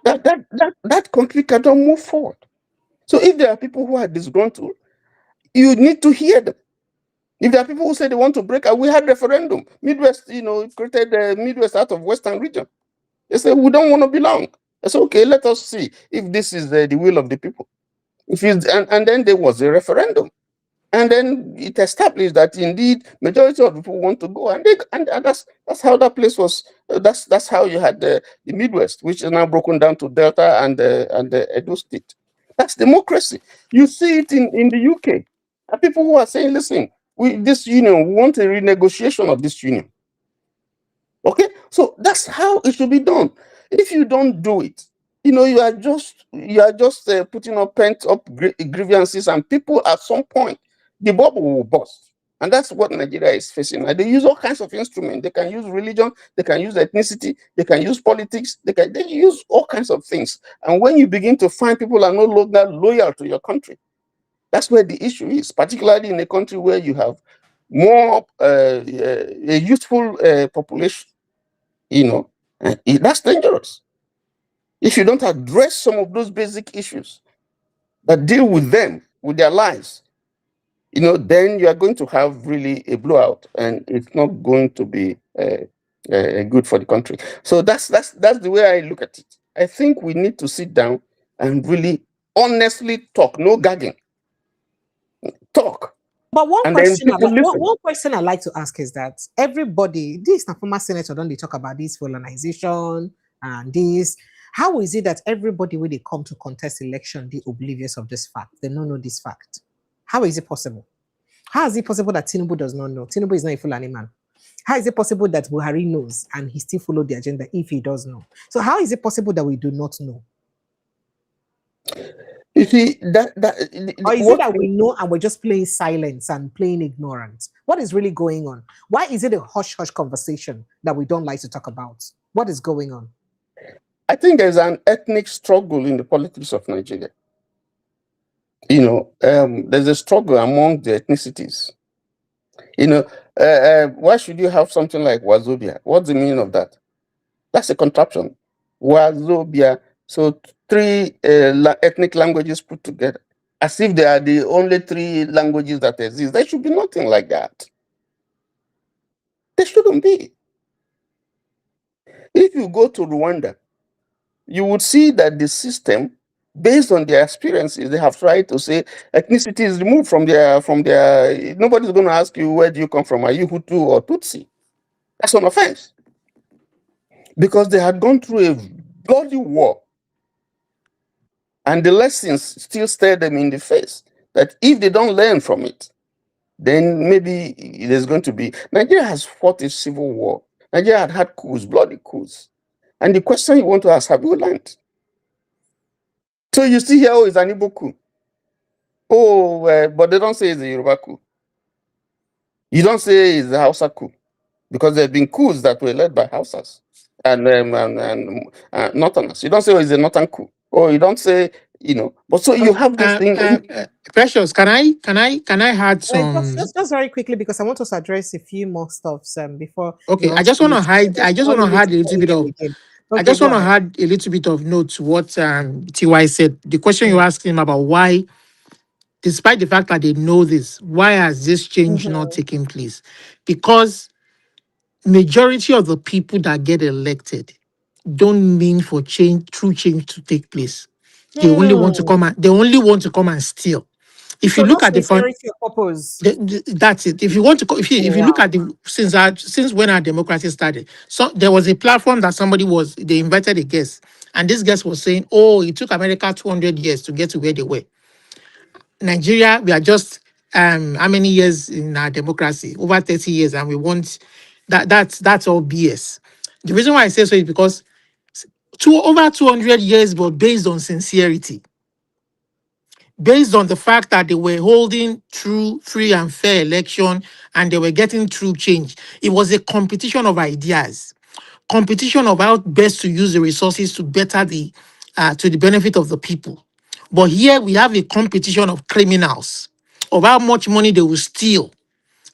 That country cannot move forward. So if there are people who are disgruntled, you need to hear them. If there are people who say they want to break out, we had referendum. Midwest, created the Midwest out of Western region. They say, we don't want to belong. I said, okay, let us see if this is the will of the people. And then there was a referendum. And then it established that indeed majority of people want to go. And that's how that place was. That's how you had the Midwest, which is now broken down to Delta and the Edo State. That's democracy. You see it in the UK. And people who are saying, listen, this union, we want a renegotiation of this union. Okay, so that's how it should be done. If you don't do it, you are just putting up pent up grievances, and people at some point the bubble will burst. And that's what Nigeria is facing. And they use all kinds of instruments. They can use religion, they can use ethnicity, they can use politics, they use all kinds of things. And when you begin to find people are no longer loyal to your country, that's where the issue is, particularly in a country where you have more a youthful population. That's dangerous. If you don't address some of those basic issues that deal with them, with their lives, then you are going to have really a blowout, and it's not going to be good for the country. So that's the way I look at it. I think we need to sit down and really honestly talk, no gagging. Talk. But one And question, then people listen. one question I like to ask is that everybody, this na former senator, don't they talk about this colonization and this? How is it that everybody, when they come to contest election, they oblivious of this fact? They don't know this fact. How is it possible? How is it possible that Tinubu does not know? Tinubu is not a Fulani man. How is it possible that Buhari knows and he still followed the agenda if he does know? So how is it possible that we do not know? You see, or is it that we know and we're just playing silence and playing ignorance? What is really going on? Why is it a hush-hush conversation that we don't like to talk about? What is going on? I think there's an ethnic struggle in the politics of Nigeria. There's a struggle among the ethnicities. Why should you have something like Wazobia? What's the meaning of that? That's a contraption. Wazobia. So 3 ethnic languages put together, as if they are the only 3 languages that exist. There should be nothing like that. There shouldn't be. If you go to Rwanda, you would see that the system, based on their experiences, they have tried to say ethnicity is removed from their. Nobody's going to ask you, where do you come from? Are you Hutu or Tutsi? That's an offense. Because they had gone through a bloody war. And the lessons still stare them in the face, that if they don't learn from it, then maybe there's going to be. Nigeria has fought a civil war. Nigeria had coups, bloody coups. And the question you want to ask, have you learned? So you see here, oh, it's an Igbo coup. Oh, but they don't say it's a Yoruba coup. You don't say it's a Hausa coup, because there have been coups that were led by Hausas and Northerners. You don't say, oh, it's a Northern coup. Or you don't say, but so you have this thing. Precious, can I add some? Just very quickly, because I want us to address a few more stuffs before. Okay, I just want to add a little bit of. Okay, I just want to add a little bit of note to what TY said. The question you asked him about why, despite the fact that they know this, why has this change not taken place? Because majority of the people that get elected don't mean for true change to take place. They only want to come and steal. If you look at the purpose, that's it. If you want to, if you look at the since when our democracy started, so there was a platform that they invited a guest, and this guest was saying, "Oh, it took America 200 years to get to where they were. Nigeria, we are just how many years in our democracy? Over 30 years, and we want that. That's all BS. The reason why I say so is because over 200 years, but based on sincerity." Based on the fact that they were holding true, free, and fair election, and they were getting true change. It was a competition of ideas, competition of how best to use the resources to better to the benefit of the people. But here we have a competition of criminals, of how much money they will steal,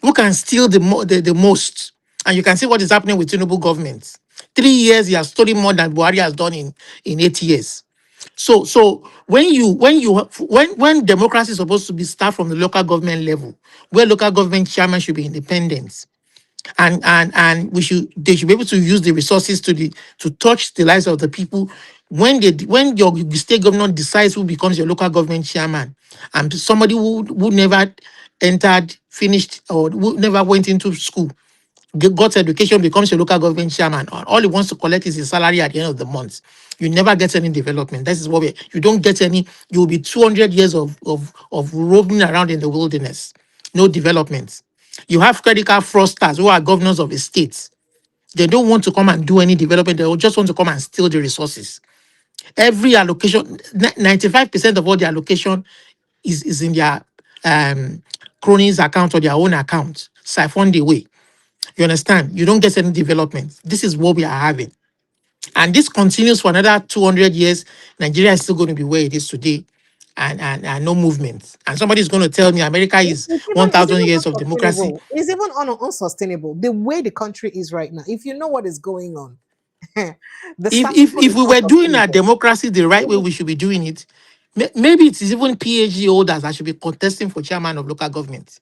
who can steal the most. And you can see what is happening with Tinubu government. 3 years, he has stolen more than Buhari has done in 8 years. So when democracy is supposed to be start from the local government level, where local government chairman should be independent, and they should be able to use the resources to touch the lives of the people. When your state governor decides who becomes your local government chairman, and somebody who never finished, or who never went into school, got education, becomes your local government chairman, all he wants to collect is his salary at the end of the month. you never get any development. This is what you don't get any. You will be 200 years of roaming around in the wilderness, no development. You have credit card fraudsters who are governors of the states. They don't want to come and do any development. They will just want to come and steal the resources. Every allocation, 95% of all the allocation is in their cronies account or their own account, siphoned away. You understand? You don't get any development. This is what we are having. And this continues for another 200 years. Nigeria is still going to be where it is today, and no movement. And somebody's going to tell me America is It's 1,000 even years of democracy. unsustainable. It's even unsustainable. The way the country is right now, if you know what is going on, the status quo If is we not were doing our sustainable. democracy the right way, we should be doing it. Maybe it is even PhD holders that should be contesting for chairman of local government.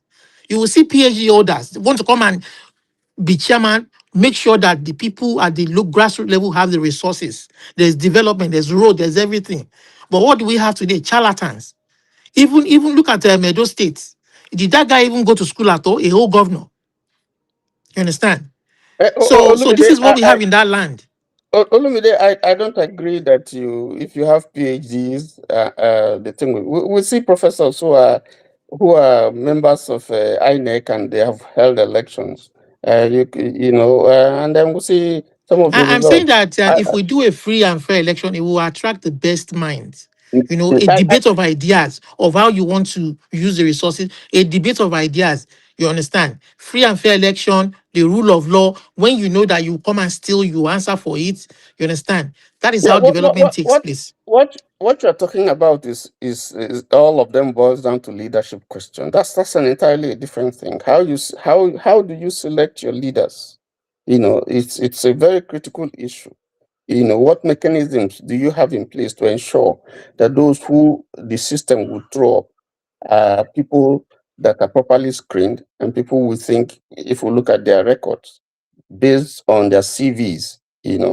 You will see PhD holders want to come and be chairman, make sure that the people at the grassroots level have the resources. There's development, there's road, there's everything. But what do we have today? Charlatans. Even look at Edo State. Did that guy even go to school at all? A whole governor. You understand? So this Olumide, is what we have in that land. Olumide, I don't agree that if you have PhDs, the thing we see professors who are members of INEC and they have held elections. And then we see some of the I'm saying results. that if we do a free and fair election, it will attract the best minds. You know, a I, I, debate of ideas of how you want to use the resources, a debate of ideas. You understand? Free and fair election, the rule of law. When you know that you come and steal, you answer for it. You understand? That is Yeah, how development takes place. what you're talking about is all of them boils down to leadership question. That's an entirely different thing. How do you select your leaders? It's a very critical issue. What mechanisms do you have in place to ensure that those who the system would throw up are people that are properly screened and people will think, if we look at their records, based on their CVs,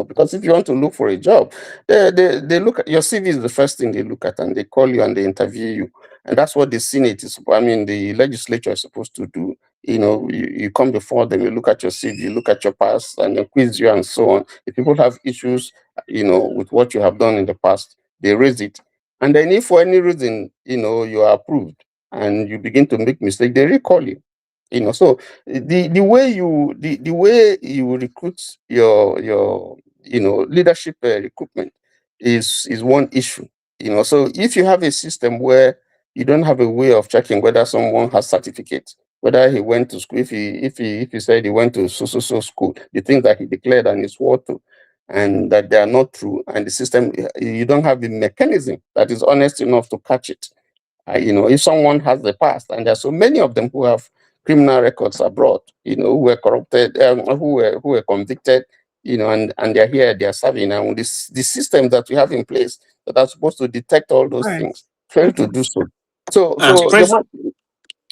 because if you want to look for a job, they look at your CV is the first thing they look at, and they call you and they interview you. And that's what the Senate is, the legislature is supposed to do. You come before them, you look at your CV, you look at your past, and they quiz you and so on. If people have issues, with what you have done in the past, they raise it. And then if for any reason, you are approved and you begin to make mistakes, they recall you. So the way you recruit your leadership recruitment is one issue. So if you have a system where you don't have a way of checking whether someone has certificates, whether he went to school, if he said he went to so school, the things that he declared and he swore to, and that they are not true, and the system, you don't have the mechanism that is honest enough to catch it. If someone has the past, and there are so many of them who have criminal records abroad, who were corrupted, who were convicted, and they're here, they're serving, and the system that we have in place that are supposed to detect all All those right. things fail to Okay. do so. So, Uh, so the Pres- one,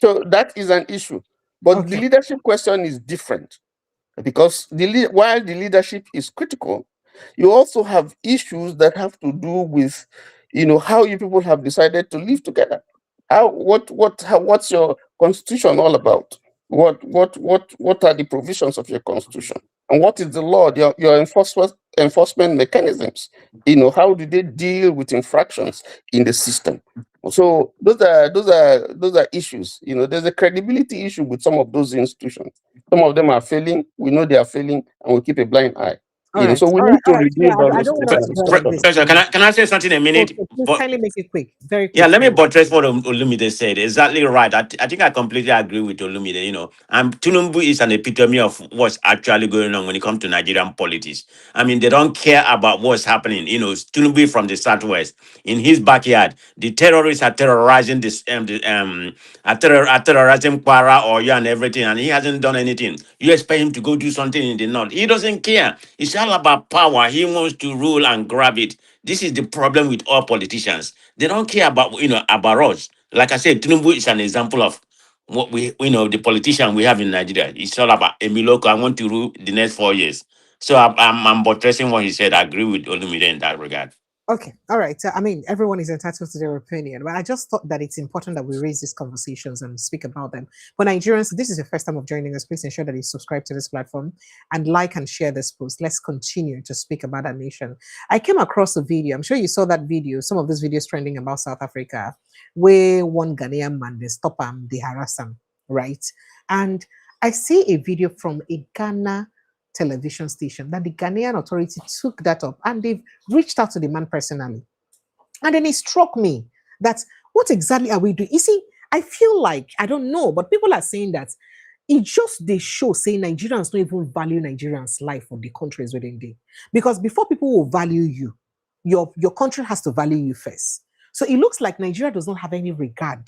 so that is an issue, but the Okay. leadership question is different because while the leadership is critical, you also have issues that have to do with, how you people have decided to live together. What's your constitution all about? What are the provisions of your constitution? And what is the law? Your enforcement mechanisms. How do they deal with infractions in the system? So those are issues. There's a credibility issue with some of those institutions. Some of them are failing. We know they are failing, and we keep a blind eye. All right. So we All right. need to All right. Yeah, rebuild all I those don't things want us and to dwell on restructure this them. Professor, too much. can I say something a minute? Okay, please But kindly make it quick. Very yeah, quick. let me Sorry. buttress what Olumide said. Exactly right. I think I completely agree with Olumide. And Tinubu is an epitome of what's actually going on when it comes to Nigerian politics. I mean, they don't care about what's happening. Tinubu from the southwest, in his backyard, the terrorists are terrorizing are terrorizing Kwara or and everything, and he hasn't done anything. You expect him to go do something in the north? He doesn't care. It's all about power. He wants to rule and grab it. This is the problem with all politicians. They don't care about us. Like I said, Tinubu is an example of what the politician we have in Nigeria. It's all about Emiloko. I want to rule the next 4 years. So I'm buttressing what he said. I agree with Olumide in that regard. Okay, all right. I mean, everyone is entitled to their opinion, but I just thought that it's important that we raise these conversations and speak about them. For Nigerians, this is your first time of joining us. Please ensure that you subscribe to this platform and like and share this post. Let's continue to speak about our nation. I came across a video. I'm sure you saw that video. Some of these videos trending about South Africa, where one Ghanaian man they stop him, they harass him, right? And I see a video from a Ghana television station that the Ghanaian authority took that up and they've reached out to the man personally. And then it struck me that what exactly are we doing? You see, I feel like, I don't know, but people are saying that it just they show saying Nigerians don't even value Nigerians' life or the countries within they. Because before people will value you, your country has to value you first. So it looks like Nigeria does not have any regard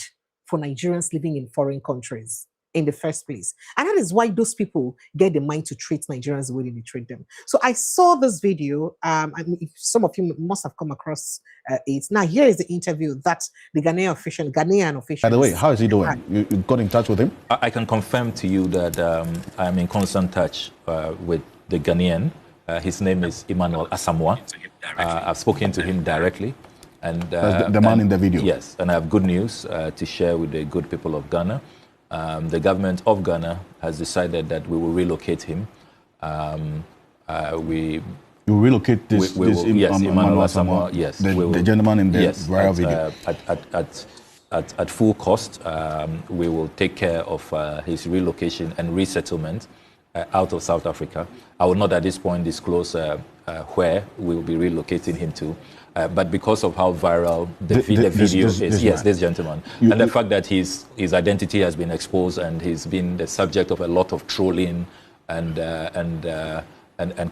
for Nigerians living in foreign countries in the first place. And that is why those people get the mind to treat Nigerians the way they treat them. So I saw this video. I mean, some of you must have come across it. Now, here is the interview that the Ghanaian official. By the way, how is he doing? You got in touch with him? I can confirm to you that I'm in constant touch with the Ghanaian. His name is Emmanuel Asamoah. I've spoken to him directly. And the man in the video? Yes, and I have good news to share with the good people of Ghana. The government of Ghana has decided that we will relocate him. You relocate this? Yes, Emmanuel Asamoah. Yes, the gentleman in the viral video. At full cost, we will take care of his relocation and resettlement out of South Africa. I will not at this point disclose where we will be relocating him to. But because of how viral the video is, this gentleman, and the fact that his identity has been exposed and he's been the subject of a lot of trolling and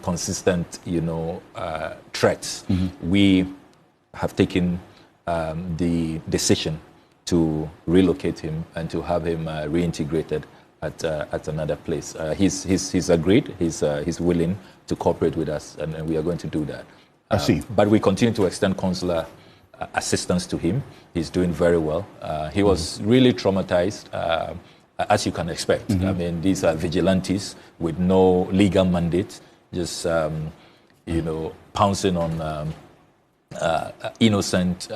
consistent, threats, we have taken the decision to relocate him and to have him reintegrated at another place. He's agreed. He's willing to cooperate with us, and we are going to do that. I see. But we continue to extend consular assistance to him. He's doing very well. He was really traumatized, as you can expect. I mean, these are vigilantes with no legal mandate, just pouncing on innocent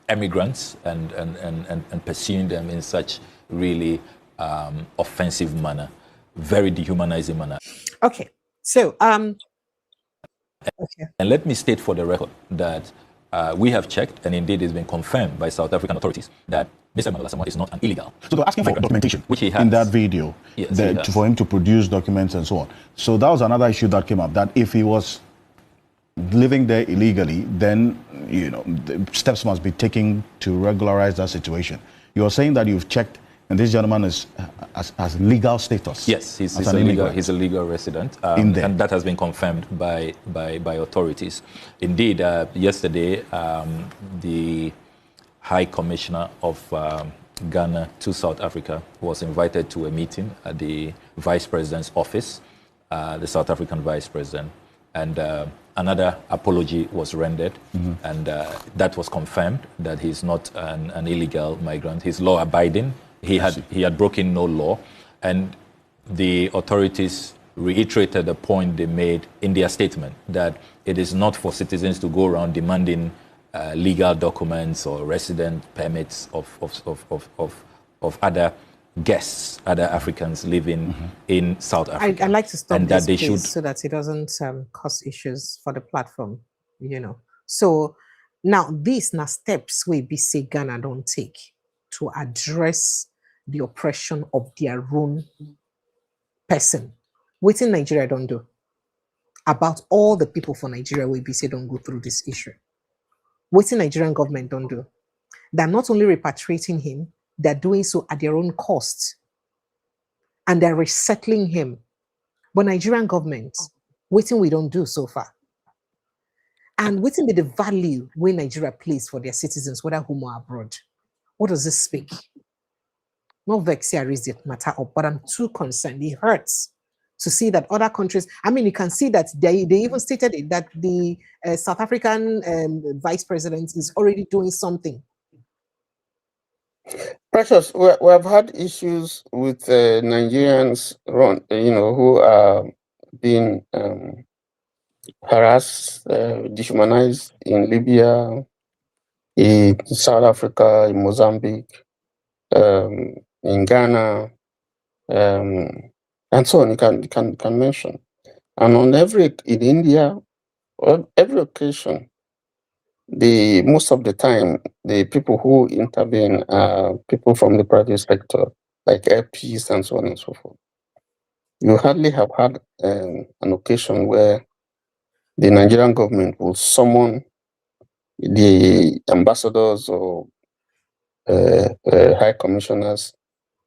immigrants and pursuing them in such really offensive manner, very dehumanizing manner. Okay, so Okay. And let me state for the record that we have checked, and indeed it's been confirmed by South African authorities, that Mr. Emmanuel Asamoah is not an illegal. So they're asking for documentation, which he has in that video, yes, for him to produce documents and so on. So that was another issue that came up, that if he was living there illegally, then the steps must be taken to regularize that situation. You're saying that you've checked, and this gentleman has legal status. Yes, he's a legal resident, and that has been confirmed by authorities. Indeed, yesterday, the High Commissioner of Ghana to South Africa was invited to a meeting at the Vice President's office, the South African Vice President, and another apology was rendered, and that was confirmed that he's not an illegal migrant. He's law-abiding. He had broken no law, and the authorities reiterated the point they made in their statement that it is not for citizens to go around demanding legal documents or resident permits of other guests, other Africans living in South Africa. I'd like to stop this case so that it doesn't cause issues for the platform, So now these are steps we BC Ghana don't take to address the oppression of their own person. What in Nigeria don't do about all the people for Nigeria we BC don't go through this issue. What in Nigerian government don't do. They're not only repatriating him, they're doing so at their own cost. And they're resettling him. But Nigerian government, waiting we don't do so far. And waiting be the value when Nigeria plays for their citizens, whether home or abroad. What does this speak? Not vex here is it matter up, but I'm too concerned. It hurts to see that other countries, I mean, you can see that they even stated it, that the South African vice president is already doing something. Precious, we have had issues with Nigerians, who are being harassed, dehumanized in Libya, in South Africa, in Mozambique, in Ghana, and so on. You can mention, and on in India, on every occasion, most of the time the people who intervene are people from the private sector, like LPs and so on and so forth. You hardly have had an occasion where the Nigerian government will summon the ambassadors or high commissioners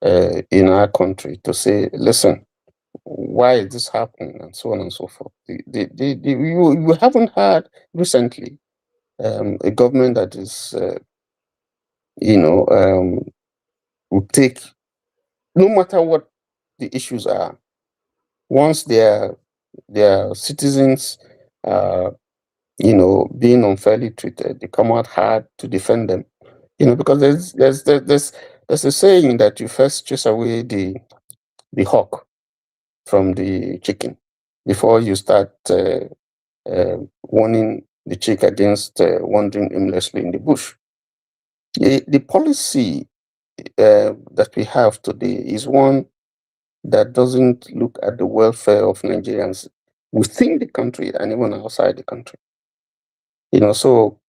in our country to say, listen, why is this happening, and so on and so forth. We haven't had recently a government that is, will take, no matter what the issues are, once their citizens are, being unfairly treated, they come out hard to defend them. Because there's a saying that you first chase away the hawk from the chicken before you start warning the chick against wandering aimlessly in the bush. The policy that we have today is one that doesn't look at the welfare of Nigerians within the country and even outside the country. So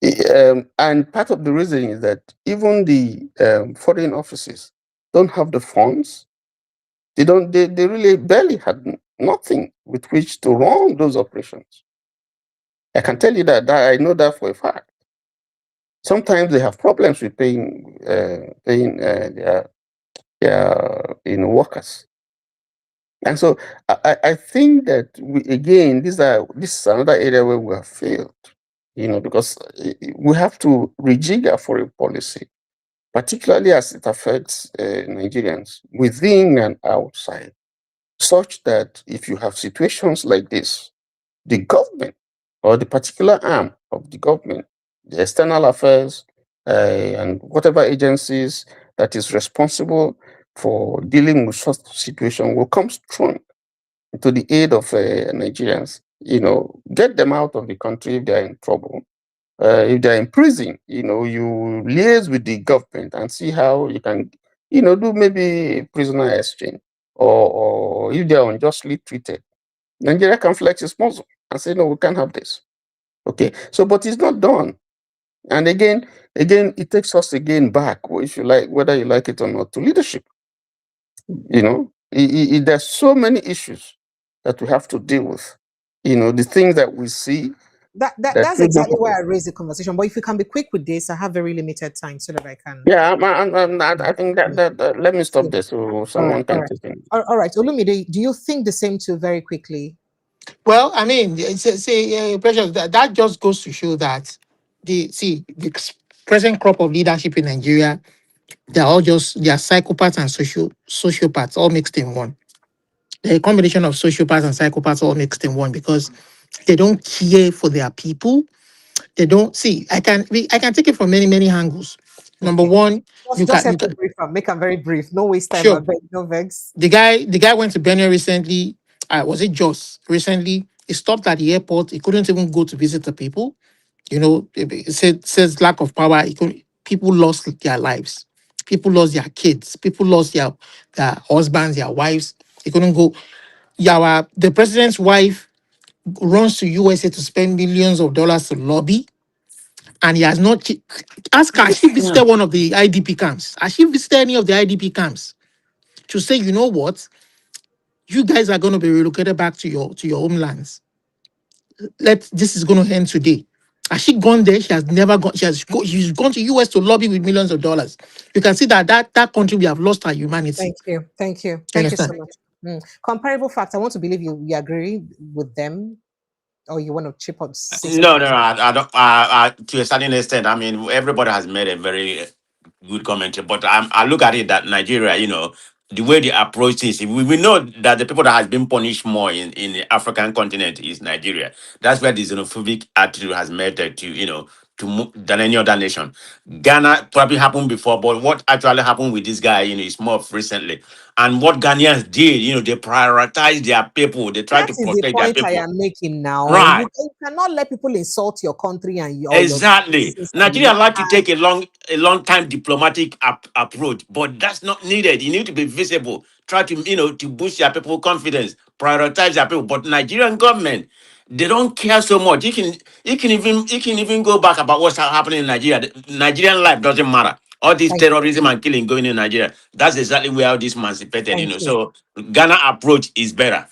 and part of the reason is that even the foreign offices don't have the funds. They really barely had nothing with which to run those operations. I can tell you that I know that for a fact. Sometimes they have problems with paying their workers. And so I think that this is another area where we have failed, because we have to rejig our foreign policy, particularly as it affects Nigerians within and outside, such that if you have situations like this, the government or the particular arm of the government, the external affairs, and whatever agencies that is responsible for dealing with such situation will come strong to the aid of Nigerians. Get them out of the country if they are in trouble. If they're in prison, you liaise with the government and see how you can, do maybe prisoner exchange, or if they are unjustly treated, Nigeria can flex its muscle and say, no, we can't have this. Okay, so but it's not done. And again, it takes us again back, if you like, whether you like it or not, to leadership. There's so many issues that we have to deal with. The things that we see. That's exactly why I raised the conversation. But if you can be quick with this, I have very limited time so that I can. Yeah, I think that let me stop there so someone can take it. All right, Olumide, do you think the same too? Very quickly. Well, I mean, Precious, that just goes to show that the present crop of leadership in Nigeria, they are psychopaths and sociopaths all mixed in one. A combination of sociopaths and psychopaths all mixed in one, because they don't care for their people. They don't see. I can take it from many angles. Number one, make them very brief. No waste time. Sure. No vex. The guy went to Benin recently. Was it Jos recently? He stopped at the airport. He couldn't even go to visit the people. It says lack of power. People lost their lives. People lost their kids. People lost their husbands, their wives. He couldn't go. The president's wife runs to USA to spend millions of dollars to lobby, and he has not. Ask her, has she visited one of the IDP camps? Has she visited any of the IDP camps? To say, you know what, you guys are going to be relocated back to your homelands. This is going to end today. Has she gone there? She has never gone. She's gone to US to lobby with millions of dollars. You can see that country, we have lost our humanity. Thank you so much. Comparable facts. I want to believe you agree with them, or you want to chip up. No, I don't. To a certain extent, I mean, everybody has made a very good commentary, but I look at it that Nigeria, the way they approach this, we know that the people that has been punished more in the African continent is Nigeria. That's where the xenophobic attitude has made to than any other nation. Ghana probably happened before, but what actually happened with this guy, is more of recently. And what Ghanaians did, they prioritize their people. They try That to is the protect their point I people. am making now. Right. You cannot let people insult your country and your Exactly. system. Nigeria like to take a long time diplomatic approach, but that's not needed. You need to be visible. Try to to boost your people confidence, prioritize their people. But Nigerian government, they don't care so much. You can even go back about what's happening in Nigeria. The Nigerian life doesn't matter. All this Thank you. terrorism and killing going in Nigeria. That's exactly where this emancipated. Thank you. So Ghana approach is better,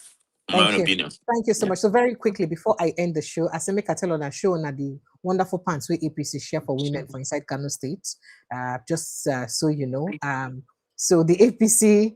in my Thank own you. opinion. Thank you so much. So very quickly, before I end the show, as I make a tell on a show on the wonderful pants we APC share for women for inside Kano State, just so you know. So the APC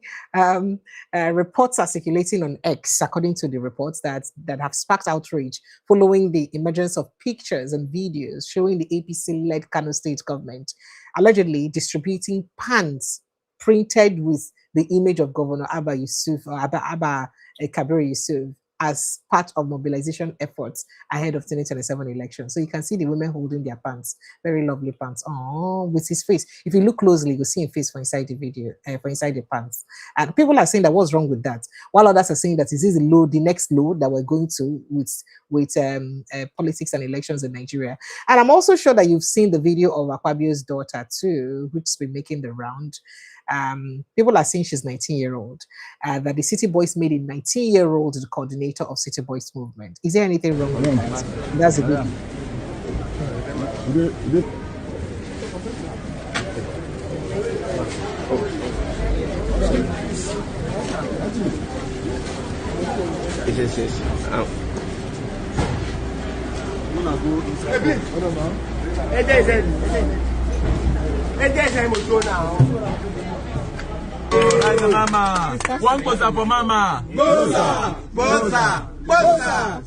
reports are circulating on X, according to the reports that have sparked outrage following the emergence of pictures and videos showing the APC-led Kano State government allegedly distributing pants printed with the image of Governor Abba Yusuf or Abba Kabir Yusuf as part of mobilization efforts ahead of 2027 elections. So you can see the women holding their pants, very lovely pants. Oh, with his face. If you look closely, you'll see his face for inside the video, for inside the pants. And people are saying that what's wrong with that, while others are saying that this is the next load that we're going to with politics and elections in Nigeria. And I'm also sure that you've seen the video of Akpabio's daughter too, which's been making the round. People are saying she's 19-year-old, that the City Boys made a 19-year-old the coordinator of City Boys movement. Is there anything wrong with that? That's a good Mama, one poster for Mama. Bosa, bosa, bosa.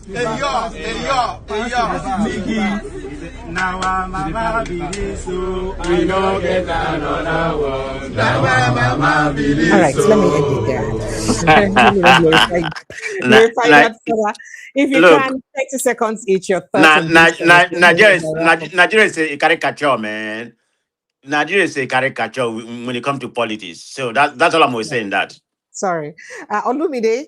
Now Mama believe so. We don't get another one. Now Mama believe. All right, so let me end it there. Glorify that further. If you can, 30 seconds each. Your thoughts. Nigeria is a caricature, man. Nigeria is a caricature when it comes to politics. So that's all I'm saying. That. Sorry, Olumide,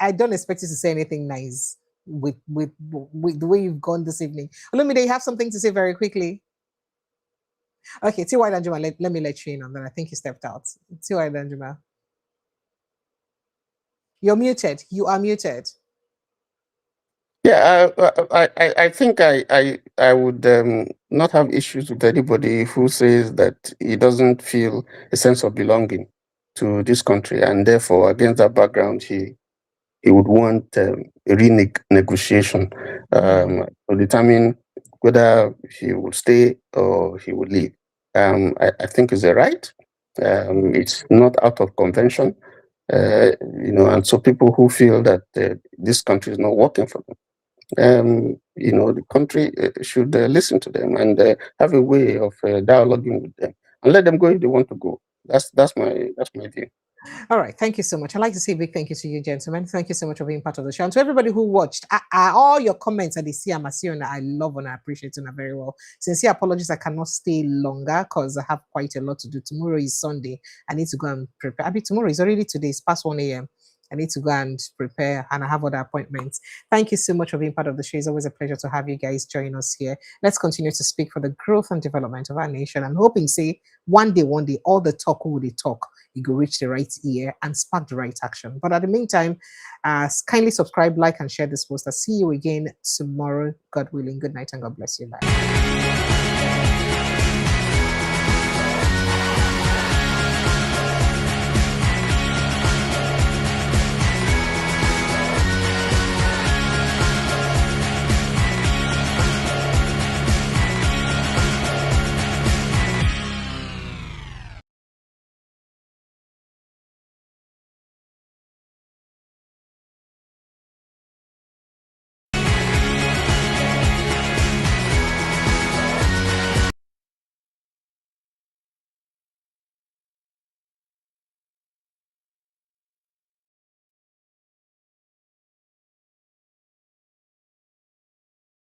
I don't expect you to say anything nice with the way you've gone this evening. Olumide, you have something to say very quickly. Okay, T.Y. Danjuma, let me let you in on that. I think you stepped out. T.Y. Danjuma, you're muted. You are muted. Yeah, I think I would not have issues with anybody who says that he doesn't feel a sense of belonging to this country, and therefore, against that background, he would want a renegotiation to determine whether he would stay or he would leave. I think it's a right. It's not out of convention, and so people who feel that this country is not working for them. The country should listen to them and have a way of dialoguing with them and let them go if they want to go. That's my view. All right, thank you so much. I'd like to say a big thank you to you, gentlemen. Thank you so much for being part of the show. And to everybody who watched, all your comments that they see, I love and I appreciate them very well. Sincere apologies, I cannot stay longer because I have quite a lot to do. Tomorrow is Sunday. I need to go and prepare. Tomorrow is already today. It's past 1 a.m. I need to go and prepare, and I have other appointments. Thank you so much for being part of the show. It's always a pleasure to have you guys join us here. Let's continue to speak for the growth and development of our nation. I'm hoping, say, one day, all the talk will they talk, you go reach the right ear and spark the right action. But at the meantime, kindly subscribe, like, and share this post. I'll see you again tomorrow, God willing. Good night and God bless you. Bye.